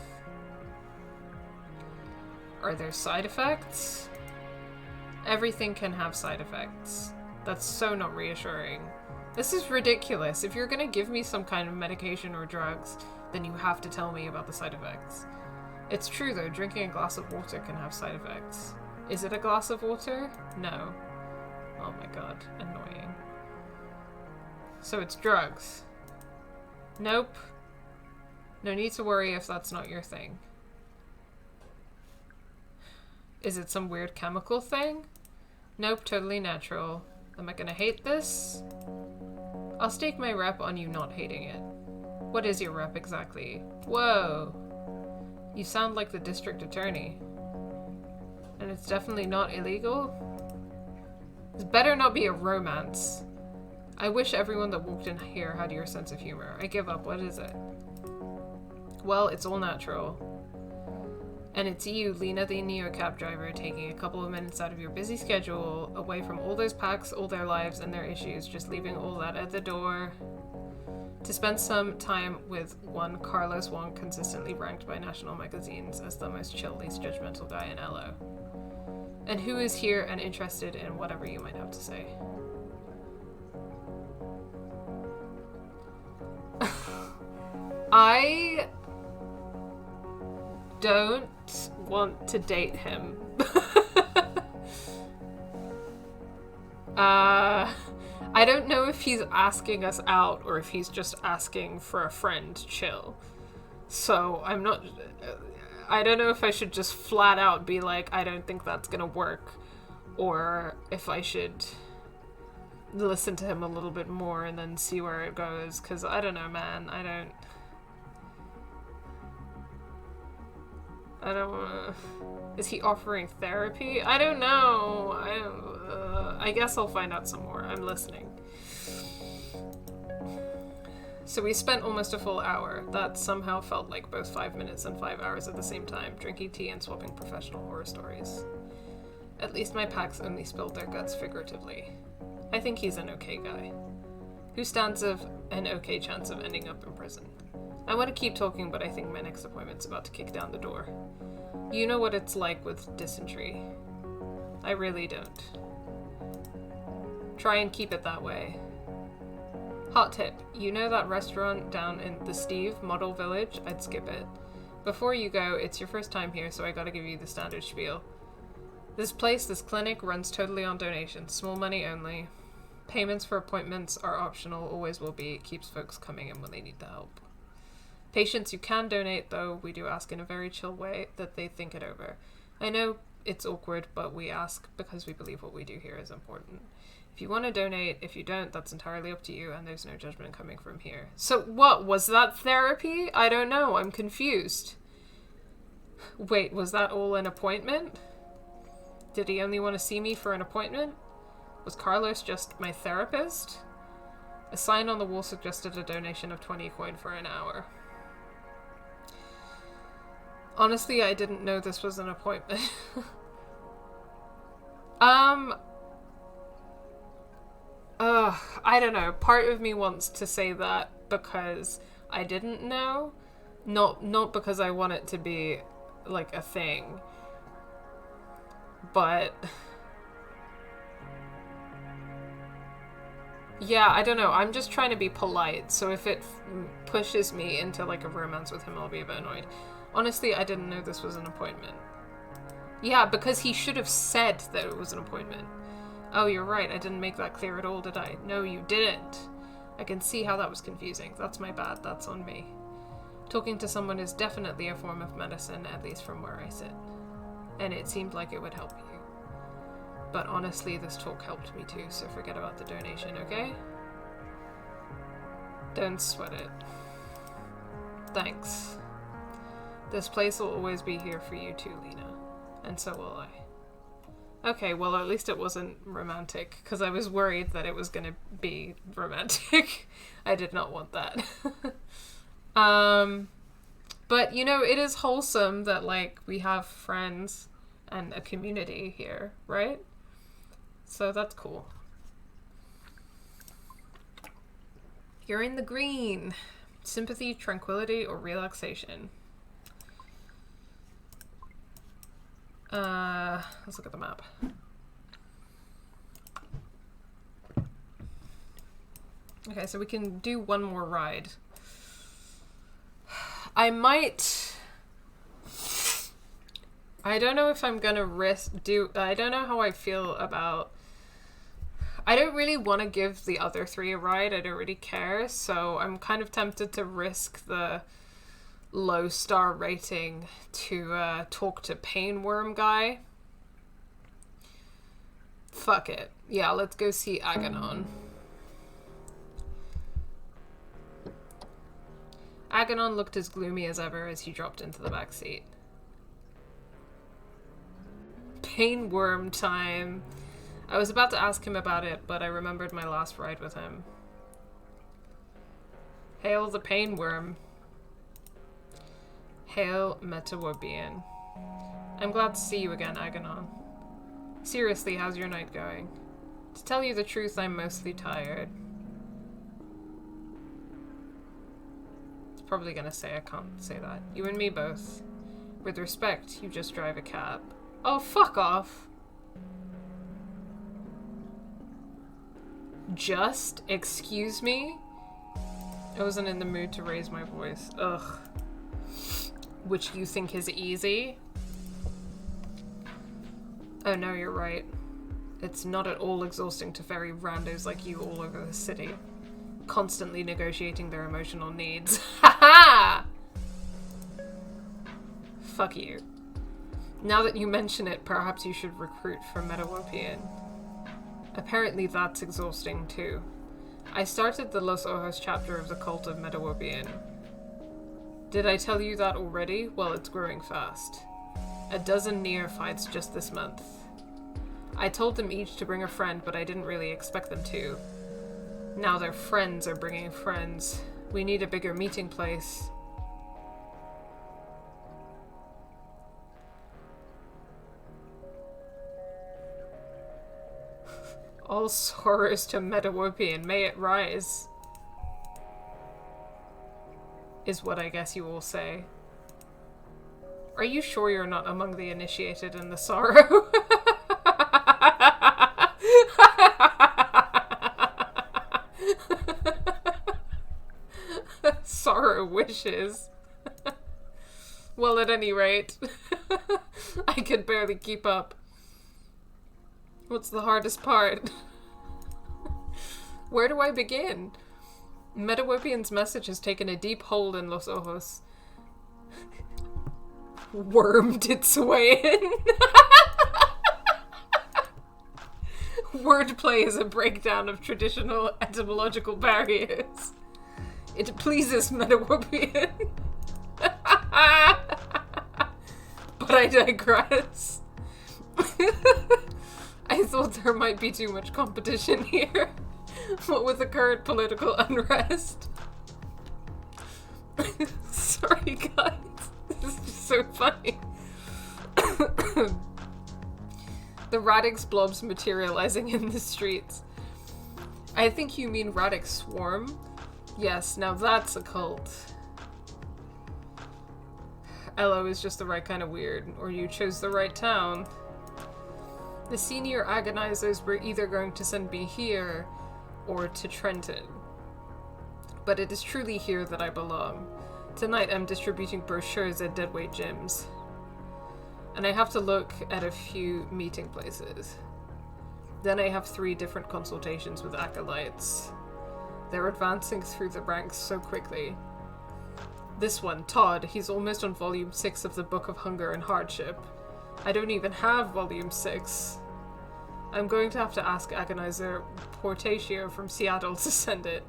Are there side effects? Everything can have side effects. That's so not reassuring. This is ridiculous. If you're gonna give me some kind of medication or drugs, then you have to tell me about the side effects. It's true though, drinking a glass of water can have side effects. Is it a glass of water? No. Oh my god, annoying. So it's drugs. Nope. No need to worry if that's not your thing. Is it some weird chemical thing? Nope, totally natural. Am I gonna hate this? I'll stake my rep on you not hating it. What is your rep exactly? Whoa! You sound like the district attorney. And it's definitely not illegal? This better not be a romance. I wish everyone that walked in here had your sense of humor. I give up. What is it? Well, it's all natural. And it's you, Lena the Neo cab driver, taking a couple of minutes out of your busy schedule, away from all those packs, all their lives and their issues, just leaving all that at the door, to spend some time with one Carlos Wong, consistently ranked by national magazines as the most chill, least judgmental guy in LO. And who is here and interested in whatever you might have to say. I don't want to date him. I don't know if he's asking us out or if he's just asking for a friend chill. So I'm not... I don't know if I should just flat out be like, I don't think that's gonna work, or if I should listen to him a little bit more and then see where it goes, because I don't know, man. I don't wanna... Is he offering therapy? I don't know. I guess I'll find out some more. I'm listening. So we spent almost a full hour. That somehow felt like both 5 minutes and 5 hours at the same time, drinking tea and swapping professional horror stories. At least my packs only spilled their guts figuratively. I think he's an okay guy. Who stands an okay chance of ending up in prison? I want to keep talking, but I think my next appointment's about to kick down the door. You know what it's like with dysentery. I really don't. Try and keep it that way. Hot tip, you know that restaurant down in the Steve Model Village? I'd skip it. Before you go, it's your first time here, so I gotta give you the standard spiel. This place, this clinic, runs totally on donations, small money only. Payments for appointments are optional, always will be. It keeps folks coming in when they need the help. Patients you can donate, though, we do ask in a very chill way that they think it over. I know it's awkward, but we ask because we believe what we do here is important. If you want to donate, if you don't, that's entirely up to you, and there's no judgment coming from here. So what, was that therapy? I don't know, I'm confused. Wait, was that all an appointment? Did he only want to see me for an appointment? Was Carlos just my therapist? A sign on the wall suggested a donation of 20 coin for an hour. Honestly, I didn't know this was an appointment. I don't know. Part of me wants to say that because I didn't know. Not because I want it to be, like, a thing. But... yeah, I don't know. I'm just trying to be polite, so if it pushes me into, like, a romance with him, I'll be a bit annoyed. Honestly, I didn't know this was an appointment. Yeah, because he should have said that it was an appointment. Oh, you're right. I didn't make that clear at all, did I? No, you didn't. I can see how that was confusing. That's my bad. That's on me. Talking to someone is definitely a form of medicine, at least from where I sit. And it seemed like it would help you. But honestly, this talk helped me too, so forget about the donation, okay? Don't sweat it. Thanks. This place will always be here for you too, Lena. And so will I. Okay, well, at least it wasn't romantic, because I was worried that it was going to be romantic. I did not want that. But, you know, it is wholesome that, like, we have friends and a community here, right? So that's cool. You're in the green. Sympathy, tranquility, or relaxation. Let's look at the map. Okay, so we can do one more ride. I don't know if I'm gonna I don't know how I feel about... I don't really want to give the other three a ride. I don't really care, so I'm kind of tempted to risk the low star rating to talk to Painworm guy. Fuck it. Yeah, let's go see Aganon. Aganon looked as gloomy as ever as he dropped into the back seat. Painworm time. I was about to ask him about it, but I remembered my last ride with him. Hail the Painworm. Hail Metawobian. I'm glad to see you again, Aganon. Seriously, how's your night going? To tell you the truth, I'm mostly tired. It's probably gonna say I can't say that. You and me both. With respect, you just drive a cab. Oh, fuck off! Just? Excuse me? I wasn't in the mood to raise my voice. Ugh. Which you think is easy? Oh no, you're right. It's not at all exhausting to ferry randos like you all over the city, constantly negotiating their emotional needs. Ha ha! Fuck you. Now that you mention it, perhaps you should recruit for Metawopian. Apparently that's exhausting too. I started the Los Ojos chapter of the Cult of Metawopian. Did I tell you that already? Well, it's growing fast. 12 neophytes just this month. I told them each to bring a friend, but I didn't really expect them to. Now their friends are bringing friends. We need a bigger meeting place. All sorrows to Metawopian, may it rise. Is what I guess you will say. Are you sure you're not among the initiated in the sorrow? Sorrow wishes. Well, at any rate, I could barely keep up. What's the hardest part? Where do I begin? Metawopian's message has taken a deep hold in Los Ojos. Wormed its way in. Wordplay is a breakdown of traditional etymological barriers. It pleases Metawopian. But I digress. I thought there might be too much competition here. What with the current political unrest. Sorry, guys. This is just so funny. The Radix blobs materializing in the streets. I think you mean Radix swarm? Yes, now that's a cult. Elo is just the right kind of weird, or you chose the right town. The senior agonizers were either going to send me here, or to Trenton. But it is truly here that I belong. Tonight I'm distributing brochures at deadweight gyms. And I have to look at a few meeting places. Then I have 3 different consultations with acolytes. They're advancing through the ranks so quickly. This one, Todd, he's almost on volume 6 of the Book of Hunger and Hardship. I don't even have volume 6. I'm going to have to ask Agonizer Portatio from Seattle to send it.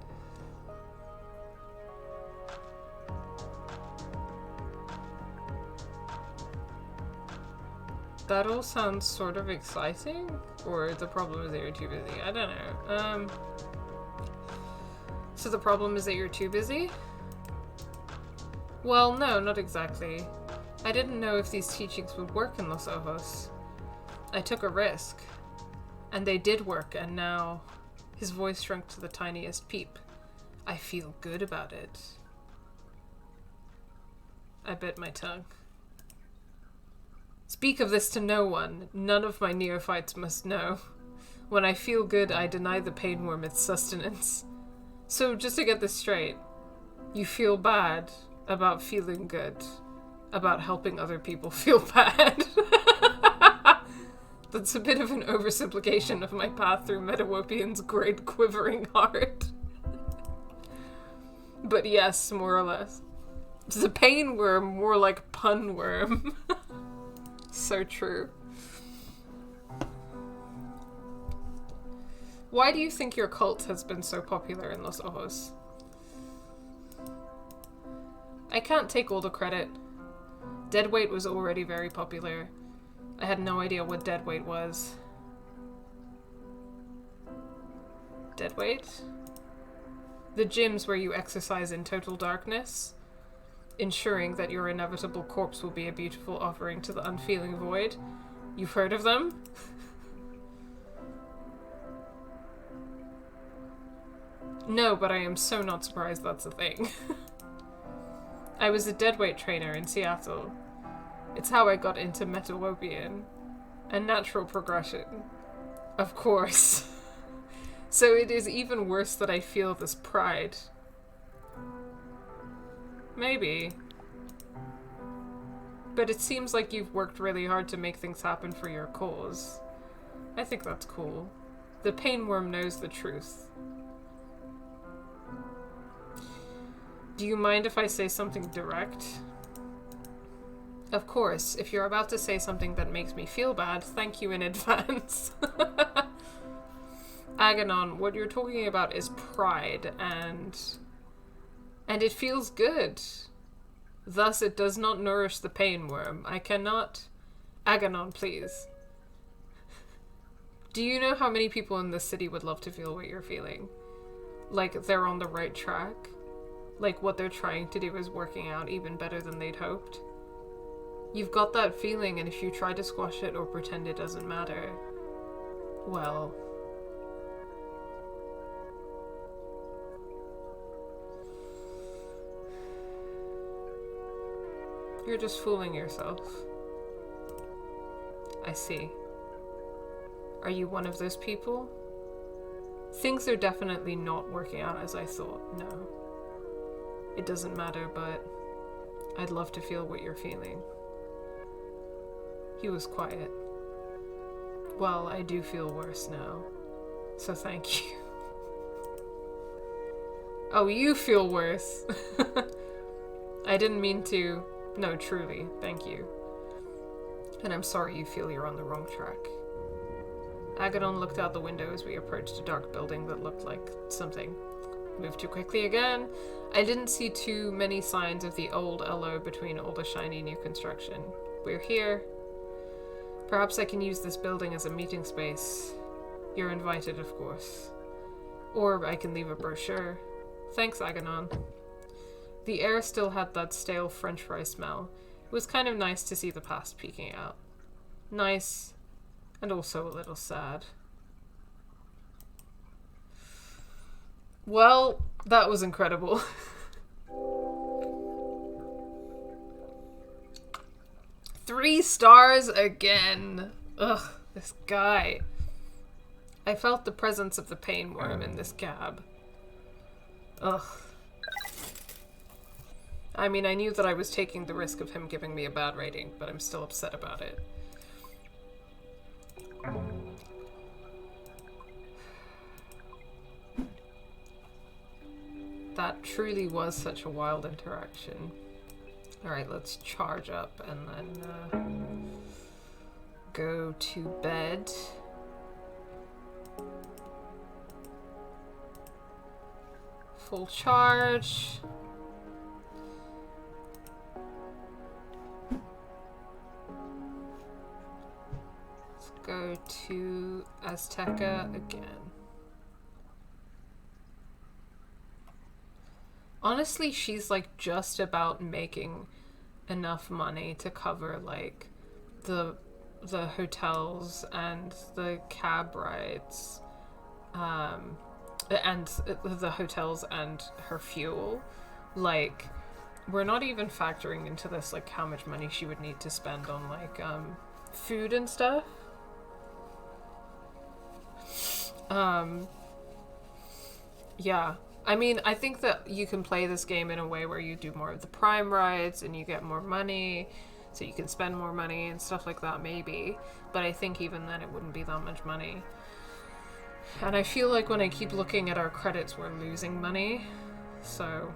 that all sounds sort of exciting. Or the problem is that you're too busy. I don't know. So the problem is that you're too busy? Well, no, not exactly. I didn't know if these teachings would work in Los Ojos. I took a risk. And they did work, and now... His voice shrunk to the tiniest peep. I feel good about it. I bit my tongue. Speak of this to no one. None of my neophytes must know. When I feel good, I deny the pain worm its sustenance. So, just to get this straight, you feel bad about feeling good, about helping other people feel bad. That's a bit of an oversimplification of my path through Metawopian's great quivering heart. But yes, more or less. It's a pain worm, more like pun worm. So true. Why do you think your cult has been so popular in Los Ojos? I can't take all the credit. Deadweight was already very popular. I had no idea what deadweight was. Deadweight? The gyms where you exercise in total darkness, ensuring that your inevitable corpse will be a beautiful offering to the unfeeling void. You've heard of them? No, but I am so not surprised that's a thing. I was a deadweight trainer in Seattle. It's how I got into Metawopian. A natural progression. Of course. So it is even worse that I feel this pride. Maybe. But it seems like you've worked really hard to make things happen for your cause. I think that's cool. The pain worm knows the truth. Do you mind if I say something direct? Of course, if you're about to say something that makes me feel bad, thank you in advance. Aganon, what you're talking about is pride, and it feels good. Thus, it does not nourish the pain worm. I cannot... Aganon, please. Do you know how many people in this city would love to feel what you're feeling? Like, they're on the right track? Like, what they're trying to do is working out even better than they'd hoped? You've got that feeling, and if you try to squash it or pretend it doesn't matter, well... You're just fooling yourself. I see. Are you one of those people? Things are definitely not working out as I thought, no. It doesn't matter, but I'd love to feel what you're feeling. He was quiet. Well, I do feel worse now, so thank you. Oh, you feel worse. I didn't mean to. No, truly, thank you. And I'm sorry you feel you're on the wrong track. Agadon looked out the window as we approached a dark building that looked like something. Moved too quickly again. I didn't see too many signs of the old LO between all the shiny new construction. We're here. Perhaps I can use this building as a meeting space. You're invited, of course. Or I can leave a brochure. Thanks, Aganon. The air still had that stale French fry smell. It was kind of nice to see the past peeking out. Nice, and also a little sad. Well, that was incredible. Three stars again. Ugh, this guy. I felt the presence of the pain worm in this cab. Ugh. I mean, I knew that I was taking the risk of him giving me a bad rating, but I'm still upset about it. That truly was such a wild interaction. Alright, let's charge up and then go to bed. Full charge. Azteca again. Honestly, she's like just about making enough money to cover like the hotels and the cab rides, and the hotels and her fuel. Like, we're not even factoring into this like how much money she would need to spend on like food and stuff. Yeah. I mean, I think that you can play this game in a way where you do more of the prime rides and you get more money, so you can spend more money and stuff like that, maybe. But I think even then it wouldn't be that much money. And I feel like when I keep looking at our credits, we're losing money. So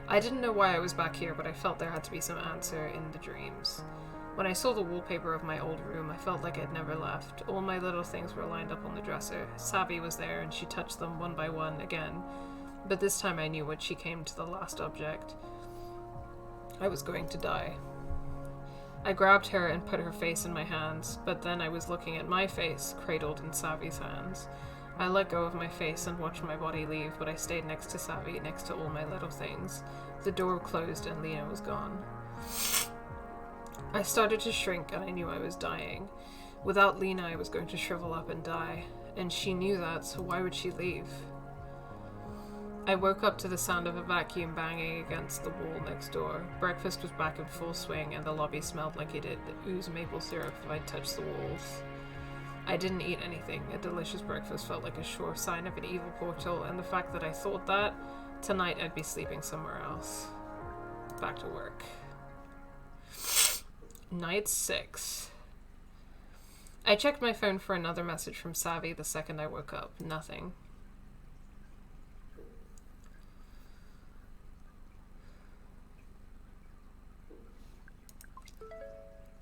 I didn't know why I was back here, but I felt there had to be some answer in the dreams. When I saw the wallpaper of my old room, I felt like I'd never left. All my little things were lined up on the dresser. Savvy was there, and she touched them one by one again. But this time I knew when she came to the last object. I was going to die. I grabbed her and put her face in my hands, but then I was looking at my face, cradled in Savvy's hands. I let go of my face and watched my body leave, but I stayed next to Savvy, next to all my little things. The door closed and Lena was gone. I started to shrink and I knew I was dying. Without Lena, I was going to shrivel up and die. And she knew that, so why would she leave? I woke up to the sound of a vacuum banging against the wall next door. Breakfast was back in full swing and the lobby smelled like it did ooze maple syrup if I touched the walls. I didn't eat anything. A delicious breakfast felt like a sure sign of an evil portal, and the fact that I thought that, tonight I'd be sleeping somewhere else. Back to work. Night 6. I checked my phone for another message from Savvy the second I woke up. Nothing.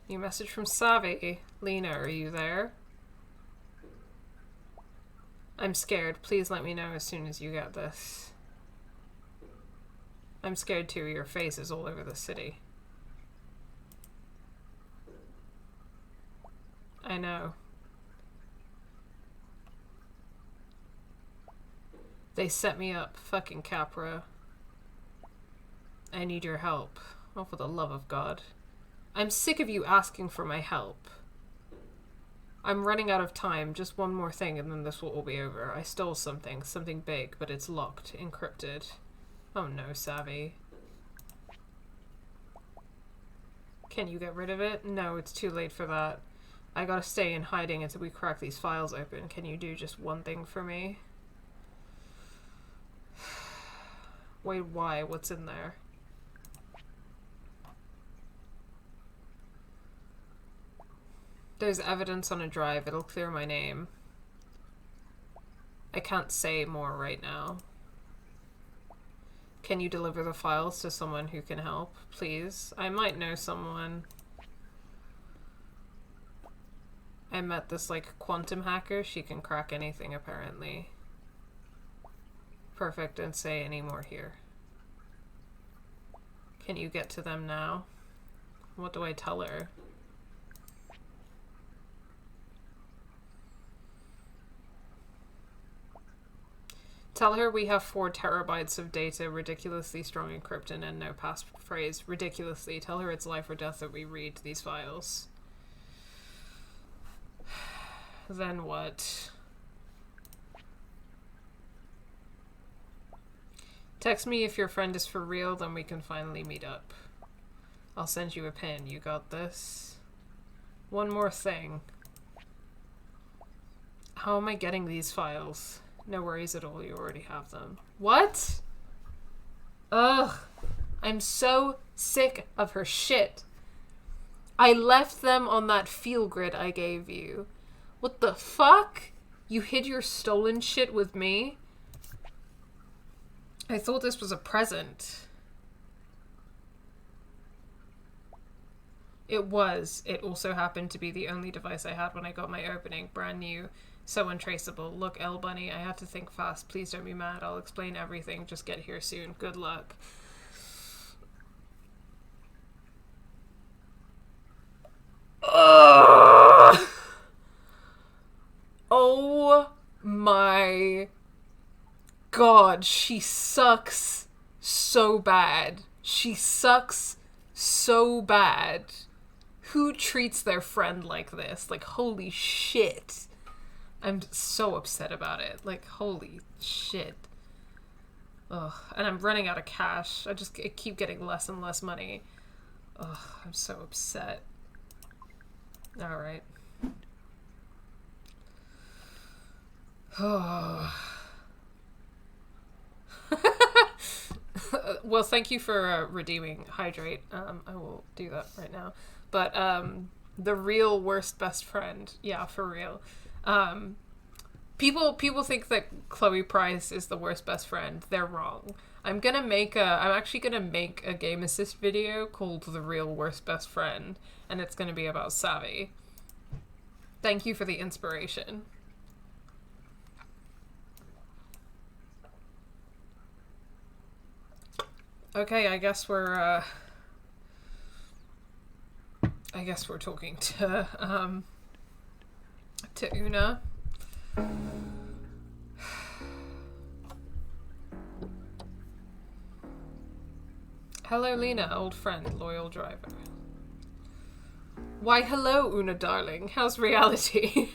New message from Savvy. Lena, are you there? I'm scared. Please let me know as soon as you get this. I'm scared too. Your face is all over the city. I know. They set me up, fucking Capra. I need your help. Oh, for the love of God. I'm sick of you asking for my help. I'm running out of time. Just one more thing and then this will all be over. I stole something big, but it's locked, encrypted. Oh no, Savvy. Can you get rid of it? No, it's too late for that. I gotta stay in hiding until we crack these files open. Can you do just one thing for me? Wait, why? What's in there? There's evidence on a drive. It'll clear my name. I can't say more right now. Can you deliver the files to someone who can help, please? I might know someone. I met this, like, quantum hacker. She can crack anything, apparently. Perfect, don't say any more here. Can you get to them now? What do I tell her? Tell her we have 4 terabytes of data, ridiculously strong encryption, and no passphrase. Ridiculously. Tell her it's life or death that we read these files. Then what? Text me if your friend is for real, then we can finally meet up. I'll send you a pin. You got this? One more thing. How am I getting these files? No worries at all, you already have them. What? Ugh. I'm so sick of her shit. I left them on that feel grid I gave you. What the fuck? You hid your stolen shit with me? I thought this was a present. It was. It also happened to be the only device I had when I got my opening. Brand new. So untraceable. Look, L Bunny, I had to think fast. Please don't be mad. I'll explain everything. Just get here soon. Good luck. Ugh. Oh my god, she sucks so bad. She sucks so bad. Who treats their friend like this? Like, holy shit. I'm so upset about it. Like, holy shit. Ugh. And I'm running out of cash. I keep getting less and less money. Ugh, I'm so upset. Alright. Well, thank you for redeeming Hydrate. I will do that right now. But the real worst best friend, yeah, for real. People think that Chloe Price is the worst best friend. They're wrong. I'm actually gonna make a Game Assist video called The Real Worst Best Friend, and it's gonna be about Savvy. Thank you for the inspiration. Okay, I guess we're talking to Una. Hello, Lena, old friend, loyal driver. Why, hello, Una darling. How's reality?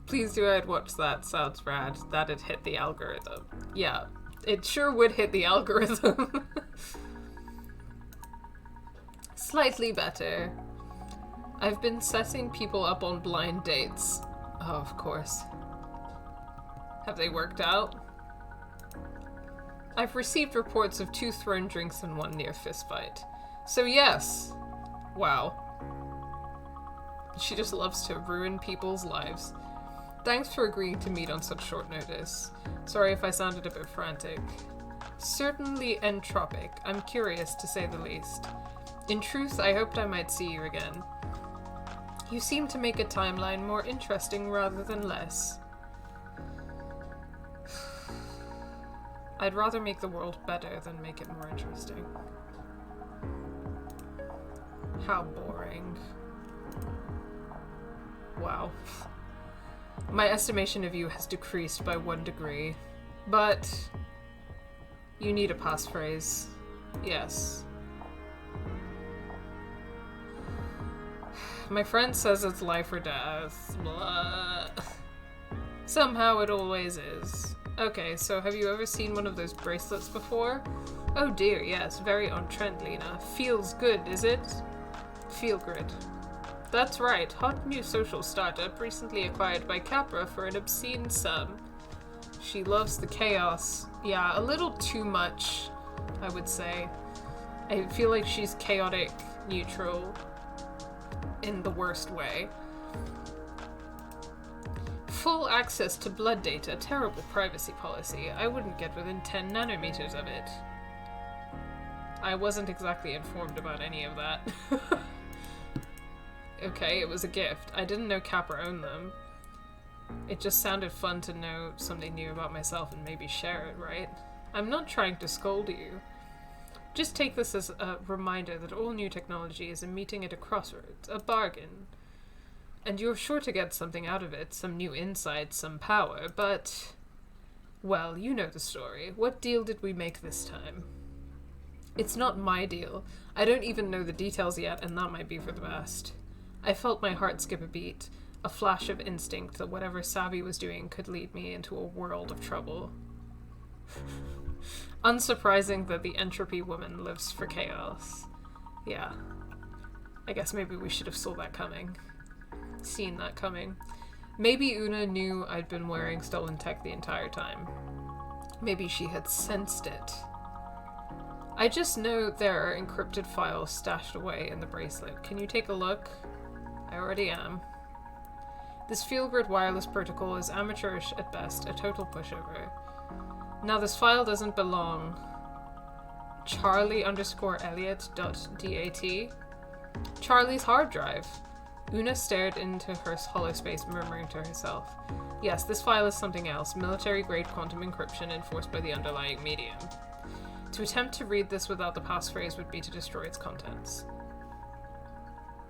Please do I'd watch that. Sounds rad. That'd hit the algorithm. Yeah, it sure would hit the algorithm. Slightly better. I've been setting people up on blind dates. Oh, of course. Have they worked out? I've received reports of 2 thrown drinks and 1 near fistfight. So yes. Wow. She just loves to ruin people's lives. Thanks for agreeing to meet on such short notice. Sorry if I sounded a bit frantic. Certainly entropic. I'm curious, to say the least. In truth, I hoped I might see you again. You seem to make a timeline more interesting rather than less. I'd rather make the world better than make it more interesting. How boring. Wow. My estimation of you has decreased by 1 degree. But you need a passphrase. Yes. My friend says it's life or death. Blah. Somehow it always is. Okay, so have you ever seen one of those bracelets before? Oh dear, yes, very on trend, Lena. Feels good, is it? Feel good. That's right, hot new social startup recently acquired by Capra for an obscene sum. She loves the chaos. Yeah, a little too much, I would say. I feel like she's chaotic neutral in the worst way. Full access to blood data, terrible privacy policy. I wouldn't get within 10 nanometers of it. I wasn't exactly informed about any of that. Okay, it was a gift. I didn't know Capra owned them. It just sounded fun to know something new about myself and maybe share it, right? I'm not trying to scold you. Just take this as a reminder that all new technology is a meeting at a crossroads, a bargain. And you're sure to get something out of it, some new insight, some power, but... Well, you know the story. What deal did we make this time? It's not my deal. I don't even know the details yet, and that might be for the best. I felt my heart skip a beat, a flash of instinct that whatever Savvy was doing could lead me into a world of trouble. Unsurprising that the entropy woman lives for chaos. Yeah. I guess maybe we should have seen that coming. Maybe Una knew I'd been wearing stolen tech the entire time. Maybe she had sensed it. I just know there are encrypted files stashed away in the bracelet. Can you take a look? I already am. This feel-good wireless protocol is amateurish at best, a total pushover. Now this file doesn't belong. Charlie_Elliot.dat. Charlie's hard drive. Una stared into her hollow space, murmuring to herself. Yes, this file is something else. Military-grade quantum encryption enforced by the underlying medium. To attempt to read this without the passphrase would be to destroy its contents.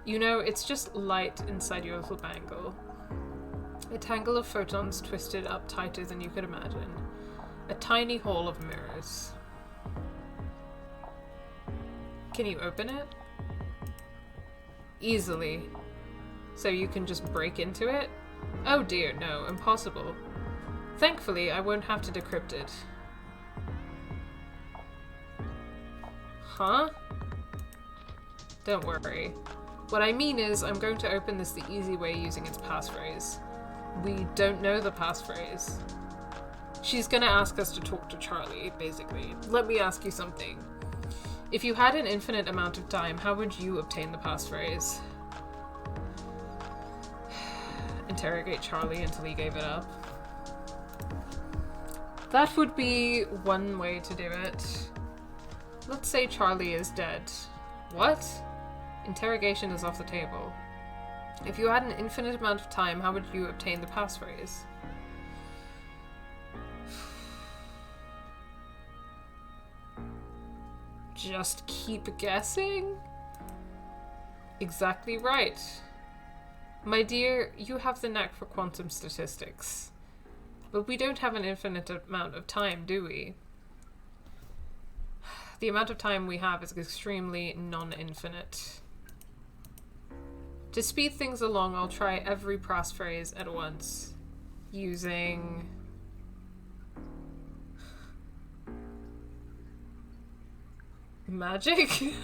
You know, it's just light inside your little bangle. A tangle of photons twisted up tighter than you could imagine. A tiny hole of mirrors. Can you open it? Easily. So you can just break into it? Oh dear, no, impossible. Thankfully, I won't have to decrypt it. Huh? Don't worry. What I mean is, I'm going to open this the easy way using its passphrase. We don't know the passphrase. She's gonna ask us to talk to Charlie, basically. Let me ask you something. If you had an infinite amount of time, how would you obtain the passphrase? Interrogate Charlie until he gave it up. That would be one way to do it. Let's say Charlie is dead. What? Interrogation is off the table. If you had an infinite amount of time, how would you obtain the passphrase? Just keep guessing? Exactly right. My dear, you have the knack for quantum statistics. But we don't have an infinite amount of time, do we? The amount of time we have is extremely non-infinite. To speed things along, I'll try every passphrase at once. Using... magic?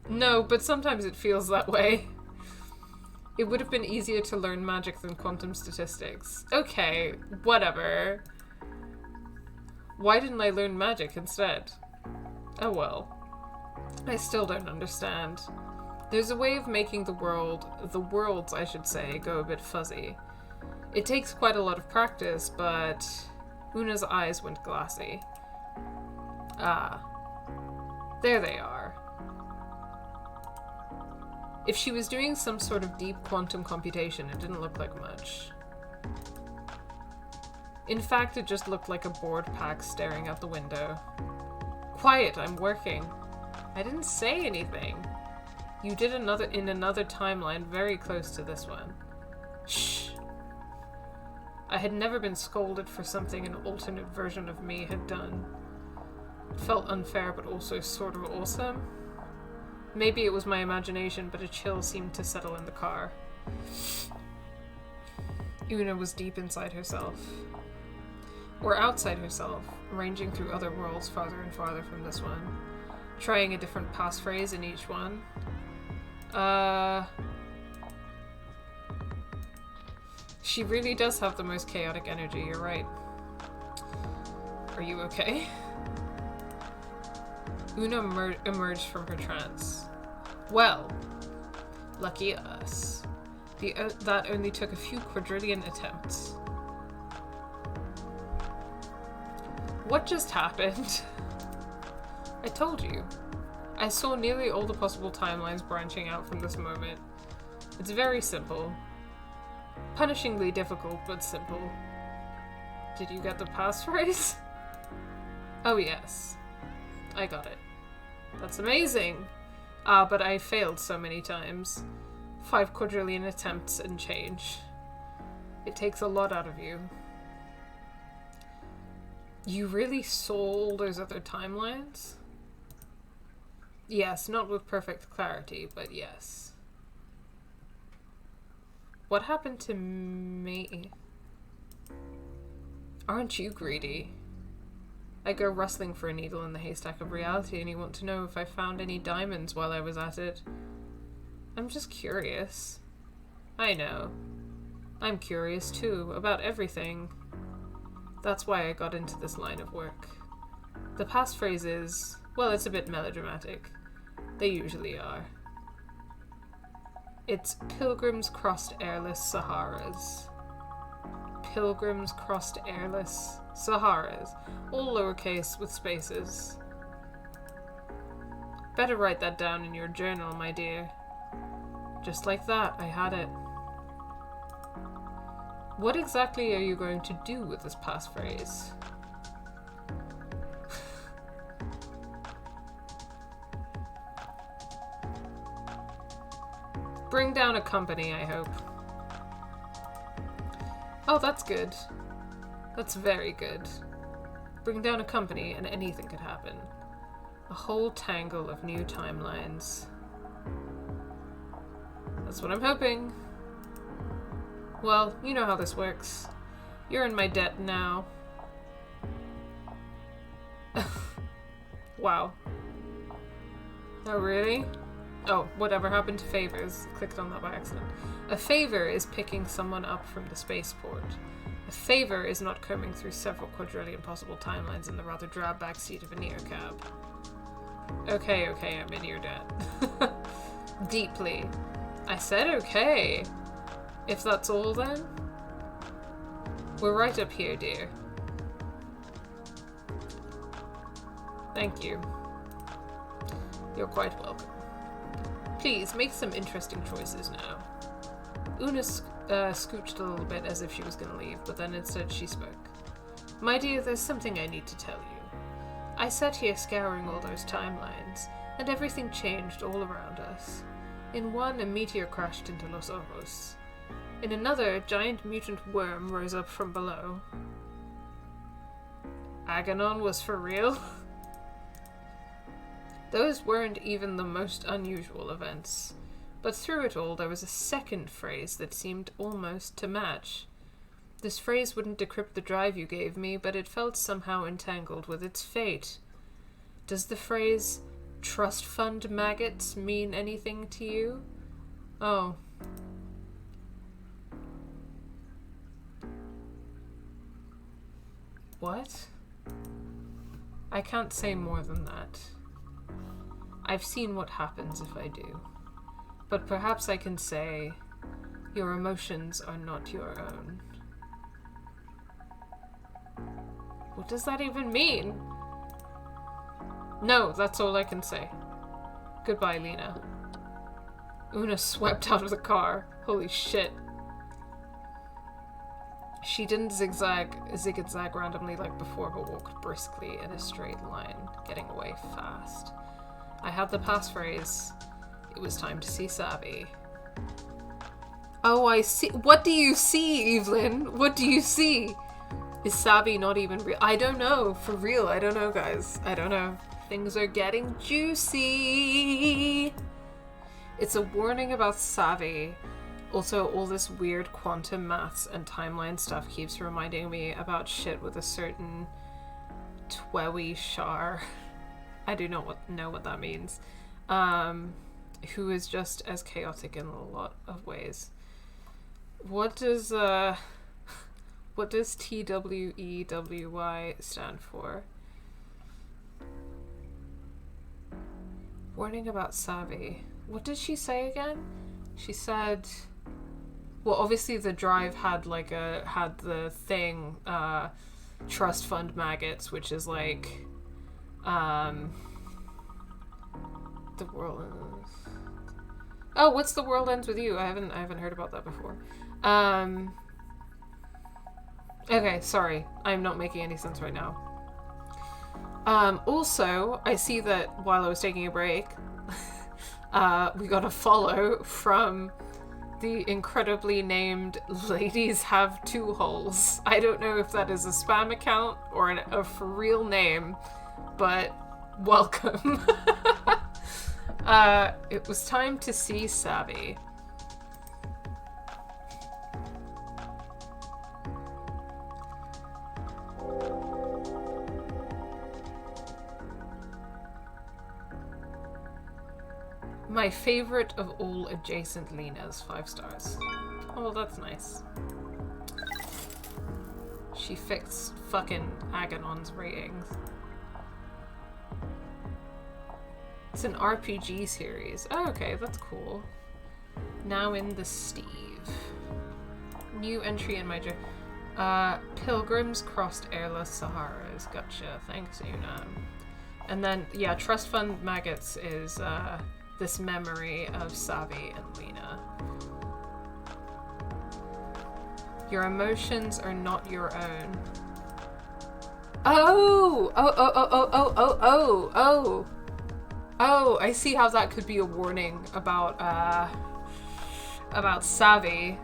No, but sometimes it feels that way. It would have been easier to learn magic than quantum statistics. Okay, whatever. Why didn't I learn magic instead? Oh well. I still don't understand. There's a way of making the worlds I should say, go a bit fuzzy. It takes quite a lot of practice, but Una's eyes went glassy. Ah. There they are. If she was doing some sort of deep quantum computation, it didn't look like much. In fact, it just looked like a bored pack staring out the window. Quiet, I'm working. I didn't say anything. You did in another timeline very close to this one. Shh. I had never been scolded for something an alternate version of me had done. It felt unfair, but also sort of awesome. Maybe it was my imagination, but a chill seemed to settle in the car. Una was deep inside herself. Or outside herself, ranging through other worlds farther and farther from this one. Trying a different passphrase in each one. She really does have the most chaotic energy, you're right. Are you okay? Una emerged from her trance. Well, lucky us. That only took a few quadrillion attempts. What just happened? I told you. I saw nearly all the possible timelines branching out from this moment. It's very simple. Punishingly difficult, but simple. Did you get the passphrase? Oh yes. I got it. That's amazing! But I failed so many times. 5 quadrillion attempts and change. It takes a lot out of you. You really saw all those other timelines? Yes, not with perfect clarity, but yes. What happened to me? Aren't you greedy? I go rustling for a needle in the haystack of reality, and you want to know if I found any diamonds while I was at it. I'm just curious. I know. I'm curious too, about everything. That's why I got into this line of work. The passphrase is, well, it's a bit melodramatic. They usually are. It's Pilgrims crossed airless Saharas. Pilgrims crossed airless Saharas. All lowercase with spaces. Better write that down in your journal, my dear. Just like that, I had it. What exactly are you going to do with this passphrase? Bring down a company, I hope. Oh, that's good. That's very good. Bring down a company and anything could happen. A whole tangle of new timelines. That's what I'm hoping. Well, you know how this works. You're in my debt now. Wow. Oh, really? Oh, whatever happened to favors? Clicked on that by accident. A favor is picking someone up from the spaceport. A favor is not combing through several quadrillion possible timelines in the rather drab backseat of a neocab. Okay, I'm in your debt. Deeply. I said okay. If that's all then? We're right up here, dear. Thank you. You're quite welcome. Please, make some interesting choices now. Una scooched a little bit as if she was going to leave, but then instead she spoke. My dear, there's something I need to tell you. I sat here scouring all those timelines, and everything changed all around us. In one, a meteor crashed into Los Ojos. In another, a giant mutant worm rose up from below. Aganon was for real? Those weren't even the most unusual events, but through it all there was a second phrase that seemed almost to match. This phrase wouldn't decrypt the drive you gave me, but it felt somehow entangled with its fate. Does the phrase, trust fund maggots, mean anything to you? Oh. What? I can't say more than that. I've seen what happens if I do. But perhaps I can say, your emotions are not your own. What does that even mean? No, that's all I can say. Goodbye, Lena. Una swept out of the car. Holy shit. She didn't zigzag randomly like before, but walked briskly in a straight line, getting away fast. I had the passphrase. It was time to see Savvy. Oh, I see. What do you see, Evelyn? What do you see? Is Savvy not even real? I don't know. For real, I don't know, guys. I don't know. Things are getting juicy. It's a warning about Savvy. Also, all this weird quantum maths and timeline stuff keeps reminding me about shit with a certain Twewy Shar. I do not know what that means. Who is just as chaotic in a lot of ways. What does TWEWY stand for? Warning about Savvy. What did she say again? She said, well, obviously the drive had the thing, trust fund maggots, which is like, the world ends. Oh, what's the world ends with you? I haven't heard about that before. Okay, sorry. I'm not making any sense right now. Also, I see that while I was taking a break, we got a follow from the incredibly named Ladies Have Two Holes. I don't know if that is a spam account or a for real name, but welcome. It was time to see Savvy. My favorite of all adjacent Lenas, 5 stars. Oh, that's nice. She fixed fucking Aganon's ratings. It's an RPG series. Oh, okay, that's cool. Now in the Steve. New entry in my Pilgrims crossed airless Saharas. Gotcha. Thanks, Una. And then, yeah, Trust Fund Maggots is this memory of Savvy and Lena. Your emotions are not your own. Oh! Oh, I see how that could be a warning about, about Savvy,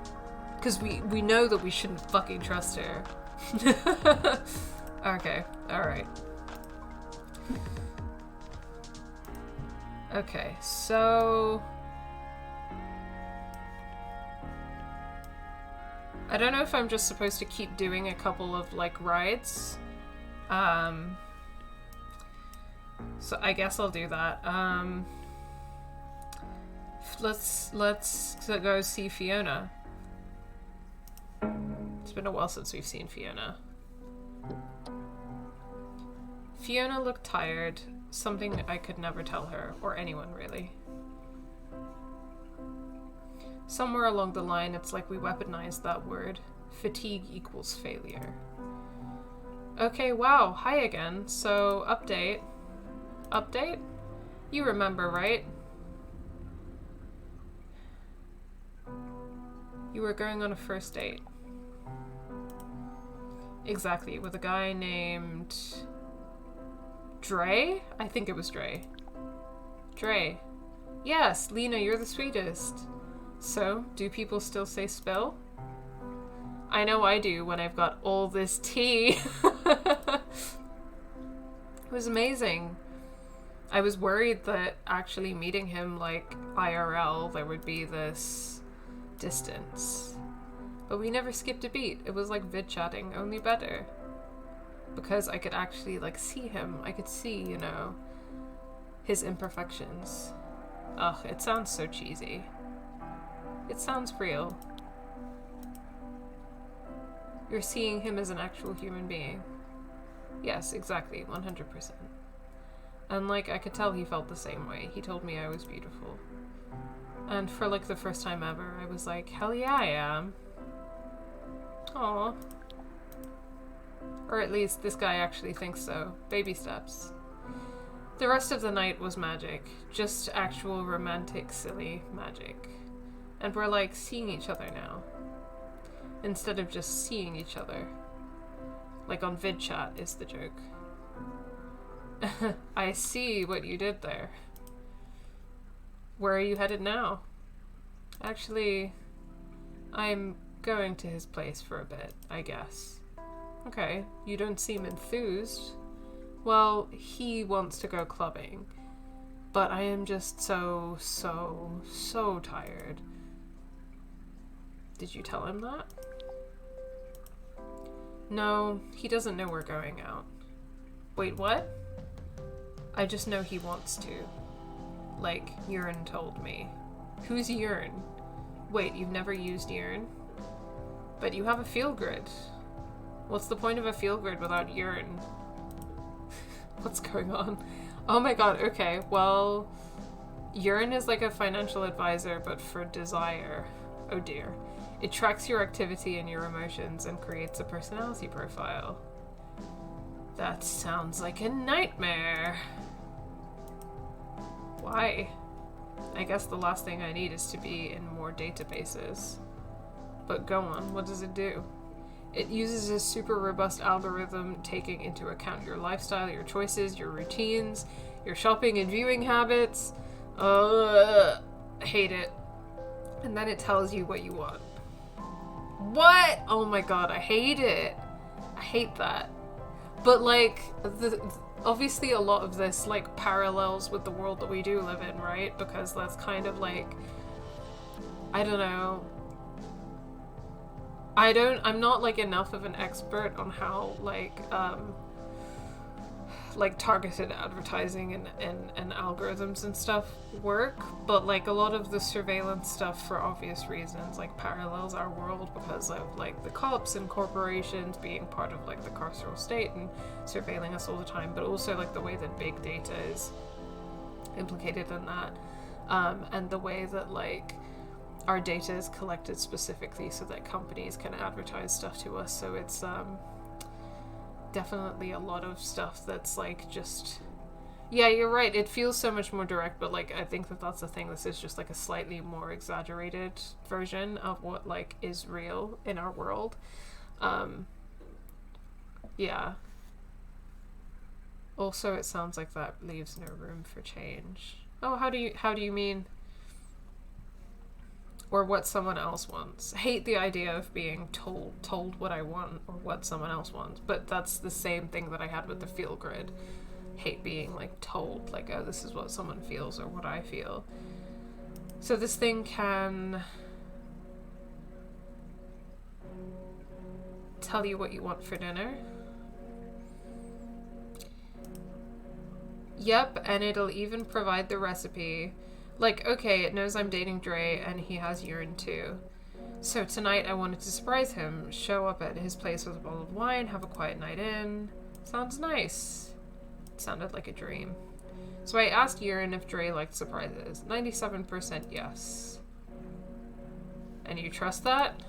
because we know that we shouldn't fucking trust her. Okay, alright. Okay, so... I don't know if I'm just supposed to keep doing a couple of, like, rides. So I guess I'll do that. Let's go see Fiona. It's been a while since we've seen Fiona. Fiona looked tired, something I could never tell her, or anyone really. Somewhere along the line, it's like we weaponized that word. Fatigue equals failure. Okay, wow, hi again. So, update. Update? You remember, right? You were going on a first date. Exactly, with a guy named... Dre? I think it was Dre. Dre. Yes, Lena, you're the sweetest. So, do people still say spill? I know I do when I've got all this tea. It was amazing. I was worried that actually meeting him, like, IRL, there would be this distance. But we never skipped a beat. It was like vid chatting, only better. Because I could actually, like, see him. I could see, you know, his imperfections. Ugh, it sounds so cheesy. It sounds real. You're seeing him as an actual human being. Yes, exactly, 100%. And, like, I could tell he felt the same way. He told me I was beautiful. And for, like, the first time ever, I was like, hell yeah, I am. Aww. Or at least this guy actually thinks so. Baby steps. The rest of the night was magic. Just actual romantic, silly magic. And we're, like, seeing each other now. Instead of just seeing each other. Like on VidChat is the joke. I see what you did there. Where are you headed now? Actually, I'm going to his place for a bit, I guess. Okay, you don't seem enthused. Well, he wants to go clubbing. But I am just so tired. Did you tell him that? No, he doesn't know we're going out. Wait, what? I just know he wants to. Like, Urine told me. Who's Urine? Wait, you've never used Urine? But you have a field grid. What's the point of a field grid without Urine? What's going on? Oh my god, okay, well... Urine is like a financial advisor, but for desire. Oh dear. It tracks your activity and your emotions and creates a personality profile. That sounds like a nightmare. Why? I guess the last thing I need is to be in more databases. But go on, what does it do? It uses a super robust algorithm taking into account your lifestyle, your choices, your routines, your shopping and viewing habits. Hate it. And then it tells you what you want. What? Oh my god, I hate it. I hate that. But like, obviously a lot of this like parallels with the world that we do live in, right? Because that's kind of like, I don't know. I'm not like enough of an expert on how like targeted advertising and algorithms and stuff work, but like a lot of the surveillance stuff for obvious reasons like parallels our world because of like the cops and corporations being part of like the carceral state and surveilling us all the time, but also like the way that big data is implicated in that, and the way that like our data is collected specifically so that companies can advertise stuff to us. So it's definitely a lot of stuff that's like just, yeah, you're right, it feels so much more direct, but like I think that that's the thing. This is just like a slightly more exaggerated version of what like is real in our world. Yeah. Also, it sounds like that leaves no room for change. Oh, how do you mean? or what someone else wants. Hate the idea of being told what I want or what someone else wants, but that's the same thing that I had with the feel grid. Hate being like told, like, oh, this is what someone feels or what I feel. So this thing can tell you what you want for dinner. Yep, and it'll even provide the recipe. Like, okay, it knows I'm dating Dre and he has urine too. So tonight I wanted to surprise him, show up at his place with a bottle of wine, have a quiet night in. Sounds nice. It sounded like a dream. So I asked Urine if Dre liked surprises. 97% yes. And you trust that?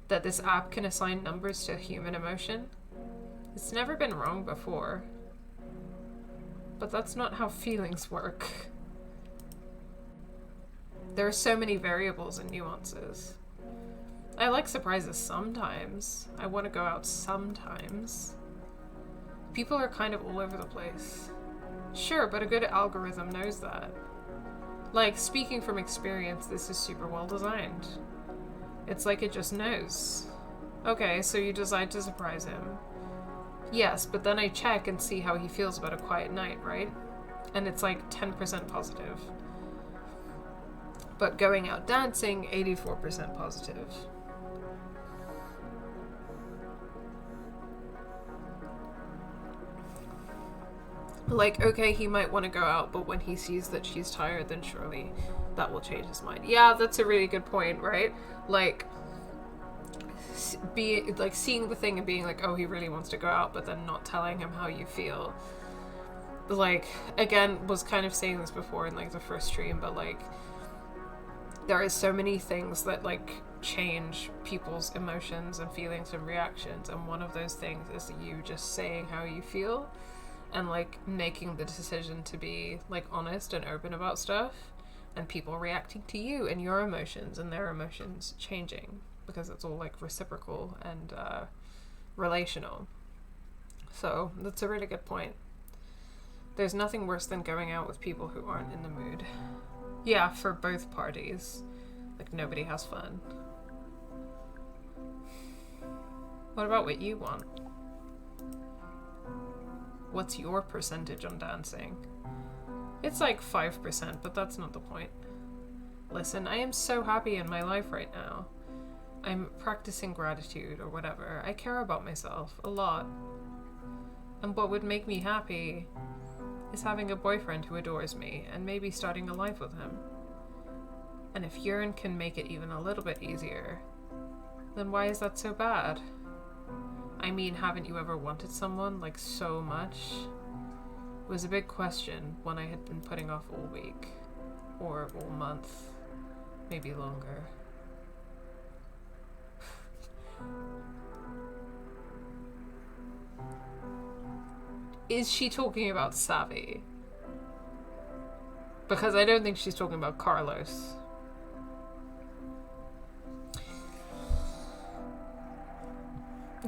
That this app can assign numbers to human emotion? It's never been wrong before. But that's not how feelings work. There are so many variables and nuances. I like surprises sometimes. I want to go out sometimes. People are kind of all over the place. Sure, but a good algorithm knows that. Like, speaking from experience, this is super well designed. It's like it just knows. Okay, so you decide to surprise him. Yes, but then I check and see how he feels about a quiet night, right? And it's like 10% positive. But going out dancing, 84% positive. Like, okay, he might want to go out, but when he sees that she's tired, then surely that will change his mind. Yeah, that's a really good point, right? Like, seeing the thing and being like, oh, he really wants to go out, but then not telling him how you feel. Like, again, was kind of saying this before in like the first stream, but like, there is so many things that like change people's emotions and feelings and reactions, and one of those things is you just saying how you feel and like making the decision to be like honest and open about stuff, and people reacting to you and your emotions and their emotions changing, because it's all like reciprocal and relational. So that's a really good point. There's nothing worse than going out with people who aren't in the mood. Yeah, for both parties. Like, nobody has fun. What about what you want? What's your percentage on dancing? It's like 5%, but that's not the point. Listen, I am so happy in my life right now. I'm practicing gratitude or whatever. I care about myself a lot. And what would make me happy is having a boyfriend who adores me and maybe starting a life with him. And if urine can make it even a little bit easier, then why is that so bad? I mean, haven't you ever wanted someone like so much? It was a big question, one I had been putting off all week, or all month, maybe longer. Is she talking about Savvy? Because I don't think she's talking about Carlos.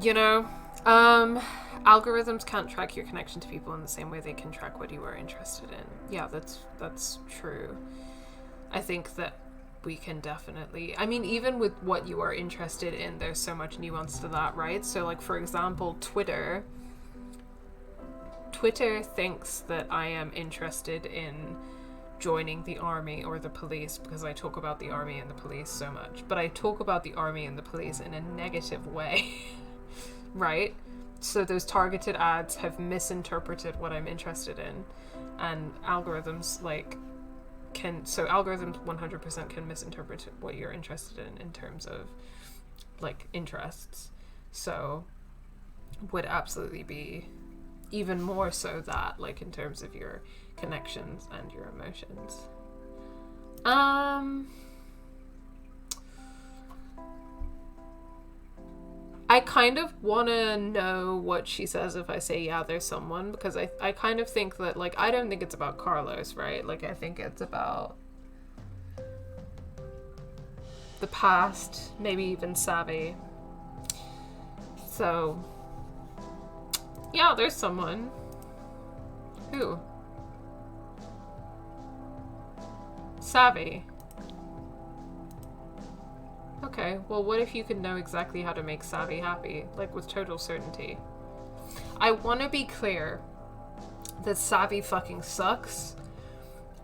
You know, algorithms can't track your connection to people in the same way they can track what you are interested in. Yeah, that's true. I think that we can definitely, I mean, even with what you are interested in, there's so much nuance to that, right? So like, for example, Twitter thinks that I am interested in joining the army or the police because I talk about the army and the police so much. But I talk about the army and the police in a negative way, right? So those targeted ads have misinterpreted what I'm interested in, and algorithms algorithms 100% can misinterpret what you're interested in terms of like interests. So would absolutely be even more so that, like, in terms of your connections and your emotions. I kind of want to know what she says if I say, yeah, there's someone, because I kind of think that, like, I don't think it's about Carlos, right? Like, I think it's about the past, maybe even Savvy. So, yeah, there's someone. Who? Savvy. Okay, well, what if you could know exactly how to make Savvy happy, like with total certainty? I want to be clear that Savvy fucking sucks.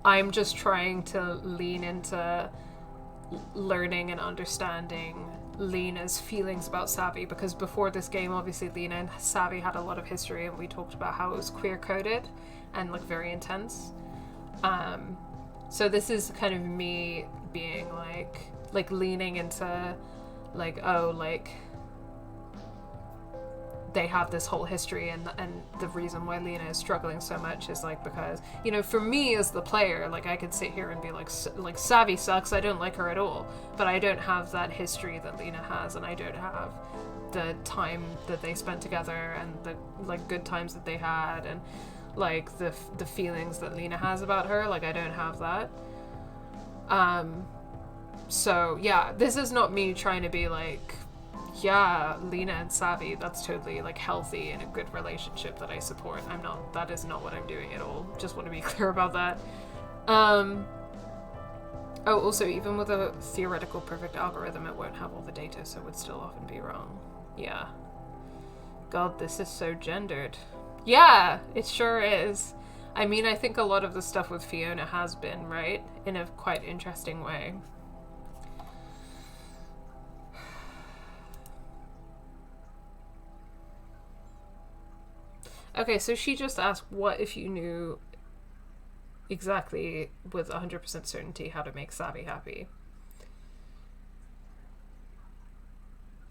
I'm just trying to lean into learning and understanding Lena's feelings about Savvy, because before this game, obviously, Lena and Savvy had a lot of history, and we talked about how it was queer-coded and, like, very intense. So this is kind of me being, like leaning into, like, oh, like, they have this whole history, and the reason why Lena is struggling so much is, like, because, you know, for me as the player, like, I could sit here and be like Savvy sucks, I don't like her at all, but I don't have that history that Lena has, and I don't have the time that they spent together, and the, like, good times that they had, and, like, the feelings that Lena has about her. Like, I don't have that. So, yeah, this is not me trying to be like, yeah, Lena and Savvy, that's totally, like, healthy and a good relationship that I support. I'm not, that is not what I'm doing at all. Just want to be clear about that. Oh, also, even with a theoretical perfect algorithm, it won't have all the data, so it would still often be wrong. Yeah. God, this is so gendered. Yeah, it sure is. I mean, I think a lot of the stuff with Fiona has been, right? In a quite interesting way. Okay, so she just asked, what if you knew exactly with 100% certainty how to make Savvy happy?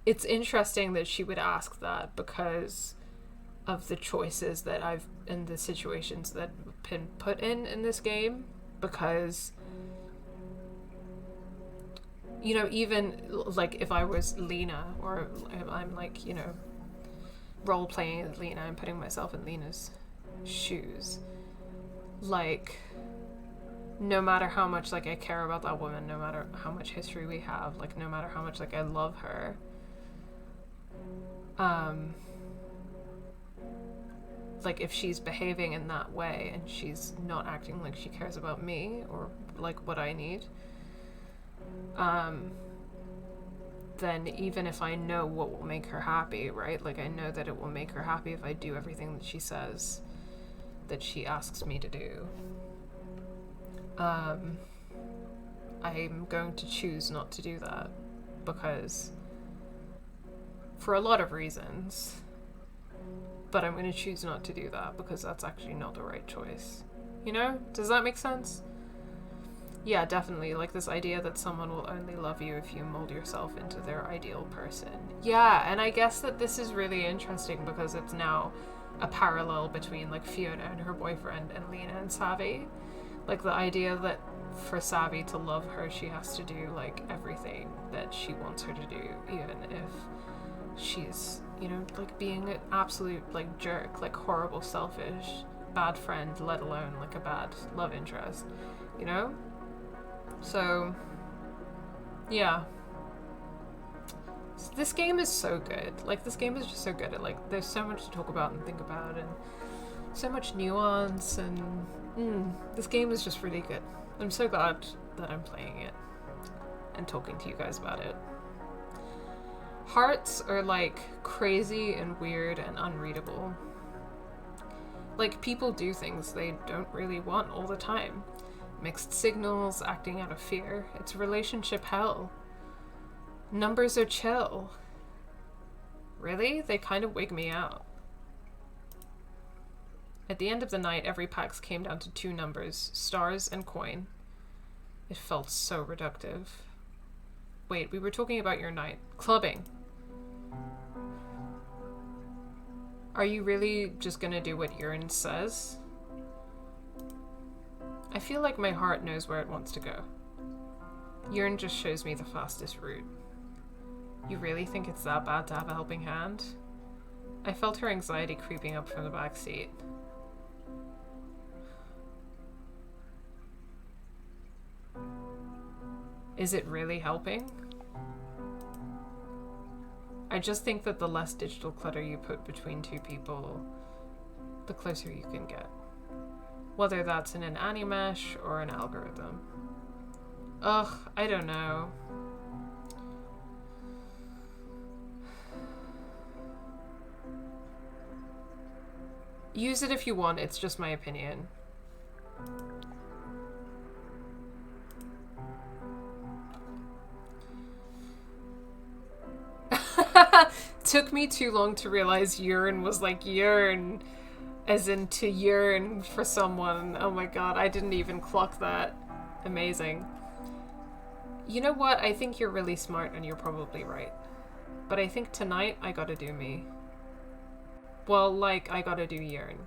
It's interesting that she would ask that because of the choices that I've, in the situations that have been put in this game, because, you know, even, like, if I was Lena, or if I'm, like, you know, role-playing as Lena and putting myself in Lena's shoes, like, no matter how much, like, I care about that woman, no matter how much history we have, like, no matter how much, like, I love her, like, if she's behaving in that way and she's not acting like she cares about me or, like, what I need, then even if I know what will make her happy, right? Like, I know that it will make her happy if I do everything that she says that she asks me to do. I'm going to choose not to do that because, for a lot of reasons, but I'm going to choose not to do that because that's actually not the right choice. You know? Does that make sense? Yeah, definitely. Like, this idea that someone will only love you if you mold yourself into their ideal person. Yeah, and I guess that this is really interesting because it's now a parallel between, like, Fiona and her boyfriend and Lena and Savvy. Like, the idea that for Savvy to love her, she has to do, like, everything that she wants her to do, even if she's, you know, like, being an absolute, like, jerk, like, horrible, selfish, bad friend, let alone, like, a bad love interest, you know? So, yeah. So this game is so good. Like, this game is just so good. Like, there's so much to talk about and think about, and so much nuance, and this game is just really good. I'm so glad that I'm playing it and talking to you guys about it. Hearts are, like, crazy and weird and unreadable. Like, people do things they don't really want all the time. Mixed signals, acting out of fear. It's relationship hell. Numbers are chill. Really? They kind of wig me out. At the end of the night, every PAX came down to 2 numbers, stars and coin. It felt so reductive. Wait, we were talking about your night. Clubbing. Are you really just gonna do what urine says? I feel like my heart knows where it wants to go. Urine just shows me the fastest route. You really think it's that bad to have a helping hand? I felt her anxiety creeping up from the back seat. Is it really helping? I just think that the less digital clutter you put between 2 people, the closer you can get. Whether that's in an animesh or an algorithm. Ugh, I don't know. Use it if you want, it's just my opinion. Took me too long to realize yearn was like yearn, as in to yearn for someone. Oh my god, I didn't even clock that. Amazing. You know what? I think you're really smart and you're probably right. But I think tonight I gotta do me. Well, like, I gotta do yearn.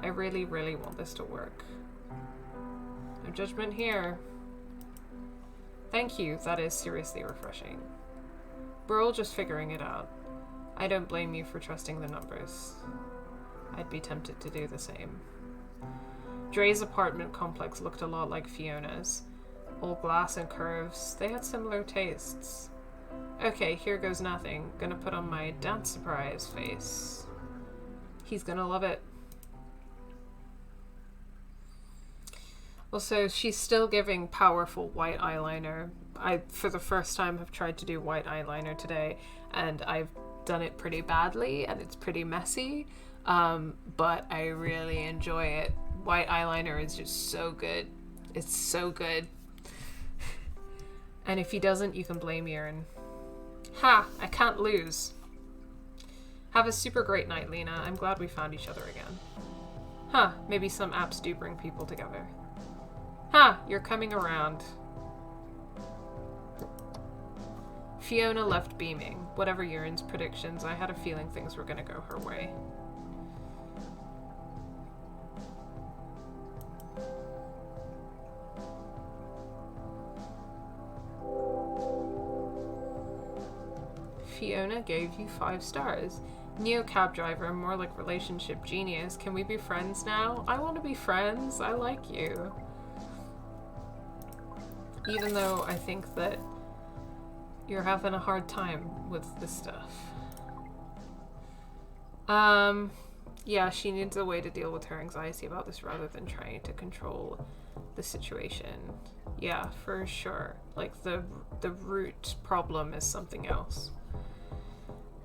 I really, really want this to work. No judgment here. Thank you, that is seriously refreshing. We're all just figuring it out. I don't blame you for trusting the numbers. I'd be tempted to do the same. Dre's apartment complex looked a lot like Fiona's. All glass and curves. They had similar tastes. Okay, here goes nothing. Gonna put on my dance surprise face. He's gonna love it. Also, she's still giving powerful white eyeliner. I, for the first time, have tried to do white eyeliner today, and I've done it pretty badly, and it's pretty messy, but I really enjoy it. White eyeliner is just so good. It's so good. And if he doesn't, you can blame Yearn. Ha! I can't lose. Have a super great night, Lena. I'm glad we found each other again. Huh, maybe some apps do bring people together. Ha! You're coming around. Fiona left beaming. Whatever Yearn's predictions, I had a feeling things were gonna go her way. Fiona gave you 5 stars. Neo cab driver, more like relationship genius. Can we be friends now? I want to be friends. I like you. Even though I think that you're having a hard time with this stuff. Yeah, she needs a way to deal with her anxiety about this rather than trying to control the situation. Yeah, for sure. Like, the root problem is something else.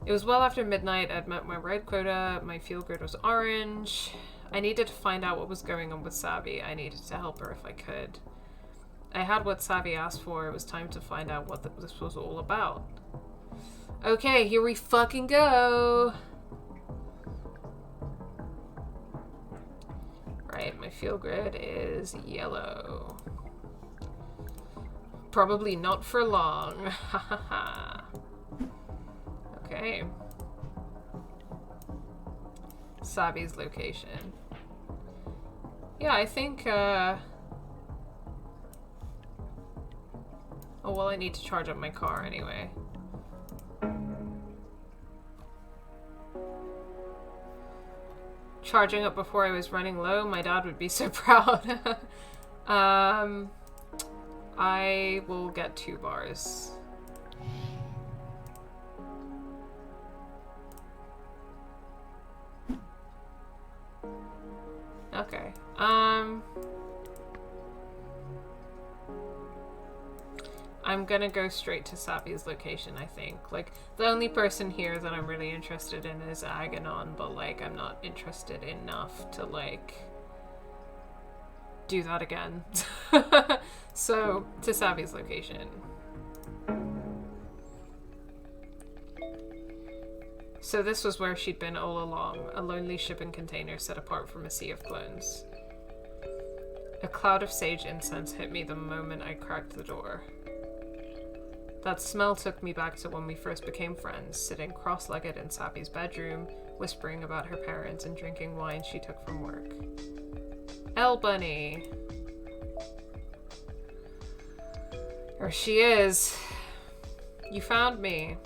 It was well after midnight. I'd met my red quota. My field grid was orange. I needed to find out what was going on with Savvy. I needed to help her if I could. I had what Savvy asked for. It was time to find out what this was all about. Okay, here we fucking go. Right, my field grid is yellow. Probably not for long. Ha ha ha. Okay. Savvy's location. Yeah, I think, oh, well, I need to charge up my car anyway. Charging up before I was running low, my dad would be so proud. I will get 2 bars. Okay. I'm gonna go straight to Savvy's location, I think. Like, the only person here that I'm really interested in is Aganon, but, like, I'm not interested enough to, like, do that again. So, to Savvy's location. So this was where she'd been all along, a lonely shipping container set apart from a sea of clones. A cloud of sage incense hit me the moment I cracked the door. That smell took me back to when we first became friends, sitting cross-legged in Savvy's bedroom, whispering about her parents and drinking wine she took from work. Elle Bunny! There she is. You found me.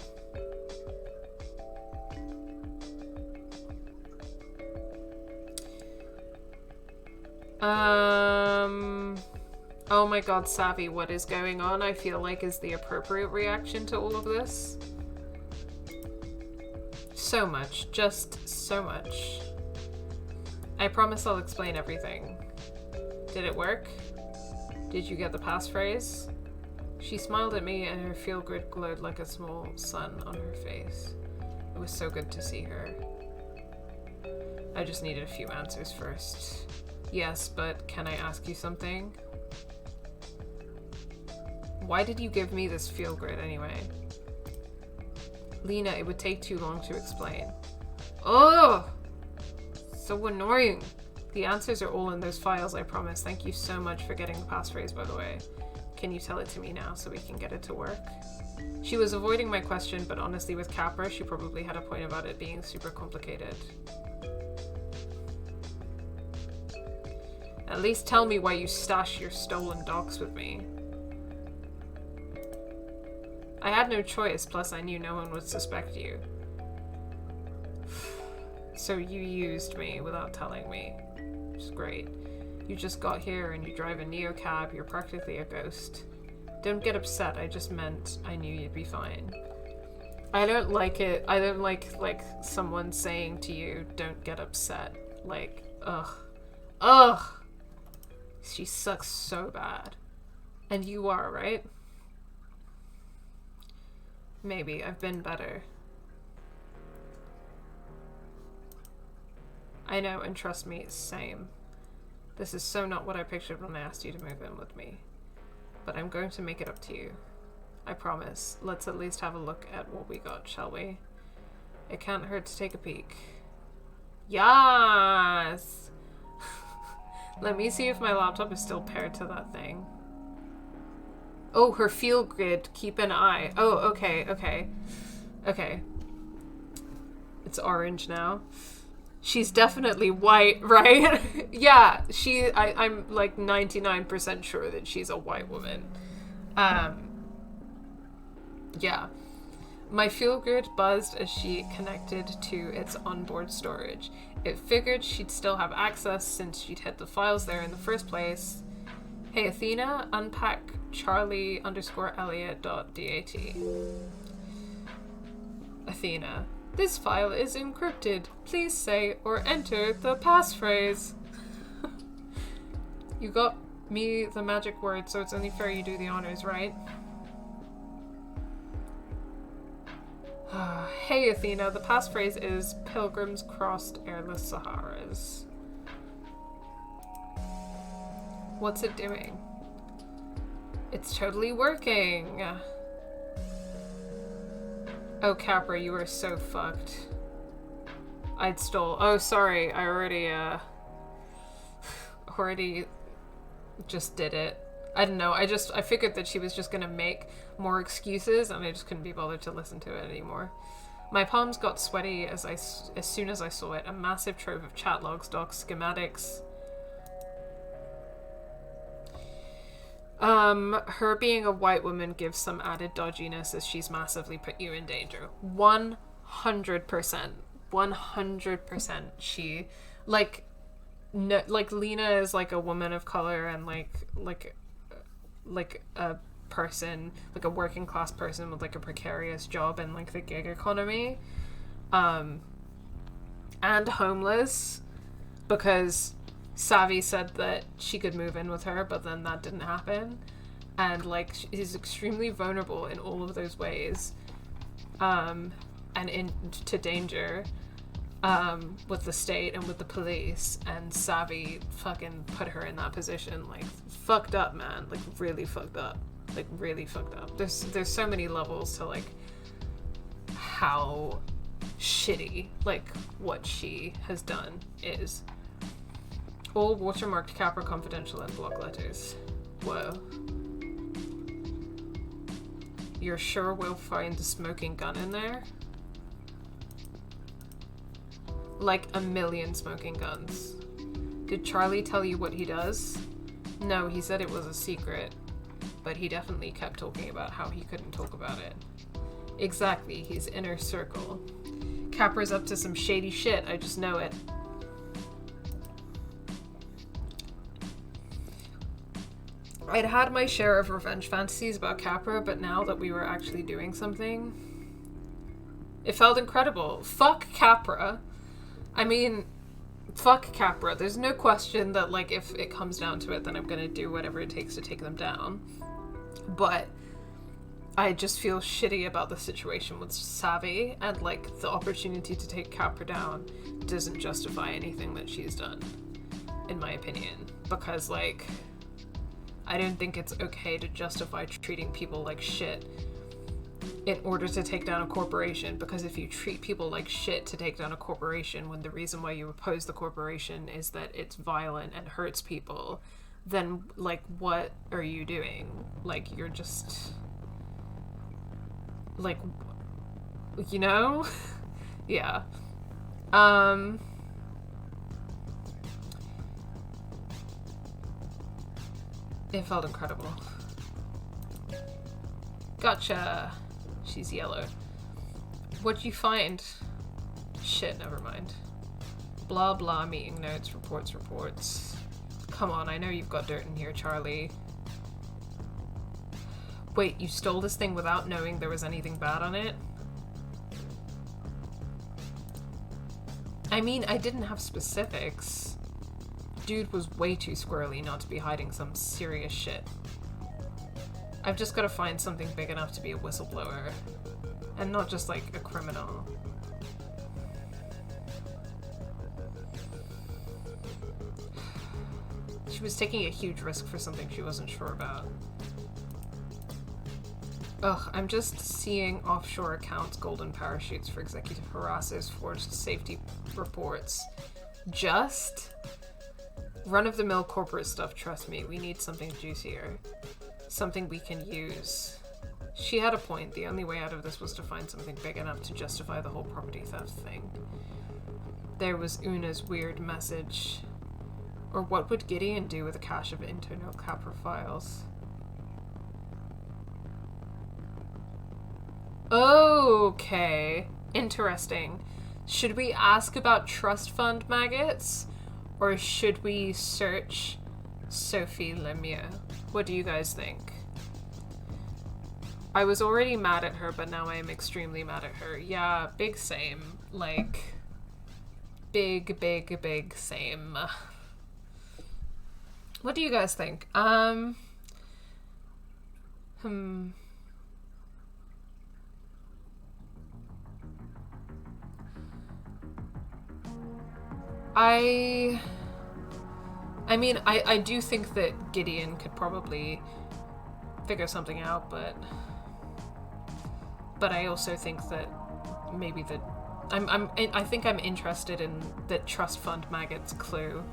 Oh my god, Savvy, what is going on? I feel like is the appropriate reaction to all of this. So much. Just so much. I promise I'll explain everything. Did it work? Did you get the passphrase? She smiled at me and her field grid glowed like a small sun on her face. It was so good to see her. I just needed a few answers first. Yes, but can I ask you something? Why did you give me this field grid anyway? Lena, it would take too long to explain. Oh! So annoying. The answers are all in those files, I promise. Thank you so much for getting the passphrase, by the way. Can you tell it to me now so we can get it to work? She was avoiding my question, but honestly with Capra, she probably had a point about it being super complicated. At least tell me why you stash your stolen docs with me. I had no choice, plus I knew no one would suspect you. So you used me without telling me. Which is great. You just got here and you drive a neocab, you're practically a ghost. Don't get upset, I just meant I knew you'd be fine. I don't like it. I don't like someone saying to you, don't get upset. Like, ugh. Ugh! She sucks so bad. And you are, right? Maybe. I've been better. I know, and trust me, same. This is so not what I pictured when I asked you to move in with me. But I'm going to make it up to you. I promise. Let's at least have a look at what we got, shall we? It can't hurt to take a peek. Yes! Let me see if my laptop is still paired to that thing. Oh, her field grid. Keep an eye. Oh, okay, okay. Okay. It's orange now. She's definitely white, right? Yeah, I'm like 99% sure that she's a white woman. Yeah. My field grid buzzed as she connected to its onboard storage. It figured she'd still have access since she'd hid the files there in the first place. Hey Athena, unpack Charlie_Elliot.dat. Athena. This file is encrypted. Please say or enter the passphrase. You got me the magic word, so it's only fair you do the honors, right? Hey Athena, the passphrase is Pilgrims crossed airless Saharas. What's it doing? It's totally working. Oh, Capra, you are so fucked. I'd stole. Oh, sorry. I already just did it. I don't know. I figured that she was just gonna make more excuses, and I just couldn't be bothered to listen to it anymore. My palms got sweaty as soon as I saw it. A massive trove of chat logs, docs, schematics. Her being a white woman gives some added dodginess as she's massively put you in danger. 100%. 100%. She, like, no, like, Lena is, like, a woman of color and, like a person, like, a working class person with, like, a precarious job in, like, the gig economy. And homeless, because Savvy said that she could move in with her, but then that didn't happen. And, like, she's extremely vulnerable in all of those ways. And into danger, with the state and with the police. And Savvy fucking put her in that position. Like, fucked up, man. Like, really fucked up. Like, really fucked up. There's so many levels to, like, how shitty, like, what she has done is. All watermarked Capra Confidential in block letters. Whoa. You're sure we'll find the smoking gun in there? Like a million smoking guns. Did Charlie tell you what he does? No, he said it was a secret. But he definitely kept talking about how he couldn't talk about it. Exactly, he's inner circle. Capra's up to some shady shit, I just know it. I'd had my share of revenge fantasies about Capra, but now that we were actually doing something, it felt incredible. Fuck Capra. I mean, fuck Capra. There's no question that, like, if it comes down to it, then I'm gonna do whatever it takes to take them down. But I just feel shitty about the situation with Savvy, and, like, the opportunity to take Capra down doesn't justify anything that she's done, in my opinion. Because, like, I don't think it's okay to justify treating people like shit in order to take down a corporation, because if you treat people like shit to take down a corporation when the reason why you oppose the corporation is that it's violent and hurts people, then, like, what are you doing? Like, you're just, like, you know? Yeah. It felt incredible. Gotcha. She's yellow. What'd you find? Shit, never mind. Blah blah, meeting notes, reports. Come on, I know you've got dirt in here, Charlie. Wait, you stole this thing without knowing there was anything bad on it? I mean, I didn't have specifics. Dude was way too squirrely not to be hiding some serious shit. I've just got to find something big enough to be a whistleblower, and not just, like, a criminal. She was taking a huge risk for something she wasn't sure about. Ugh, I'm just seeing offshore accounts, golden parachutes for executive harassers, forged safety reports. Just run-of-the-mill corporate stuff, trust me. We need something juicier. Something we can use. She had a point. The only way out of this was to find something big enough to justify the whole property theft thing. There was Una's weird message. Or what would Gideon do with a cache of internal Capra files? Okay. Interesting. Should we ask about trust fund maggots? Or should we search Sophie Lemieux? What do you guys think? I was already mad at her, but now I am extremely mad at her. Yeah, big same. Like, big same. What do you guys think? I mean, I do think that Gideon could probably figure something out, but I also think that maybe that I think I'm interested in the trust fund maggots clue.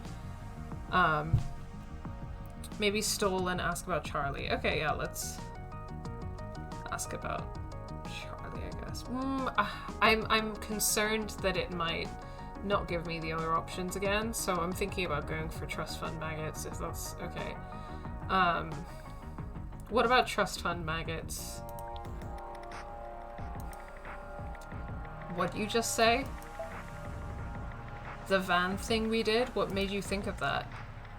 Maybe stole and ask about Charlie. Okay, yeah, let's ask about Charlie, I guess. I'm concerned that it might not give me the other options again, so I'm thinking about going for trust fund maggots, if that's okay. What about trust fund maggots? What'd you just say? The van thing we did? What made you think of that?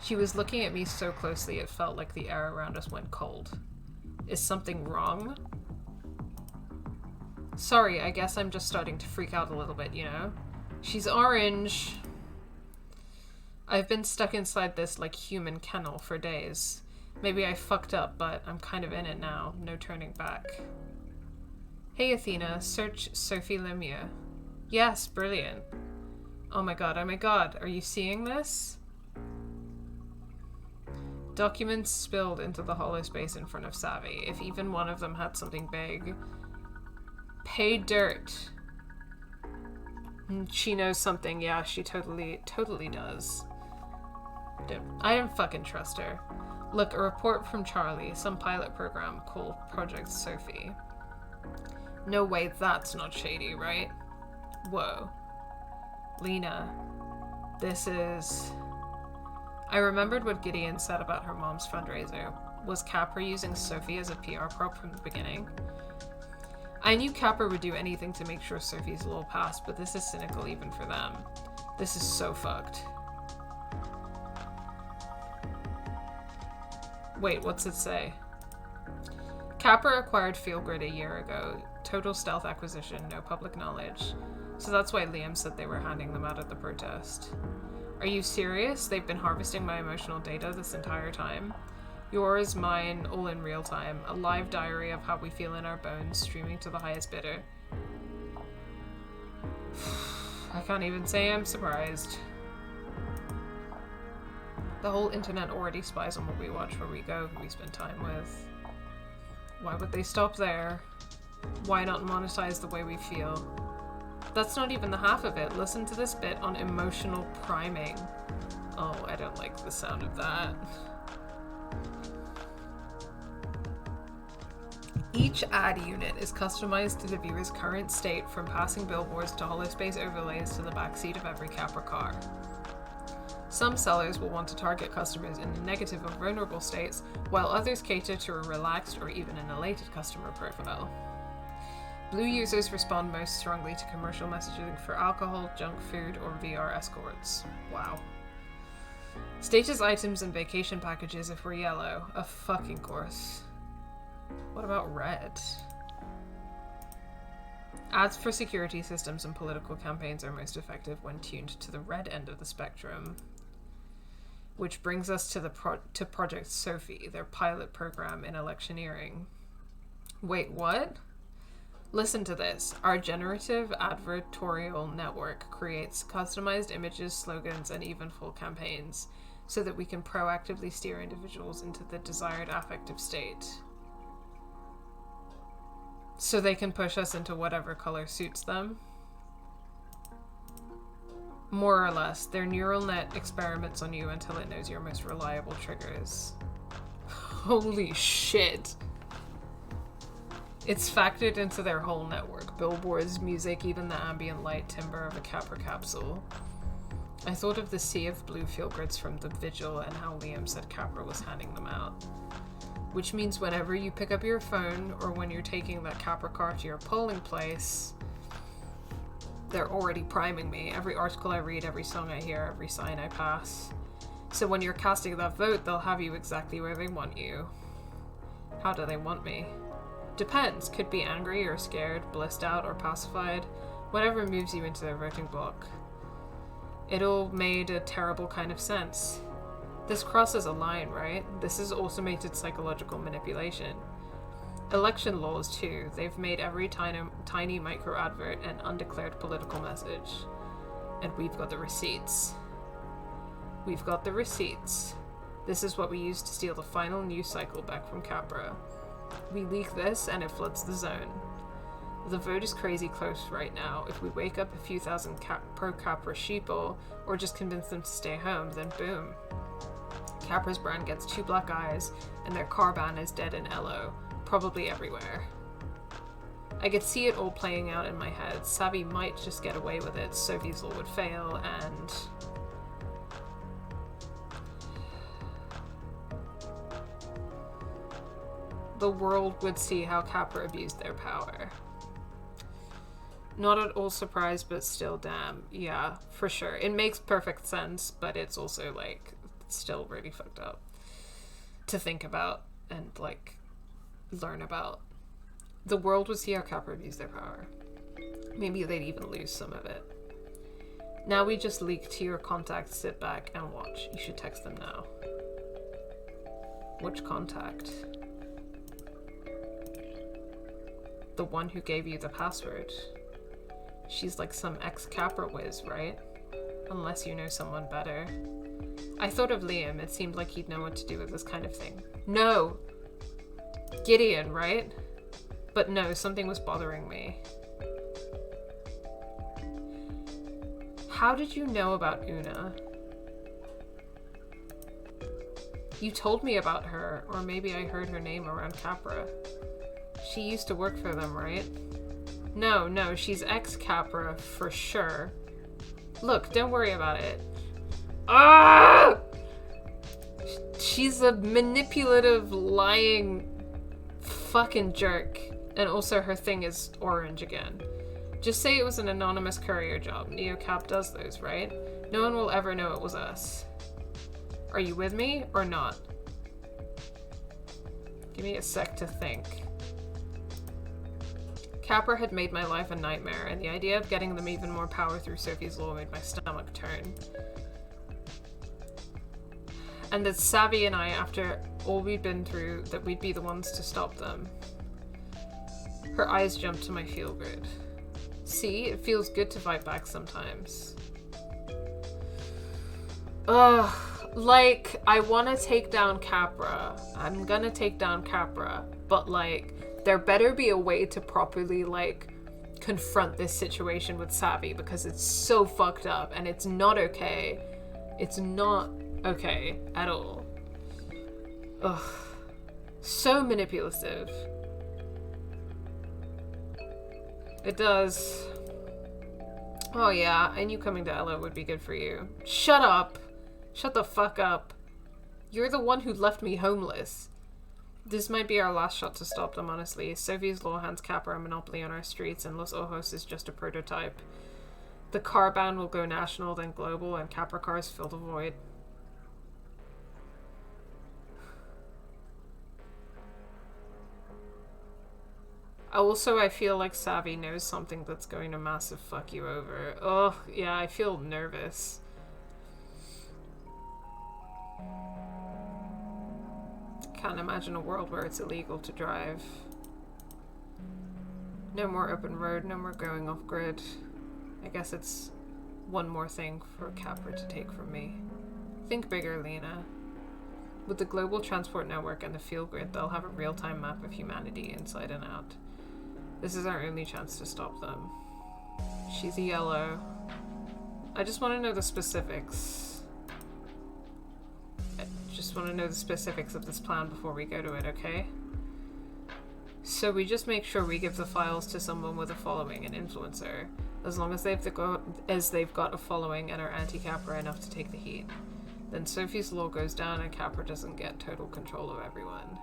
She was looking at me so closely it felt like the air around us went cold. Is something wrong? Sorry, I guess I'm just starting to freak out a little bit, you know? She's orange. I've been stuck inside this, like, human kennel for days. Maybe I fucked up, but I'm kind of in it now. No turning back. Hey, Athena. Search Sophie Lemieux. Yes, brilliant. Oh my god, are you seeing this? Documents spilled into the hollow space in front of Savvy. If even one of them had something big. Pay dirt. She knows something. Yeah, she totally does. I don't fucking trust her. Look, a report from Charlie. Some pilot program called Project Sophie. No way, that's not shady, right? Whoa. Lena. This is... I remembered what Gideon said about her mom's fundraiser. Was Capra using Sophie as a PR prop from the beginning? I knew Capra would do anything to make sure Sophie's lull passed, but this is cynical even for them. This is so fucked. Wait, what's it say? Capra acquired Fieldgrid a year ago. Total stealth acquisition, no public knowledge. So that's why Liam said they were handing them out at the protest. Are you serious? They've been harvesting my emotional data this entire time. Yours, mine, all in real time. A live diary of how we feel in our bones, streaming to the highest bidder. I can't even say I'm surprised. The whole internet already spies on what we watch, where we go, who we spend time with. Why would they stop there? Why not monetize the way we feel? That's not even the half of it. Listen to this bit on emotional priming. Oh, I don't like the sound of that. Each ad unit is customized to the viewer's current state, from passing billboards to holospace overlays to the backseat of every Capra car. Some sellers will want to target customers in negative or vulnerable states, while others cater to a relaxed or even an elated customer profile. Blue users respond most strongly to commercial messaging for alcohol, junk food, or VR escorts. Wow. Status items and vacation packages if we're yellow. Of fucking course. What about red? Ads for security systems and political campaigns are most effective when tuned to the red end of the spectrum. Which brings us to Project Sophie, their pilot program in electioneering. Wait, what? Listen to this. Our generative advertorial network creates customized images, slogans, and even full campaigns, so that we can proactively steer individuals into the desired affective state. So they can push us into whatever color suits them. More or less, their neural net experiments on you until it knows your most reliable triggers. Holy shit. It's factored into their whole network. Billboards, music, even the ambient light timbre of a Capra capsule. I thought of the sea of blue feel grids from The Vigil and how Liam said Capra was handing them out. Which means whenever you pick up your phone or when you're taking that Capra car to your polling place, they're already priming me. Every article I read, every song I hear, every sign I pass. So when you're casting that vote, they'll have you exactly where they want you. How do they want me? Depends. Could be angry or scared, blissed out or pacified. Whatever moves you into their voting block. It all made a terrible kind of sense. This crosses a line, right? This is automated psychological manipulation. Election laws, too. They've made every tiny micro-advert an undeclared political message. And we've got the receipts. We've got the receipts. This is what we use to steal the final news cycle back from Capra. We leak this, and it floods the zone. The vote is crazy close right now. If we wake up a few thousand pro-Capra sheeple, or just convince them to stay home, then boom. Capra's brand gets 2 black eyes, and their car ban is dead in Elo, probably everywhere. I could see it all playing out in my head. Savvy might just get away with it, Sophie's law would fail, and... the world would see how Capra abused their power. Not at all surprised, but still, damn. Yeah, for sure. It makes perfect sense, but it's also, like, still really fucked up to think about and, like, learn about. The world would see how Capra abused their power. Maybe they'd even lose some of it. Now we just leak to your contacts, sit back and watch. You should text them now. Which contact? The one who gave you the password. She's like some ex-Capra whiz, right? Unless you know someone better. I thought of Liam. It seemed like he'd know what to do with this kind of thing. No! Gideon, right? But no, something was bothering me. How did you know about Una? You told me about her, or maybe I heard her name around Capra. She used to work for them, right? No, she's ex-Capra for sure. Look, don't worry about it. Ah! She's a manipulative, lying fucking jerk. And also her thing is orange again. Just say it was an anonymous courier job. NeoCap does those, right? No one will ever know it was us. Are you with me or not? Give me a sec to think. Capra had made my life a nightmare, and the idea of getting them even more power through Sophie's law made my stomach turn. And that Savvy and I, after all we'd been through, that we'd be the ones to stop them. Her eyes jumped to my feel grid. See, it feels good to fight back sometimes. Ugh, like, I want to take down Capra. I'm gonna take down Capra, but like, there better be a way to properly, like, confront this situation with Savvy, because it's so fucked up and it's not okay. It's not okay at all. Ugh. So manipulative. It does. Oh yeah, I knew coming to Ella would be good for you. Shut up! Shut the fuck up. You're the one who left me homeless. This might be our last shot to stop them, honestly. Sophie's law hands Capra a monopoly on our streets, and Los Ojos is just a prototype. The car ban will go national, then global, and Capra cars fill the void. Also, I feel like Savvy knows something that's going to massive fuck you over. Oh, yeah, I feel nervous. Can't imagine a world where it's illegal to drive. No more open road, no more going off grid. I guess it's one more thing for Capra to take from me. Think bigger, Lena. With the global transport network and the field grid, they'll have a real-time map of humanity inside and out. This is our only chance to stop them. She's a yellow. I just want to know the specifics. I just want to know the specifics of this plan before we go to it, okay? So we just make sure we give the files to someone with a following, an influencer, as long as they've got a following and are anti-Capra enough to take the heat. Then Sophie's law goes down and Capra doesn't get total control of everyone.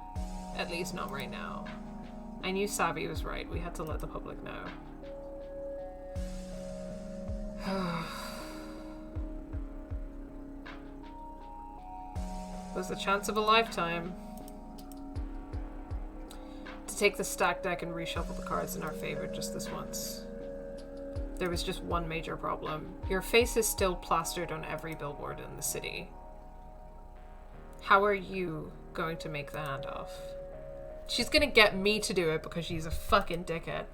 At least not right now. I knew Savvy was right. We had to let the public know. Was the chance of a lifetime. To take the stack deck and reshuffle the cards in our favor just this once. There was just one major problem. Your face is still plastered on every billboard in the city. How are you going to make the handoff? She's gonna get me to do it because she's a fucking dickhead.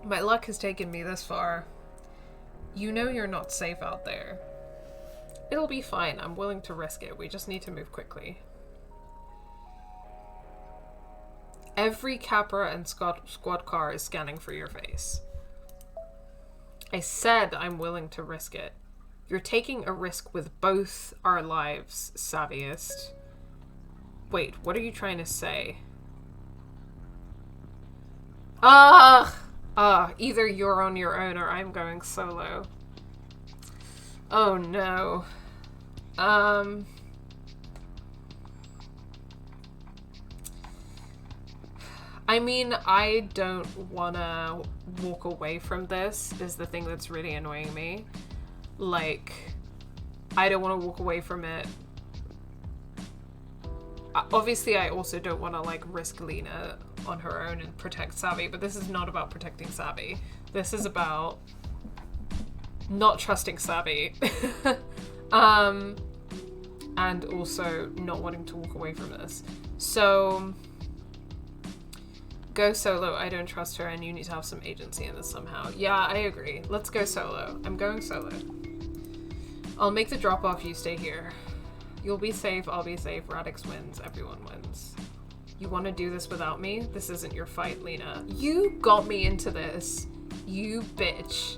My luck has taken me this far. You know you're not safe out there. It'll be fine. I'm willing to risk it. We just need to move quickly. Every Capra and squad car is scanning for your face. I said I'm willing to risk it. You're taking a risk with both our lives, Savviest. Wait, what are you trying to say? Either you're on your own or I'm going solo. Oh no. I mean, I don't wanna walk away from this, is the thing that's really annoying me. Like, I don't want to walk away from it. Obviously, I also don't want to, like, risk Lena on her own and protect Savvy, but this is not about protecting Savvy. This is about not trusting Savvy. And also not wanting to walk away from this. So, go solo. I don't trust her, and you need to have some agency in this somehow. Yeah, I agree. Let's go solo. I'm going solo. I'll make the drop-off, you stay here. You'll be safe, I'll be safe, Radix wins, everyone wins. You want to do this without me? This isn't your fight, Lena. You got me into this, you bitch.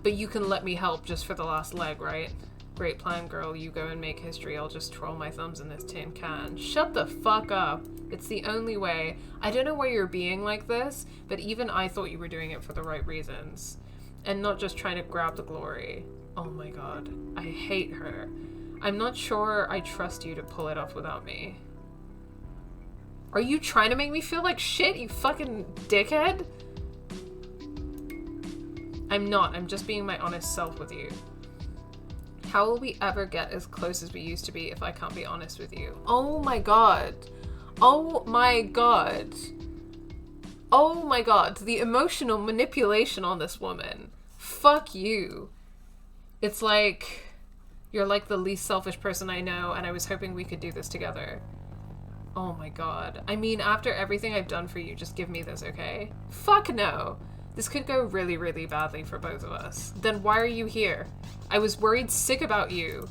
But you can let me help just for the last leg, right? Great plan, girl. You go and make history. I'll just twirl my thumbs in this tin can. Shut the fuck up. It's the only way. I don't know why you're being like this, but even I thought you were doing it for the right reasons. And not just trying to grab the glory. Oh my god. I hate her. I'm not sure I trust you to pull it off without me. Are you trying to make me feel like shit, you fucking dickhead? I'm not. I'm just being my honest self with you. How will we ever get as close as we used to be if I can't be honest with you? Oh my god. Oh my god. Oh my god. The emotional manipulation on this woman. Fuck you. It's like, you're like the least selfish person I know, and I was hoping we could do this together. Oh my god. I mean, after everything I've done for you, just give me this, okay? Fuck no. This could go really, really badly for both of us. Then why are you here? I was worried sick about you.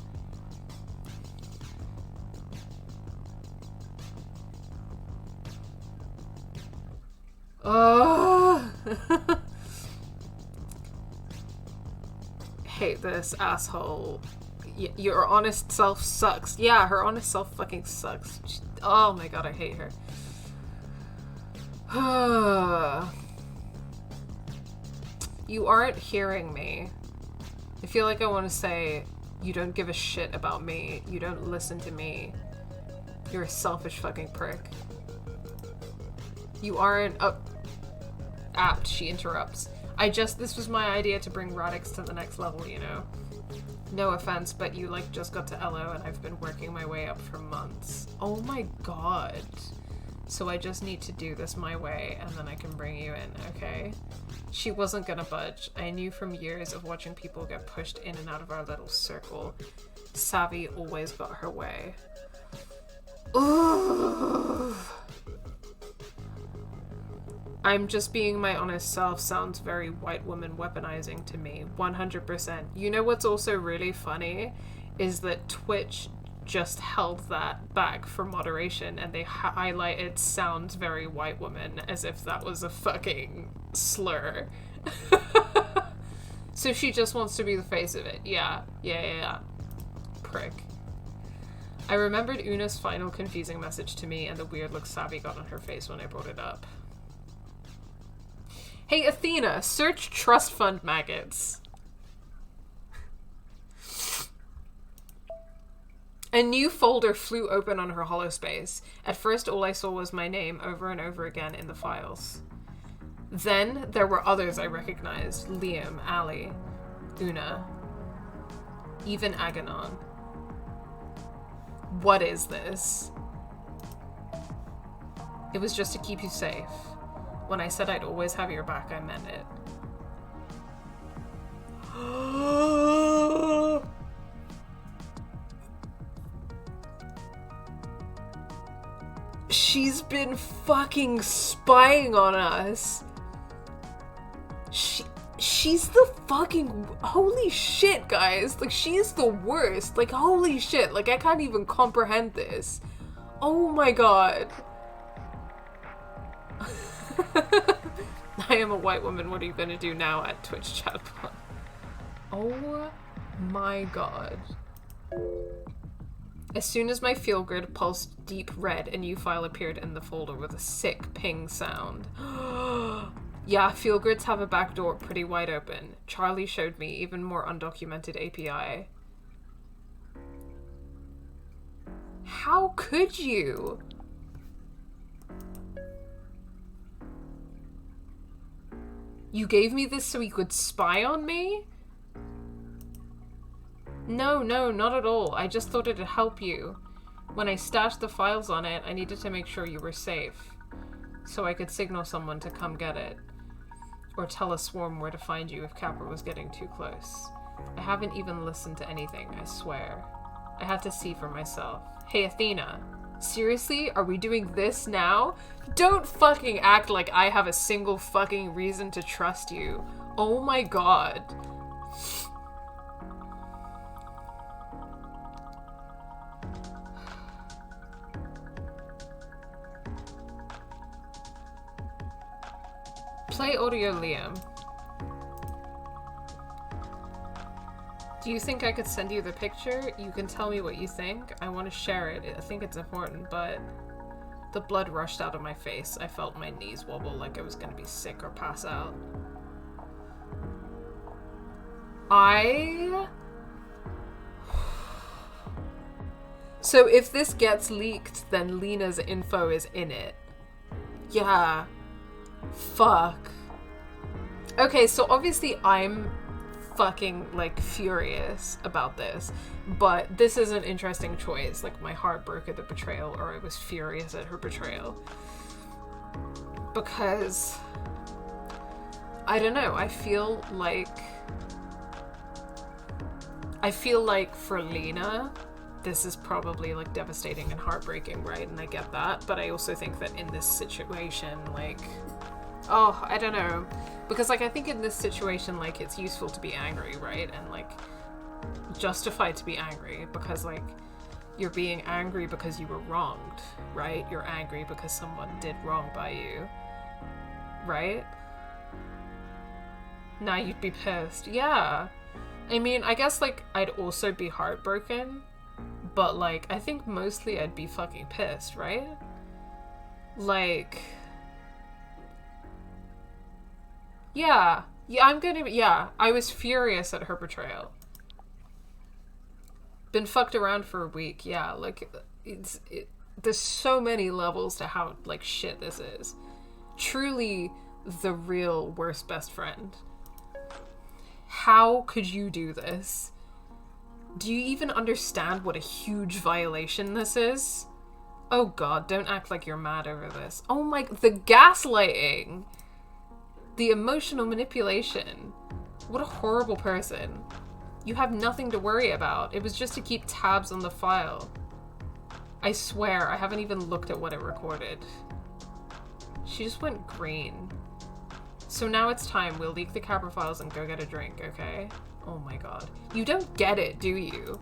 Oh. Hate this asshole. Your honest self sucks. Yeah, her honest self fucking sucks. Oh my god, I hate her. You aren't hearing me. I feel like I want to say, you don't give a shit about me. You don't listen to me. You're a selfish fucking prick. You aren't apt, she interrupts. This was my idea to bring Radix to the next level, you know? No offense, but you, like, just got to LO and I've been working my way up for months. Oh my god. So I just need to do this my way and then I can bring you in, okay? She wasn't gonna budge. I knew from years of watching people get pushed in and out of our little circle. Savvy always got her way. Ooh. I'm just being my honest self sounds very white woman weaponizing to me. 100%. You know what's also really funny? Is that Twitch just held that back for moderation and they highlighted sounds very white woman as if that was a fucking slur. So she just wants to be the face of it. Yeah. Prick. I remembered Una's final confusing message to me and the weird look Savvy got on her face when I brought it up. Hey Athena, search trust fund maggots. A new folder flew open on her holospace. At first all I saw was my name over and over again in the files. Then there were others I recognized. Liam, Ali, Una, even Aganon. What is this? It was just to keep you safe. When I said I'd always have your back, I meant it. She's been fucking spying on us. She's the fucking... Holy shit, guys. Like, she's the worst. Like, holy shit. Like, I can't even comprehend this. Oh my god. I am a white woman. What are you gonna do now at Twitch chatbot? Oh my god. As soon as my field grid pulsed deep red, a new file appeared in the folder with a sick ping sound. Yeah, field grids have a back door pretty wide open. Charlie showed me even more undocumented API. How could you? You gave me this so you could spy on me? No, not at all. I just thought it'd help you. When I stashed the files on it, I needed to make sure you were safe. So I could signal someone to come get it. Or tell a swarm where to find you if Capra was getting too close. I haven't even listened to anything, I swear. I had to see for myself. Hey Athena, seriously? Are we doing this now? Don't fucking act like I have a single fucking reason to trust you. Oh my god. Play audio, Liam. Do you think I could send you the picture? You can tell me what you think. I want to share it. I think it's important, but... The blood rushed out of my face. I felt my knees wobble like I was gonna be sick or pass out. So if this gets leaked, then Lena's info is in it. Yeah. Fuck. Okay, so obviously I'm fucking, like, furious about this, but this is an interesting choice. Like, my heart broke at the betrayal, or I was furious at her betrayal. Because, I don't know, I feel like I feel like for Lena, this is probably like devastating and heartbreaking, right? And I get that, but I also think that in this situation, like, oh, I don't know, because like I think in this situation, like, it's useful to be angry, right? And like justified to be angry, because like you're being angry because you were wronged, right? You're angry because someone did wrong by you, right? Now you'd be pissed. Yeah, I mean, I guess like I'd also be heartbroken, but like I think mostly I'd be fucking pissed, right? Like, yeah, I was furious at her betrayal. Been fucked around for a week, yeah, like, there's so many levels to how, like, shit this is. Truly the real worst best friend. How could you do this? Do you even understand what a huge violation this is? Oh god, don't act like you're mad over this. Oh my, the gaslighting! The emotional manipulation. What a horrible person. You have nothing to worry about. It was just to keep tabs on the file. I swear, I haven't even looked at what it recorded. She just went green. So now it's time. We'll leak the Capra files and go get a drink, okay? Oh my god. You don't get it, do you?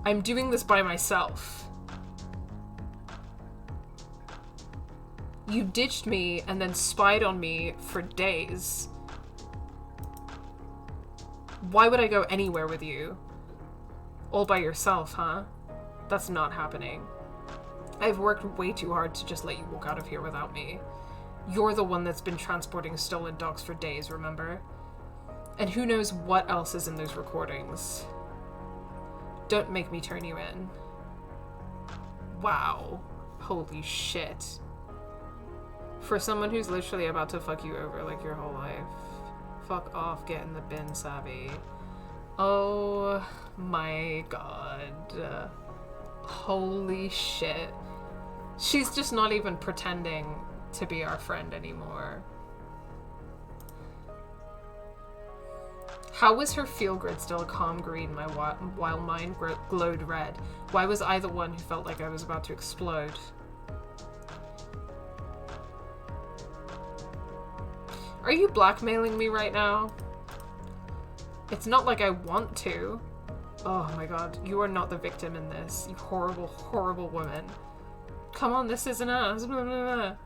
I'm doing this by myself. You ditched me and then spied on me for days. Why would I go anywhere with you? All by yourself, huh? That's not happening. I've worked way too hard to just let you walk out of here without me. You're the one that's been transporting stolen dogs for days, remember? And who knows what else is in those recordings. Don't make me turn you in. Wow. Holy shit. For someone who's literally about to fuck you over like your whole life. Fuck off, get in the bin, Savvy. Oh my god. Holy shit. She's just not even pretending to be our friend anymore. How was her feel grid still a calm green while mine glowed red? Why was I the one who felt like I was about to explode? Are you blackmailing me right now? It's not like I want to. Oh my god, you are not the victim in this, you horrible, horrible woman. Come on, this isn't us. Blah, blah, blah.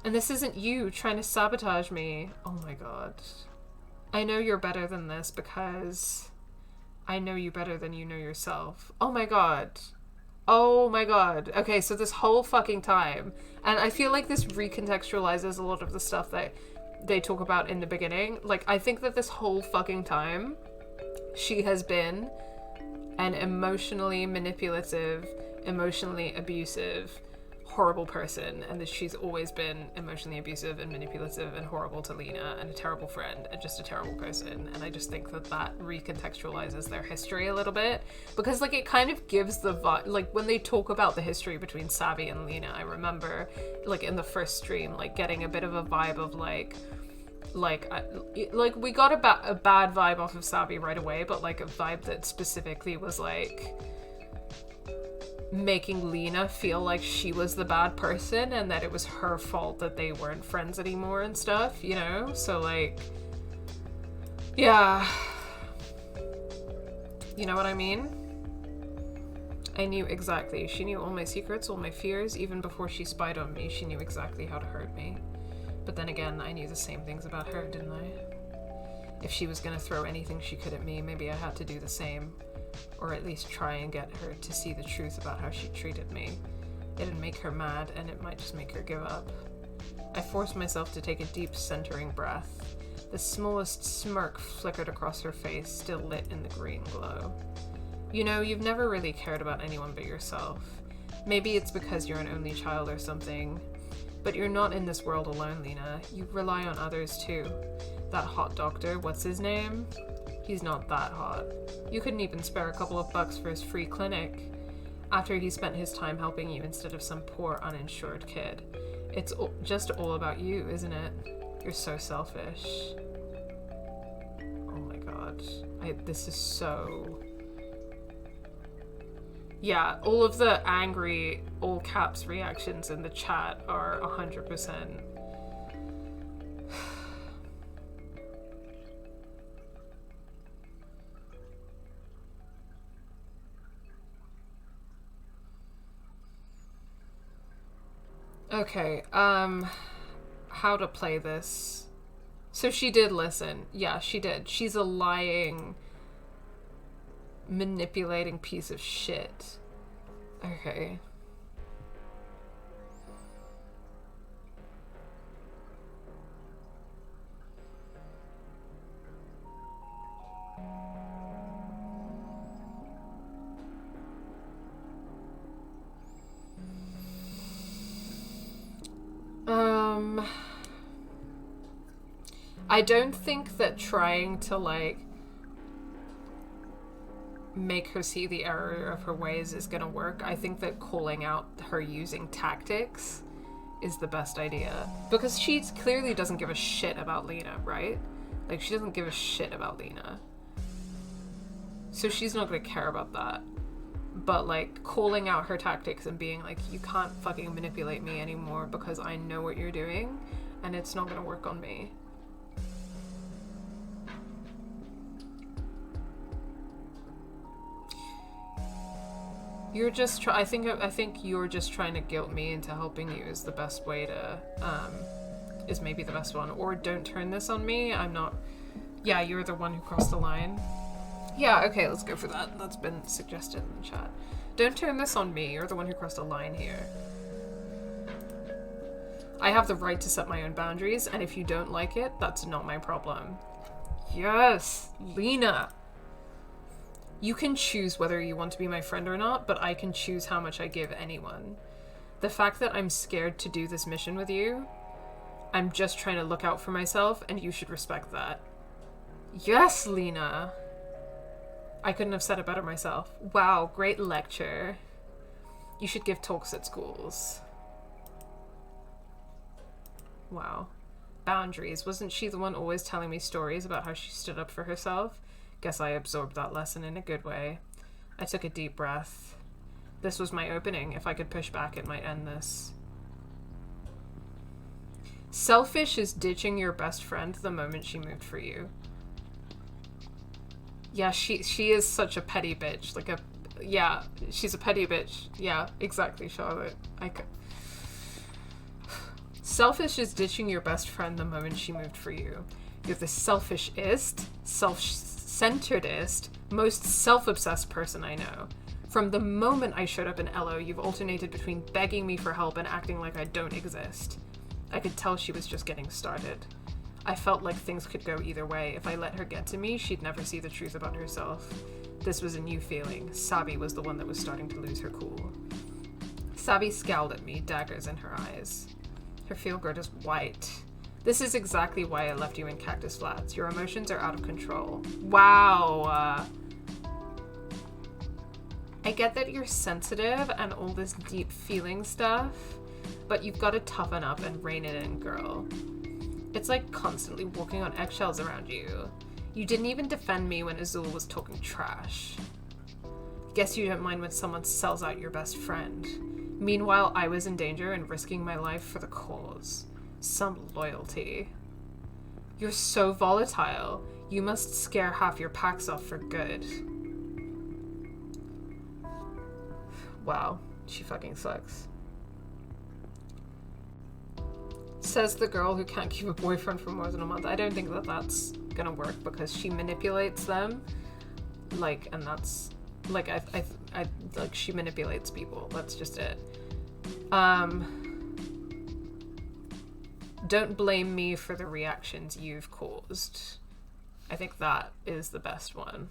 And this isn't you trying to sabotage me. Oh my god. I know you're better than this because I know you better than you know yourself. Oh my god. Oh my god. Okay, so this whole fucking time, and I feel like this recontextualizes a lot of the stuff that they talk about in the beginning. Like, I think that this whole fucking time, she has been an emotionally manipulative, emotionally abusive, horrible person, and that she's always been emotionally abusive and manipulative and horrible to Lena, and a terrible friend, and just a terrible person. And I just think that that recontextualizes their history a little bit, because like it kind of gives the vibe, like when they talk about the history between Savvy and Lena, I remember like in the first stream like getting a bit of a vibe of like we got a bad vibe off of Savvy right away, but like a vibe that specifically was like making Lena feel like she was the bad person and that it was her fault that they weren't friends anymore and stuff, you know? So like, yeah. You know what I mean? I knew exactly. She knew all my secrets, all my fears. Even before she spied on me, she knew exactly how to hurt me. But then again, I knew the same things about her, didn't I? If she was gonna throw anything she could at me, maybe I had to do the same. Or at least try and get her to see the truth about how she treated me. It'd make her mad, and it might just make her give up. I forced myself to take a deep, centering breath. The smallest smirk flickered across her face, still lit in the green glow. You know, you've never really cared about anyone but yourself. Maybe it's because you're an only child or something. But you're not in this world alone, Lena. You rely on others too. That hot doctor, what's his name? He's not that hot. You couldn't even spare a couple of bucks for his free clinic after he spent his time helping you instead of some poor uninsured kid. It's just all about you, isn't it? You're so selfish. Oh my god. god. This is so... Yeah, all of the angry, all caps reactions in the chat are 100%. Okay, how to play this. So she did listen. Yeah, she did. She's a lying, manipulating piece of shit. Okay. I don't think that trying to, like, make her see the error of her ways is gonna work. I think that calling out her using tactics is the best idea. Because she clearly doesn't give a shit about Lena, right? Like, she doesn't give a shit about Lena. So she's not gonna care about that. But, like, calling out her tactics and being like, you can't fucking manipulate me anymore because I know what you're doing and it's not gonna work on me. You're just I think you're just trying to guilt me into helping you is the best way to, is maybe the best one. Or don't turn this on me. I'm not... Yeah, you're the one who crossed the line. Yeah, okay, let's go for that. That's been suggested in the chat. Don't turn this on me. You're the one who crossed a line here. I have the right to set my own boundaries, and if you don't like it, that's not my problem. Yes, Lena. You can choose whether you want to be my friend or not, but I can choose how much I give anyone. The fact that I'm scared to do this mission with you, I'm just trying to look out for myself, and you should respect that. Yes, Lena. I couldn't have said it better myself. Wow, great lecture. You should give talks at schools. Wow. Boundaries. Wasn't she the one always telling me stories about how she stood up for herself? Guess I absorbed that lesson in a good way. I took a deep breath. This was my opening. If I could push back, it might end this. Selfish is ditching your best friend the moment she moved for you. Yeah, she is such a petty bitch. Like yeah, she's a petty bitch. Yeah, exactly, Charlotte. Selfish is ditching your best friend the moment she moved for you. You're the selfishest, self-centeredest, most self-obsessed person I know. From the moment I showed up in Elo, you've alternated between begging me for help and acting like I don't exist. I could tell she was just getting started. I felt like things could go either way. If I let her get to me, she'd never see the truth about herself. This was a new feeling. Sabi was the one that was starting to lose her cool. Sabi scowled at me, daggers in her eyes. Her feel-good is white. This is exactly why I left you in Cactus Flats. Your emotions are out of control. Wow. I get that you're sensitive and all this deep feeling stuff, but you've got to toughen up and rein it in, girl. It's like constantly walking on eggshells around you. You didn't even defend me when Azul was talking trash. Guess you don't mind when someone sells out your best friend. Meanwhile, I was in danger and risking my life for the cause. Some loyalty. You're so volatile. You must scare half your packs off for good. Wow, she fucking sucks. Says the girl who can't keep a boyfriend for more than a month. I don't think that that's gonna work because she manipulates them. Like, and that's... Like, I like, she manipulates people. That's just it. Don't blame me for the reactions you've caused. I think that is the best one.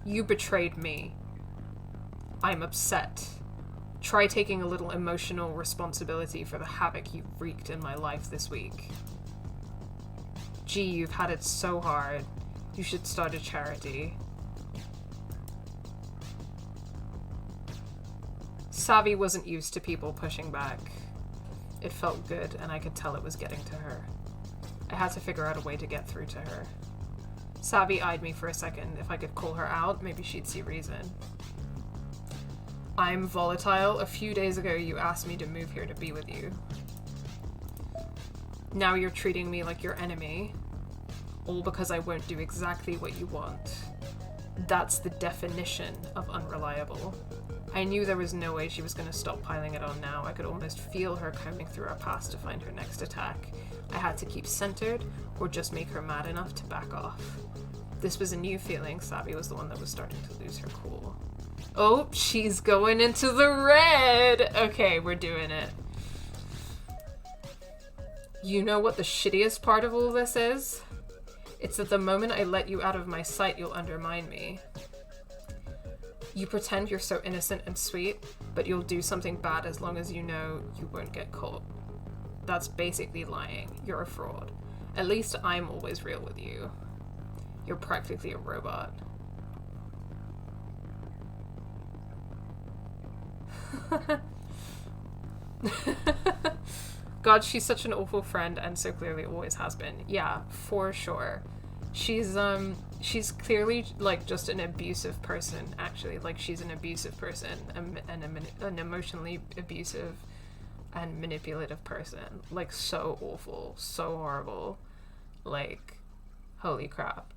You betrayed me. I'm upset. Try taking a little emotional responsibility for the havoc you wreaked in my life this week. Gee, you've had it so hard. You should start a charity. Savi wasn't used to people pushing back. It felt good, and I could tell it was getting to her. I I had to figure out a way to get through to her. Savvy eyed me for a second. If I could call her out, maybe she'd see reason. I'm volatile. A few days ago, you asked me to move here to be with you. Now you're treating me like your enemy, all because I won't do exactly what you want. That's the definition of unreliable. I knew there was no way she was going to stop piling it on now. I could almost feel her combing through our past to find her next attack. I had to keep centered, or just make her mad enough to back off. This was a new feeling. Savvy was the one that was starting to lose her cool. Oh, she's going into the red! Okay, we're doing it. You know what the shittiest part of all this is? It's that the moment I let you out of my sight, you'll undermine me. You pretend you're so innocent and sweet, but you'll do something bad as long as you know you won't get caught. That's basically lying. You're a fraud. At least I'm always real with you. You're practically a robot. God, she's such an awful friend and so clearly always has been. Yeah, for sure. She's clearly like just an abusive person, actually. Like, she's an abusive person, an emotionally abusive and manipulative person. Like, so awful, so horrible. Like, holy crap.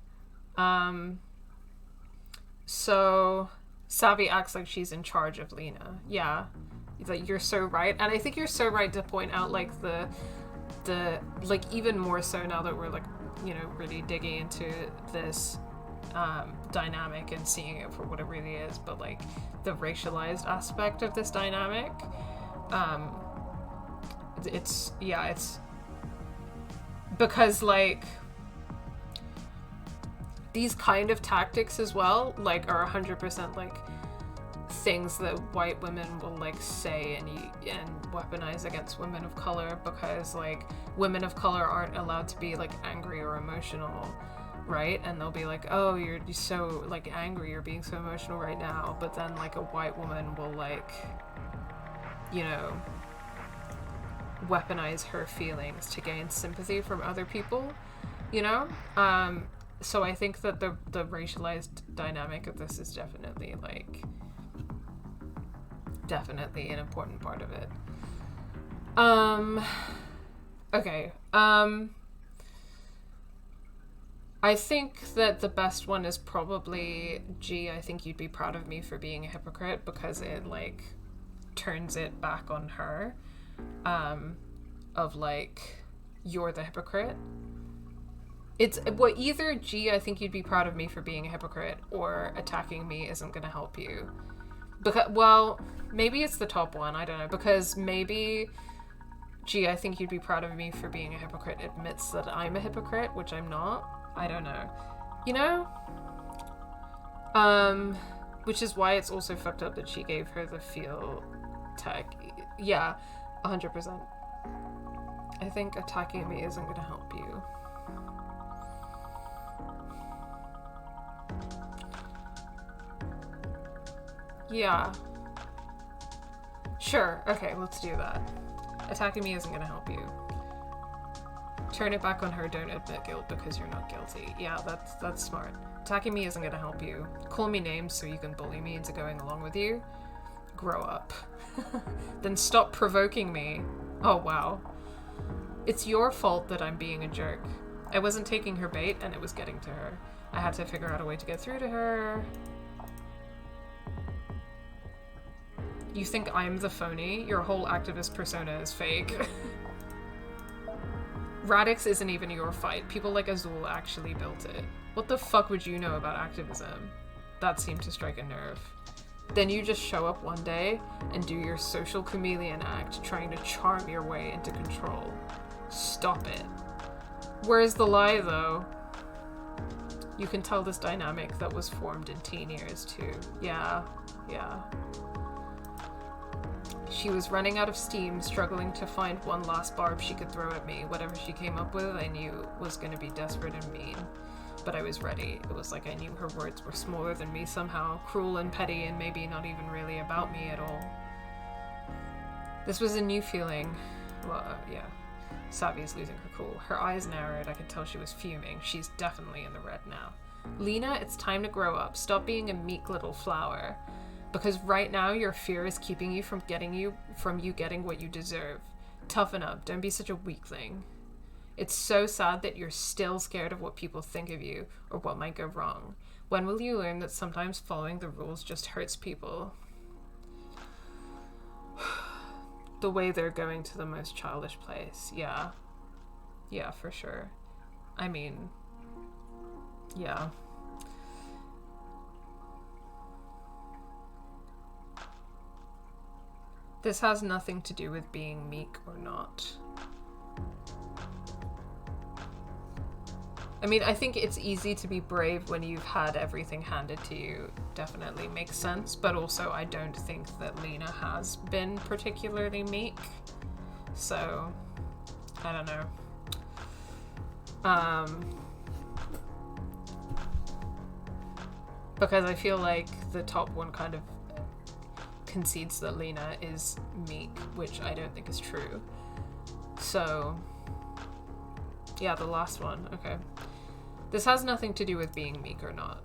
So Savvy acts like she's in charge of Lena. Yeah. Like, you're so right. And I think you're so right to point out, like, the like, even more so now that we're, like, you know, really digging into this dynamic and seeing it for what it really is, but, like, the racialized aspect of this dynamic, it's because, like, these kind of tactics as well, like, are 100% like things that white women will, like, say and weaponize against women of color, because, like, women of color aren't allowed to be, like, angry or emotional, right? And they'll be like, oh, you're so, like, angry, you're being so emotional right now, but then, like, a white woman will, like, you know, weaponize her feelings to gain sympathy from other people, you know? So I think that the racialized dynamic of this is definitely, like, definitely an important part of it. Okay. I think that the best one is probably, gee, I think you'd be proud of me for being a hypocrite, because it, like, turns it back on her, of, like, you're the hypocrite. It's, well, either, gee, I think you'd be proud of me for being a hypocrite, or attacking me isn't gonna help you. Because, well, maybe it's the top one, I don't know, because maybe, gee, I think you'd be proud of me for being a hypocrite admits that I'm a hypocrite, which I'm not. I don't know. You know? Which is why it's also fucked up that she gave her the feel tech. Yeah, 100%. I think attacking me isn't gonna help you. Yeah. Sure, okay, let's do that. Attacking me isn't gonna help you. Turn it back on her, don't admit guilt because you're not guilty. Yeah, that's smart. Attacking me isn't gonna help you. Call me names so you can bully me into going along with you. Grow up. Then stop provoking me. Oh, wow. It's your fault that I'm being a jerk. I wasn't taking her bait and it was getting to her. I had to figure out a way to get through to her. You think I'm the phony? Your whole activist persona is fake. Radix isn't even your fight. People like Azul actually built it. What the fuck would you know about activism? That seemed to strike a nerve. Then you just show up one day and do your social chameleon act, trying to charm your way into control. Stop it. Where's the lie, though? You can tell this dynamic that was formed in teen years, too. Yeah. She was running out of steam, struggling to find one last barb she could throw at me. Whatever she came up with, I knew was going to be desperate and mean. But I was ready. It was like I knew her words were smaller than me somehow, cruel and petty, and maybe not even really about me at all. This was a new feeling. Well, yeah. Savi's losing her cool. Her eyes narrowed. I could tell she was fuming. She's definitely in the red now. Lena, it's time to grow up. Stop being a meek little flower. Because right now your fear is keeping you from getting what you deserve. Toughen up. Don't be such a weakling. It's so sad that you're still scared of what people think of you or what might go wrong. When will you learn that sometimes following the rules just hurts people? The way they're going to the most childish place. Yeah. Yeah, for sure. I mean, yeah. This has nothing to do with being meek or not. I mean, I think it's easy to be brave when you've had everything handed to you. Definitely makes sense. But also, I don't think that Lena has been particularly meek. So, I don't know. Because I feel like the top one kind of concedes that Lena is meek, which I don't think is true. So, yeah, the last one. Okay. This has nothing to do with being meek or not.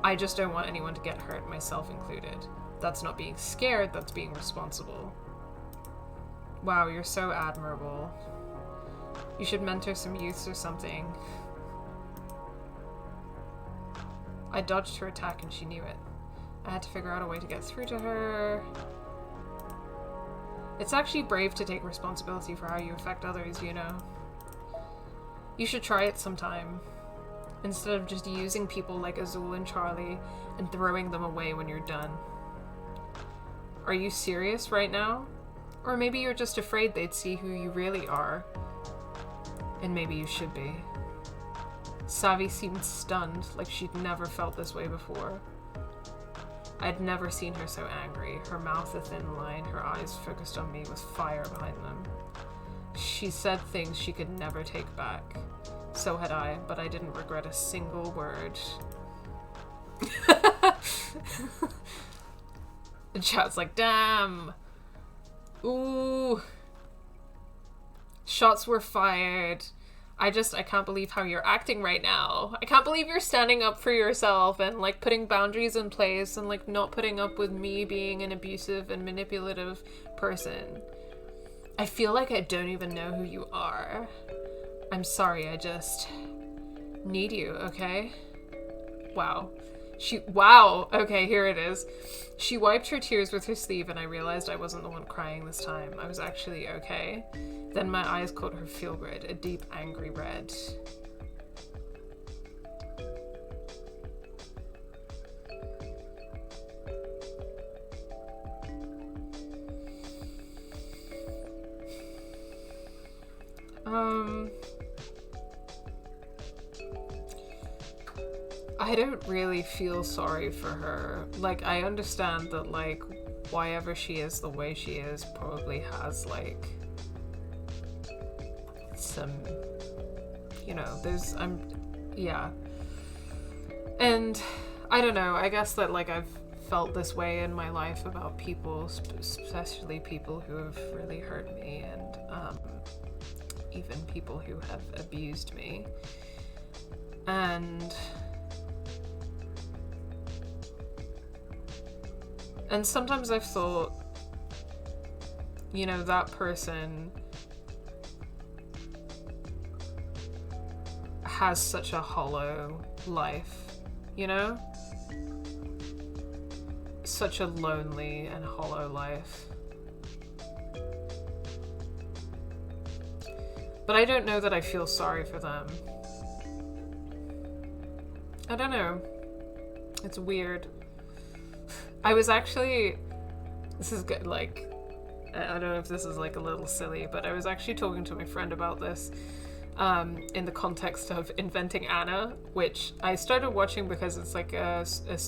I just don't want anyone to get hurt, myself included. That's not being scared, that's being responsible. Wow, you're so admirable. You should mentor some youths or something. I dodged her attack and she knew it. I had to figure out a way to get through to her. It's actually brave to take responsibility for how you affect others, you know? You should try it sometime. Instead of just using people like Azul and Charlie and throwing them away when you're done. Are you serious right now? Or maybe you're just afraid they'd see who you really are. And maybe you should be. Savi seemed stunned, like she'd never felt this way before. I'd never seen her so angry, her mouth a thin line, her eyes focused on me with fire behind them. She said things she could never take back. So had I, but I didn't regret a single word. The chat's like, damn! Ooh! Shots were fired. I can't believe how you're acting right now. I can't believe you're standing up for yourself and, like, putting boundaries in place and, like, not putting up with me being an abusive and manipulative person. I feel like I don't even know who you are. I'm sorry, I just need you, okay? Wow. Wow! Okay, here it is. She wiped her tears with her sleeve and I realized I wasn't the one crying this time. I was actually okay. Then my eyes caught her feel red, a deep, angry red. I don't really feel sorry for her. Like, I understand that, like, why ever she is the way she is probably has, like, some, you know, yeah. And I don't know, I guess that, like, I've felt this way in my life about people, especially people who have really hurt me, and even people who have abused me. And sometimes I've thought, you know, that person has such a hollow life, you know? Such a lonely and hollow life. But I don't know that I feel sorry for them. I don't know. It's weird. I was actually, this is good, like, I don't know if this is like a little silly, but I was actually talking to my friend about this in the context of Inventing Anna, which I started watching because it's like a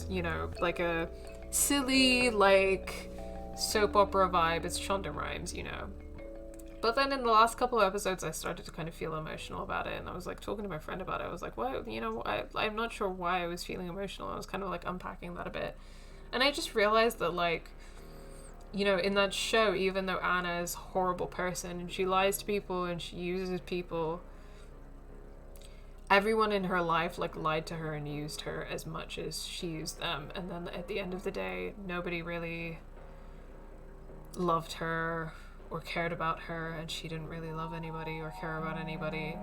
you know, like a silly, like, soap opera vibe. It's Shonda Rhimes, you know. But then in the last couple of episodes, I started to kind of feel emotional about it, and I was like talking to my friend about it. I was like, what, you know, I'm not sure why I was feeling emotional. I was kind of like unpacking that a bit. And I just realized that, like, you know, in that show, even though Anna is a horrible person and she lies to people and she uses people, everyone in her life like lied to her and used her as much as she used them. And then at the end of the day, nobody really loved her or cared about her, and she didn't really love anybody or care about anybody.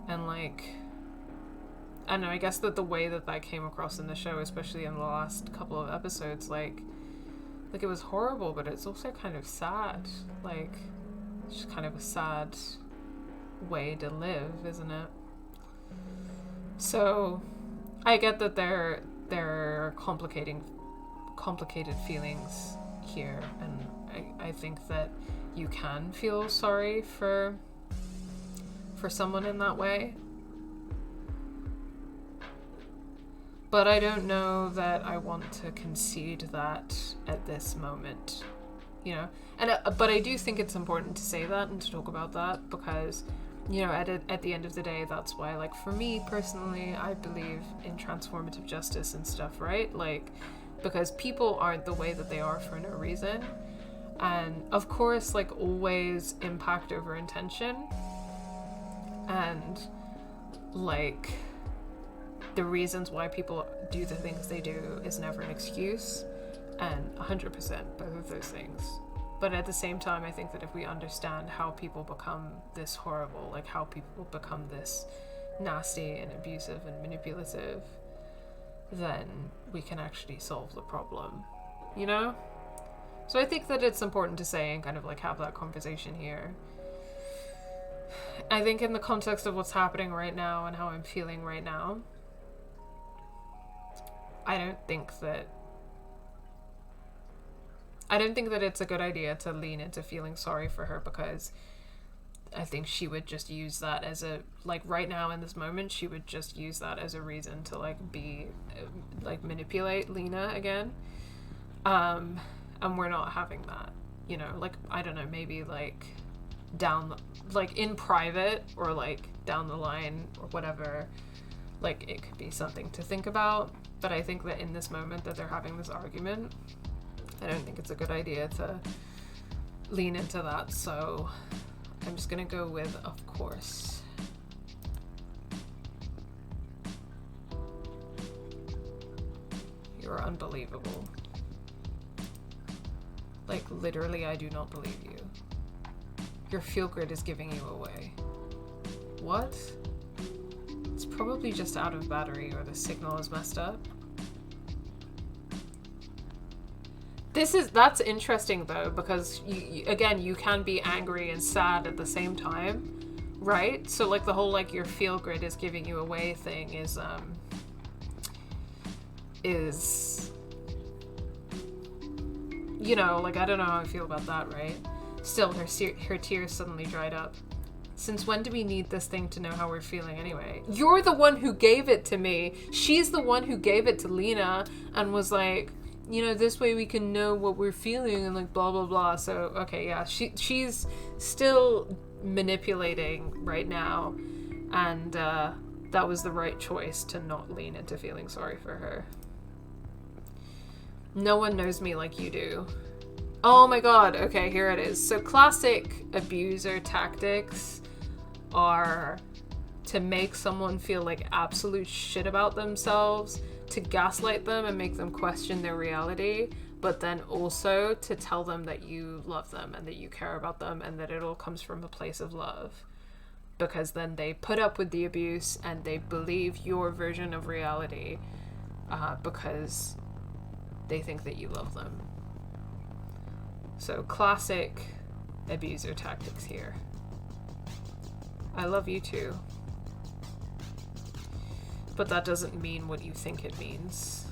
And like, I don't know, I guess that the way that that came across in the show, especially in the last couple of episodes, like it was horrible, but it's also kind of sad. Like, it's just kind of a sad way to live, isn't it? So I get that there are complicated feelings here, and I think that you can feel sorry for someone in that way. But I don't know that I want to concede that at this moment, you know? And but I do think it's important to say that and to talk about that, because, you know, at the end of the day, that's why, like, for me personally, I believe in transformative justice and stuff, right? Like, because people aren't the way that they are for no reason. And of course, like, always impact over intention. And, like, the reasons why people do the things they do is never an excuse. And 100% both of those things. But at the same time, I think that if we understand how people become this horrible, like how people become this nasty and abusive and manipulative, then we can actually solve the problem, you know? So I think that it's important to say and kind of like have that conversation here. I think in the context of what's happening right now and how I'm feeling right now, I don't think that it's a good idea to lean into feeling sorry for her, because I think she would just use that as a, like, right now in this moment, she would just use that as a reason to, like, manipulate Lena again. And we're not having that, you know? Like, I don't know, maybe, like, in private or, like, down the line or whatever, like, it could be something to think about. But I think that in this moment that they're having this argument, I don't think it's a good idea to lean into that. So I'm just gonna go with, of course. You're unbelievable. Like, literally, I do not believe you. Your field grid is giving you away. What? It's probably just out of battery, or the signal is messed up. That's interesting though, because you can be angry and sad at the same time, right? So like the whole like your field grid is giving you away thing is you know, like, I don't know how I feel about that, right? Still, her tears suddenly dried up. Since when do we need this thing to know how we're feeling anyway? You're the one who gave it to me. She's the one who gave it to Lena and was like, you know, this way we can know what we're feeling and like blah, blah, blah. So, okay, yeah, she's still manipulating right now. And that was the right choice to not lean into feeling sorry for her. No one knows me like you do. Oh my god, okay, here it is. So classic abuser tactics are to make someone feel like absolute shit about themselves, to gaslight them and make them question their reality, but then also to tell them that you love them and that you care about them and that it all comes from a place of love. Because then they put up with the abuse and they believe your version of reality because they think that you love them. So classic abuser tactics here. I love you too. But that doesn't mean what you think it means.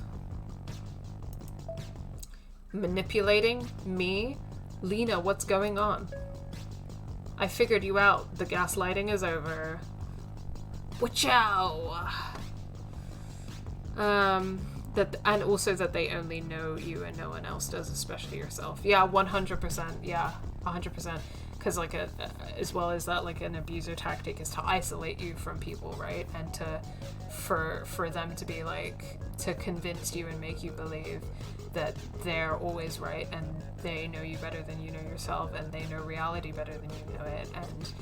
Manipulating me? Lena, what's going on? I figured you out. The gaslighting is over. Wachow! And also that they only know you and no one else does, especially yourself. Yeah, 100%. Yeah, 100%. Because, like, as well as that, like, an abuser tactic is to isolate you from people, right? And for them to be, like, to convince you and make you believe that they're always right and they know you better than you know yourself and they know reality better than you know it and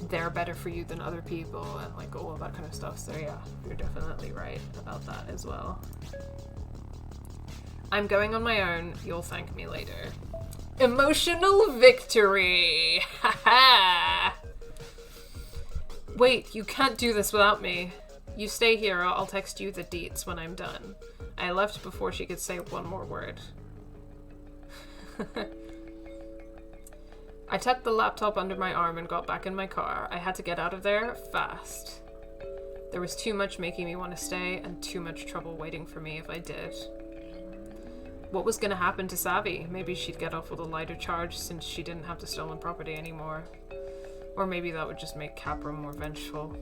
they're better for you than other people and, like, all of that kind of stuff. So, yeah, you're definitely right about that as well. I'm going on my own. You'll thank me later. Emotional victory! Haha! Wait, you can't do this without me. You stay here, I'll text you the deets when I'm done. I left before she could say one more word. I tucked the laptop under my arm and got back in my car. I had to get out of there fast. There was too much making me want to stay and too much trouble waiting for me if I did. What was going to happen to Savvy? Maybe she'd get off with a lighter charge since she didn't have the stolen property anymore. Or maybe that would just make Capra more vengeful.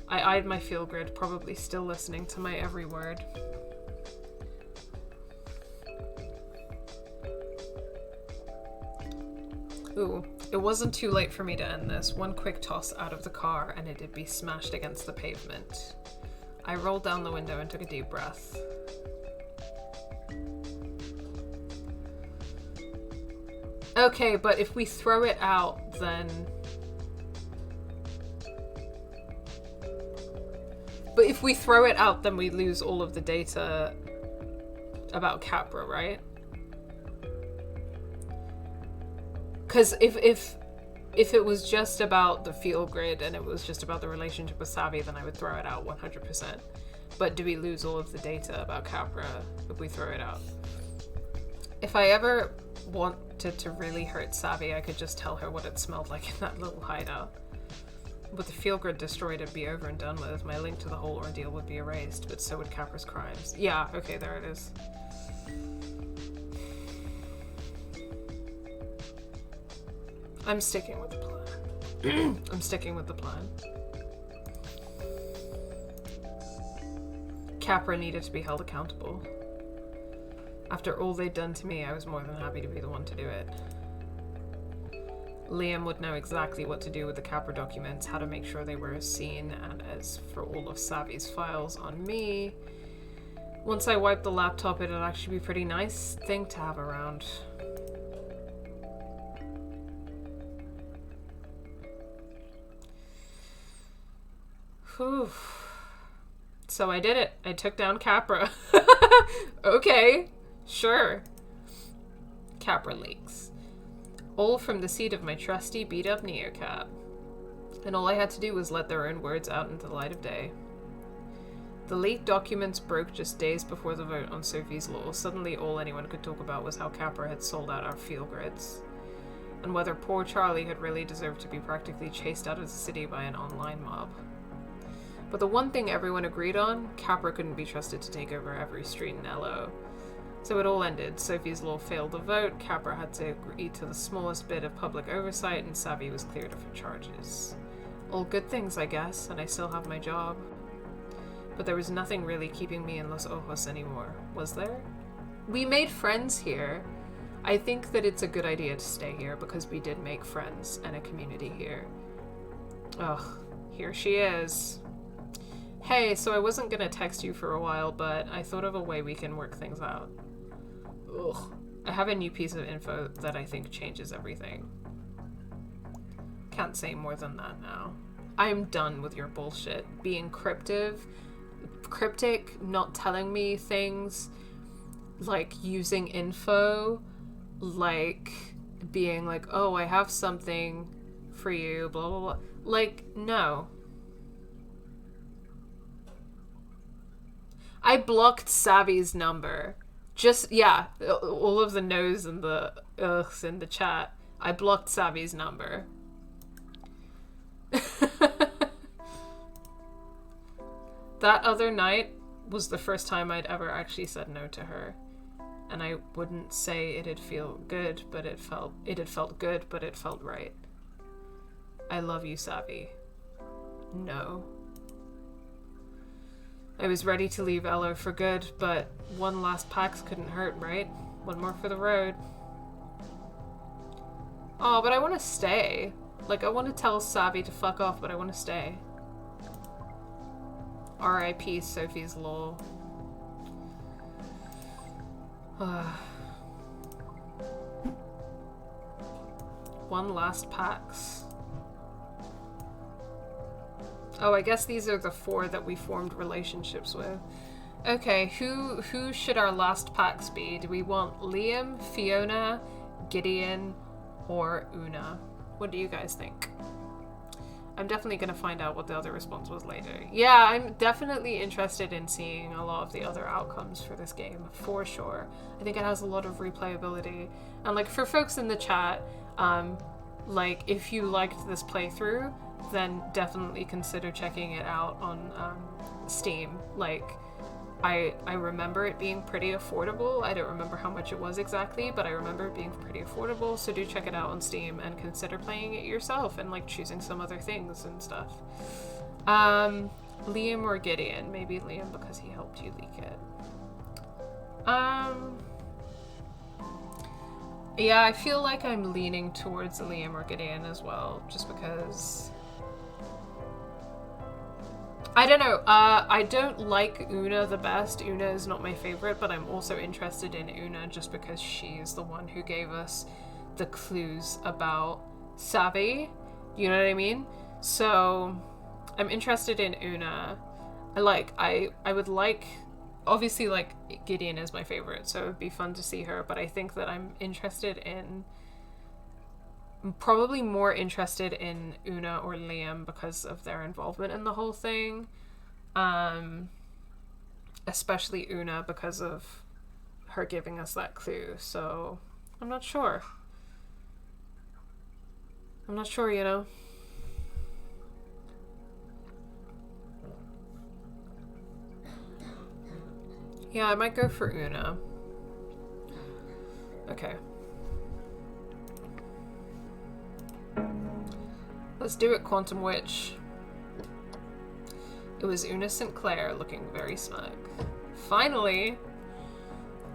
I eyed my feel grid, probably still listening to my every word. Ooh, it wasn't too late for me to end this. One quick toss out of the car and it'd be smashed against the pavement. I rolled down the window and took a deep breath. Okay, but if we throw it out, then... But if we throw it out, then we lose all of the data about Capra, right? Because if it was just about the feel grid and it was just about the relationship with Savvy, then I would throw it out 100%. But do we lose all of the data about Capra if we throw it out? If I ever wanted to really hurt Savvy, I could just tell her what it smelled like in that little hideout. With the field grid destroyed, it'd be over and done with. My link to the whole ordeal would be erased, but so would Capra's crimes. Yeah, okay, there it is. I'm sticking with the plan. I'm sticking with the plan. Capra needed to be held accountable. After all they'd done to me, I was more than happy to be the one to do it. Liam would know exactly what to do with the Capra documents, how to make sure they were seen, and as for all of Savvy's files on me, once I wiped the laptop, it'd actually be a pretty nice thing to have around. Whew. So I did it. I took down Capra. Okay, sure. Capra leaks. All from the seat of my trusty beat-up Neocap. And all I had to do was let their own words out into the light of day. The leaked documents broke just days before the vote on Sophie's Law. Suddenly all anyone could talk about was how Capra had sold out our field grids, and whether poor Charlie had really deserved to be practically chased out of the city by an online mob. But the one thing everyone agreed on, Capra couldn't be trusted to take over every street in LO. So it all ended. Sophie's Law failed the vote, Capra had to agree to the smallest bit of public oversight, and Savvy was cleared of her charges. All good things, I guess, and I still have my job. But there was nothing really keeping me in Los Ojos anymore, was there? We made friends here. I think that it's a good idea to stay here because we did make friends and a community here. Ugh, here she is. Hey, so I wasn't gonna text you for a while, but I thought of a way we can work things out. Ugh. I have a new piece of info that I think changes everything. Can't say more than that now. I am done with your bullshit. Being cryptic, not telling me things, like using info, like being like, oh, I have something for you, blah, blah, blah. Like, no. I blocked Savvy's number. Just, yeah, all of the no's and the ughs in the chat. I blocked Savvy's number. That other night was the first time I'd ever actually said no to her. And I wouldn't say it'd feel good, but it had felt good, but it felt right. I love you, Savvy. No. I was ready to leave LO for good, but one last PAX couldn't hurt, right? One more for the road. Oh, but I want to stay. Like, I want to tell Savvy to fuck off, but I want to stay. R.I.P. Sophie's Law. One last Pax. Oh, I guess these are the 4 that we formed relationships with. Okay, who should our last Pax be? Do we want Liam, Fiona, Gideon, or Una? What do you guys think? I'm definitely going to find out what the other response was later. Yeah, I'm definitely interested in seeing a lot of the other outcomes for this game, for sure. I think it has a lot of replayability. And, like, for folks in the chat, like, if you liked this playthrough, then definitely consider checking it out on Steam. Like, I remember it being pretty affordable. I don't remember how much it was exactly, but I remember it being pretty affordable, so do check it out on Steam and consider playing it yourself and, like, choosing some other things and stuff. Liam or Gideon? Maybe Liam because he helped you leak it. Yeah, I feel like I'm leaning towards Liam or Gideon as well, just because... I don't know, I don't like Una the best. Una is not my favorite, but I'm also interested in Una just because she's the one who gave us the clues about Savvy. You know what I mean? So, I'm interested in Una. I would like... Obviously, like, Gideon is my favorite, so it would be fun to see her, but I think that I'm interested in... probably more interested in Una or Liam because of their involvement in the whole thing. Especially Una because of her giving us that clue. So, I'm not sure. I'm not sure, you know? Yeah, I might go for Una. Okay. Let's do it, Quantum Witch. It was Una St. Clair looking very smug. Finally!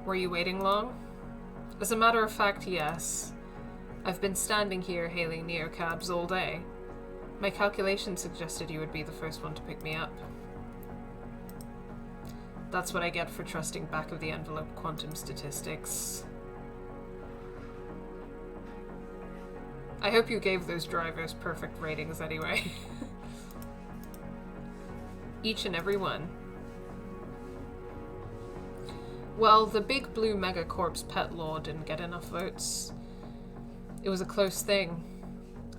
Were you waiting long? As a matter of fact, yes. I've been standing here hailing neocabs all day. My calculations suggested you would be the first one to pick me up. That's what I get for trusting back-of-the-envelope quantum statistics. I hope you gave those drivers perfect ratings anyway. Each and every one. Well, the big blue megacorp's pet law didn't get enough votes. It was a close thing.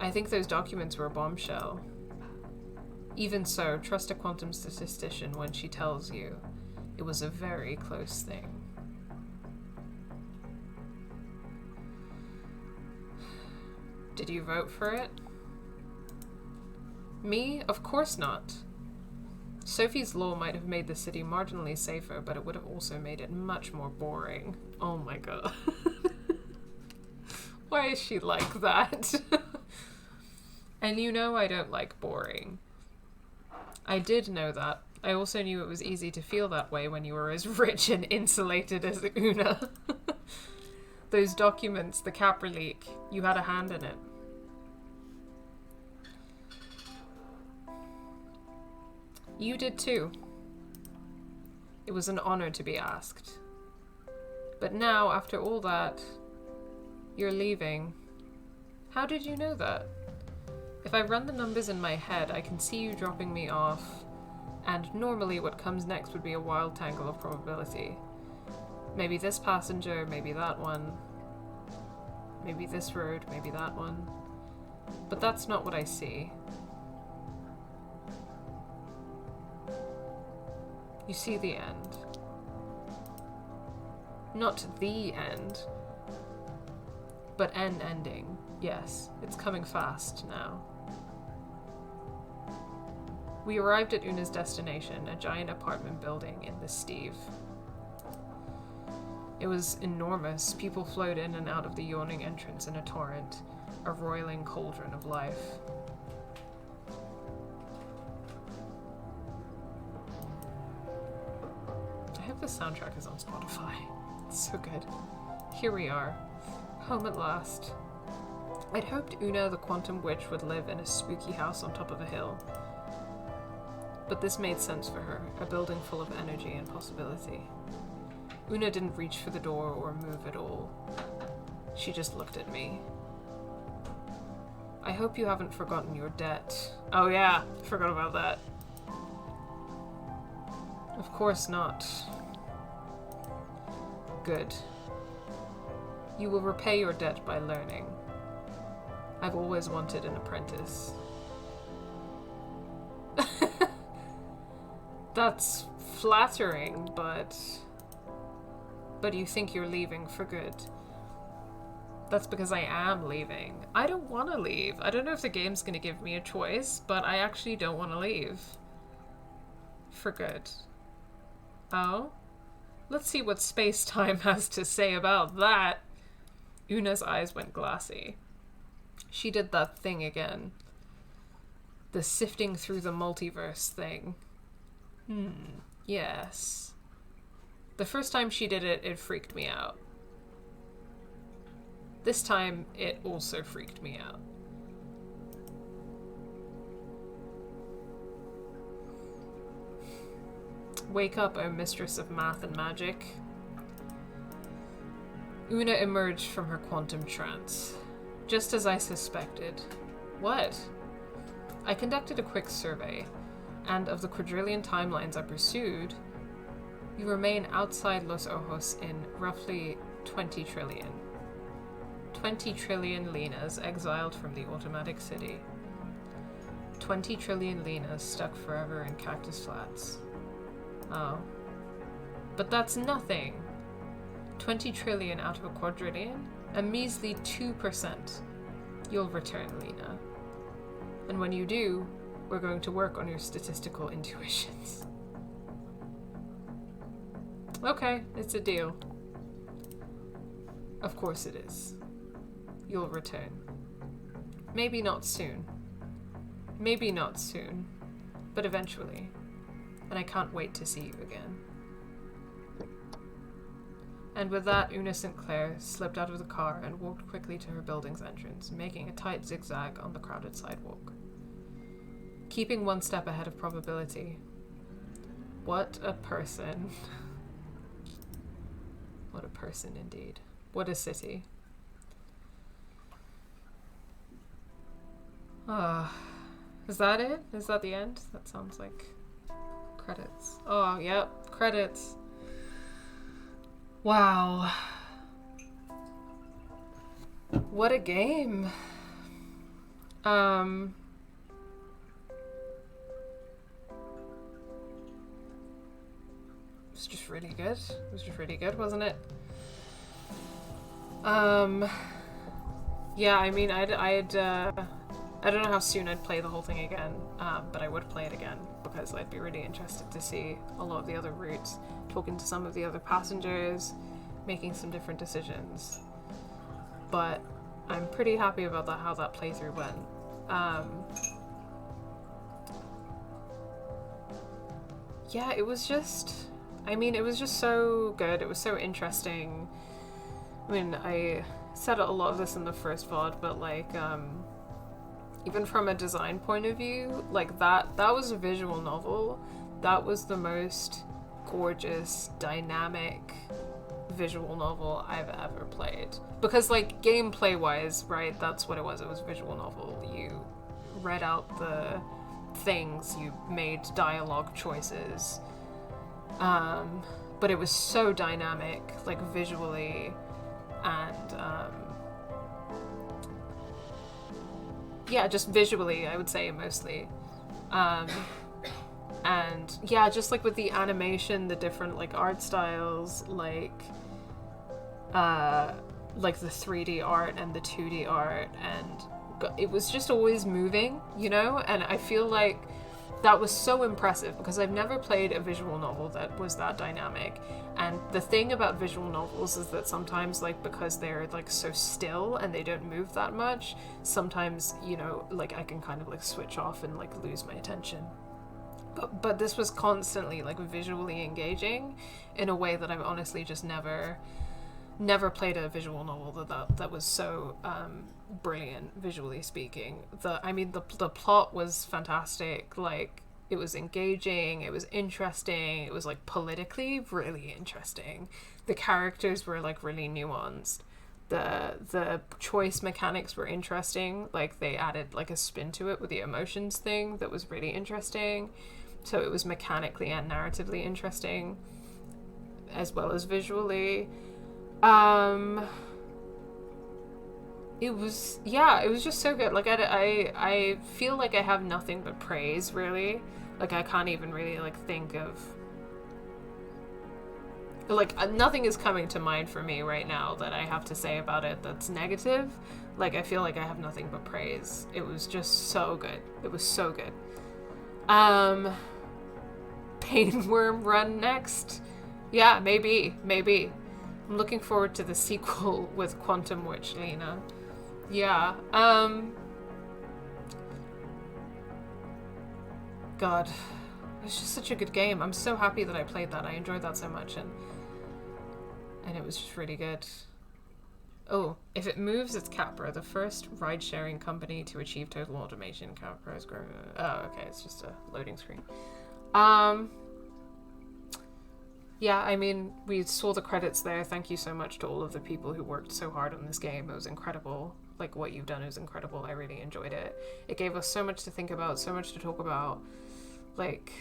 I think those documents were a bombshell. Even so, trust a quantum statistician when she tells you it was a very close thing. Did you vote for it? Me? Of course not. Sophie's law might have made the city marginally safer, but it would have also made it much more boring. Oh my god. Why is she like that? And you know I don't like boring. I did know that. I also knew it was easy to feel that way when you were as rich and insulated as Una. Those documents, the Capra leak, you had a hand in it. You did too. It was an honor to be asked. But now, after all that, you're leaving. How did you know that? If I run the numbers in my head, I can see you dropping me off, and normally what comes next would be a wild tangle of probability. Maybe this passenger, maybe that one. Maybe this road, maybe that one. But that's not what I see. You see the end. Not the end, but an ending. Yes, it's coming fast now. We arrived at Una's destination, a giant apartment building in the Steve. It was enormous. People flowed in and out of the yawning entrance in a torrent, a roiling cauldron of life. I hope the soundtrack is on Spotify. It's so good. Here we are. Home at last. I'd hoped Una the Quantum Witch would live in a spooky house on top of a hill. But this made sense for her, a building full of energy and possibility. Una didn't reach for the door or move at all. She just looked at me. I hope you haven't forgotten your debt. Oh yeah, forgot about that. Of course not. Good. You will repay your debt by learning. I've always wanted an apprentice. That's flattering, but you think you're leaving for good. That's because I am leaving. I don't want to leave. I don't know if the game's going to give me a choice, but I actually don't want to leave. For good. Oh? Let's see what space-time has to say about that. Una's eyes went glassy. She did that thing again. The sifting through the multiverse thing. Yes. The first time she did it, it freaked me out. This time, it also freaked me out. Wake up, O mistress of math and magic. Una emerged from her quantum trance. Just as I suspected. What? I conducted a quick survey, and of the quadrillion timelines I pursued, you remain outside Los Ojos in roughly 20 trillion. 20 trillion Linas exiled from the automatic city. 20 trillion Linas stuck forever in cactus flats. Oh. But that's nothing! 20 trillion out of a quadrillion? A measly 2%. You'll return, Lena. And when you do, we're going to work on your statistical intuitions. Okay, it's a deal. Of course it is. You'll return. Maybe not soon. Maybe not soon. But eventually. And I can't wait to see you again. And with that, Una Sinclair slipped out of the car and walked quickly to her building's entrance, making a tight zigzag on the crowded sidewalk. Keeping one step ahead of probability. What a person. What a person indeed. What a city. Is that it? Is that the end? That sounds like credits. Oh, yep, credits. Wow. What a game. It was just really good. It was just really good, wasn't it? Yeah, I mean, I don't know how soon I'd play the whole thing again, but I would play it again because I'd be really interested to see a lot of the other routes, talking to some of the other passengers, making some different decisions. But I'm pretty happy about how that playthrough went. Yeah, it was just so good. It was so interesting. I mean, I said a lot of this in the first VOD, but like, even from a design point of view, like that was a visual novel. That was the most gorgeous, dynamic visual novel I've ever played. Because like gameplay wise, right, that's what it was. It was a visual novel. You read out the things, you made dialogue choices. But it was so dynamic, like visually, and yeah, just visually, I would say mostly. And yeah, just like with the animation, the different like art styles, like the 3D art and the 2D art, and it was just always moving, you know? And I feel like that was so impressive because I've never played a visual novel that was that dynamic. And the thing about visual novels is that sometimes, like, because they're like so still and they don't move that much, sometimes, you know, like I can kind of like switch off and like lose my attention. But this was constantly like visually engaging in a way that I've honestly just never never played a visual novel that was so brilliant visually speaking. The plot was fantastic. Like, it was engaging, it was interesting, it was like politically really interesting. The characters were like really nuanced. The choice mechanics were interesting. Like, they added like a spin to it with the emotions thing that was really interesting. So it was mechanically and narratively interesting, as well as visually. It was just so good. Like, I feel like I have nothing but praise, really. Like, I can't even really like think of, like, nothing is coming to mind for me right now that I have to say about it that's negative. Like, I feel like I have nothing but praise. It was just so good. It was so good. Painworm Run next? Yeah, maybe. I'm looking forward to the sequel with Quantum Witch Lena. Yeah, God, it's just such a good game. I'm so happy that I played that. I enjoyed that so much, and it was just really good. Oh, if it moves, it's Capra, the first ride-sharing company to achieve total automation. Capra has grown. Oh, okay, it's just a loading screen. Yeah, I mean, we saw the credits there. Thank you so much to all of the people who worked so hard on this game. It was incredible. Like, what you've done is incredible. I really enjoyed it. It gave us so much to think about, so much to talk about. Like,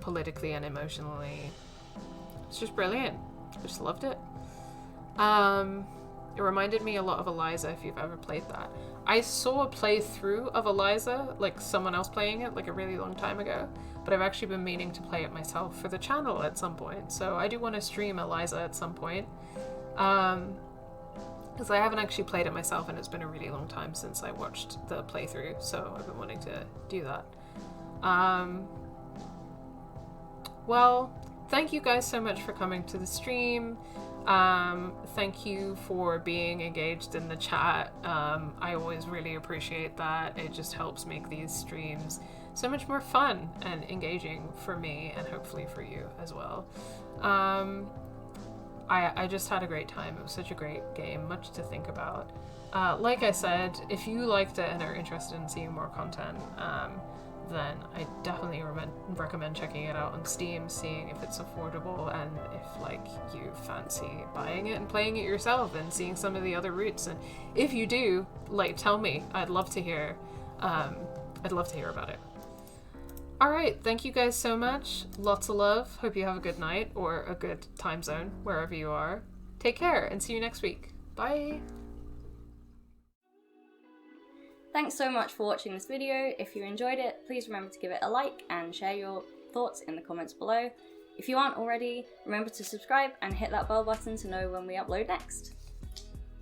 politically and emotionally. It's just brilliant. I just loved it. It reminded me a lot of Eliza, if you've ever played that. I saw a playthrough of Eliza, like someone else playing it, like a really long time ago, but I've actually been meaning to play it myself for the channel at some point, so I do want to stream Eliza at some point, because I haven't actually played it myself, and it's been a really long time since I watched the playthrough, so I've been wanting to do that. Well, thank you guys so much for coming to the stream. Thank you for being engaged in the chat. I always really appreciate that. It just helps make these streams so much more fun and engaging for me, and hopefully for you as well. I just had a great time. It was such a great game, much to think about. Like I said, if you liked it and are interested in seeing more content, then I definitely recommend checking it out on Steam, seeing if it's affordable, and if like you fancy buying it and playing it yourself and seeing some of the other routes. And if you do, like, tell me. I'd love to hear. I'd love to hear about it. All right, thank you guys so much. Lots of love. Hope you have a good night or a good time zone wherever you are. Take care and see you next week. Bye. Thanks so much for watching this video. If you enjoyed it, please remember to give it a like and share your thoughts in the comments below. If you aren't already, remember to subscribe and hit that bell button to know when we upload next.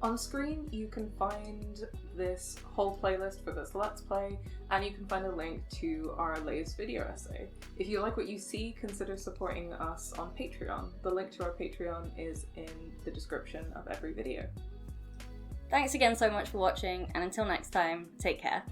On screen, you can find this whole playlist for this Let's Play, and you can find a link to our latest video essay. If you like what you see, consider supporting us on Patreon. The link to our Patreon is in the description of every video. Thanks again so much for watching, and until next time, take care.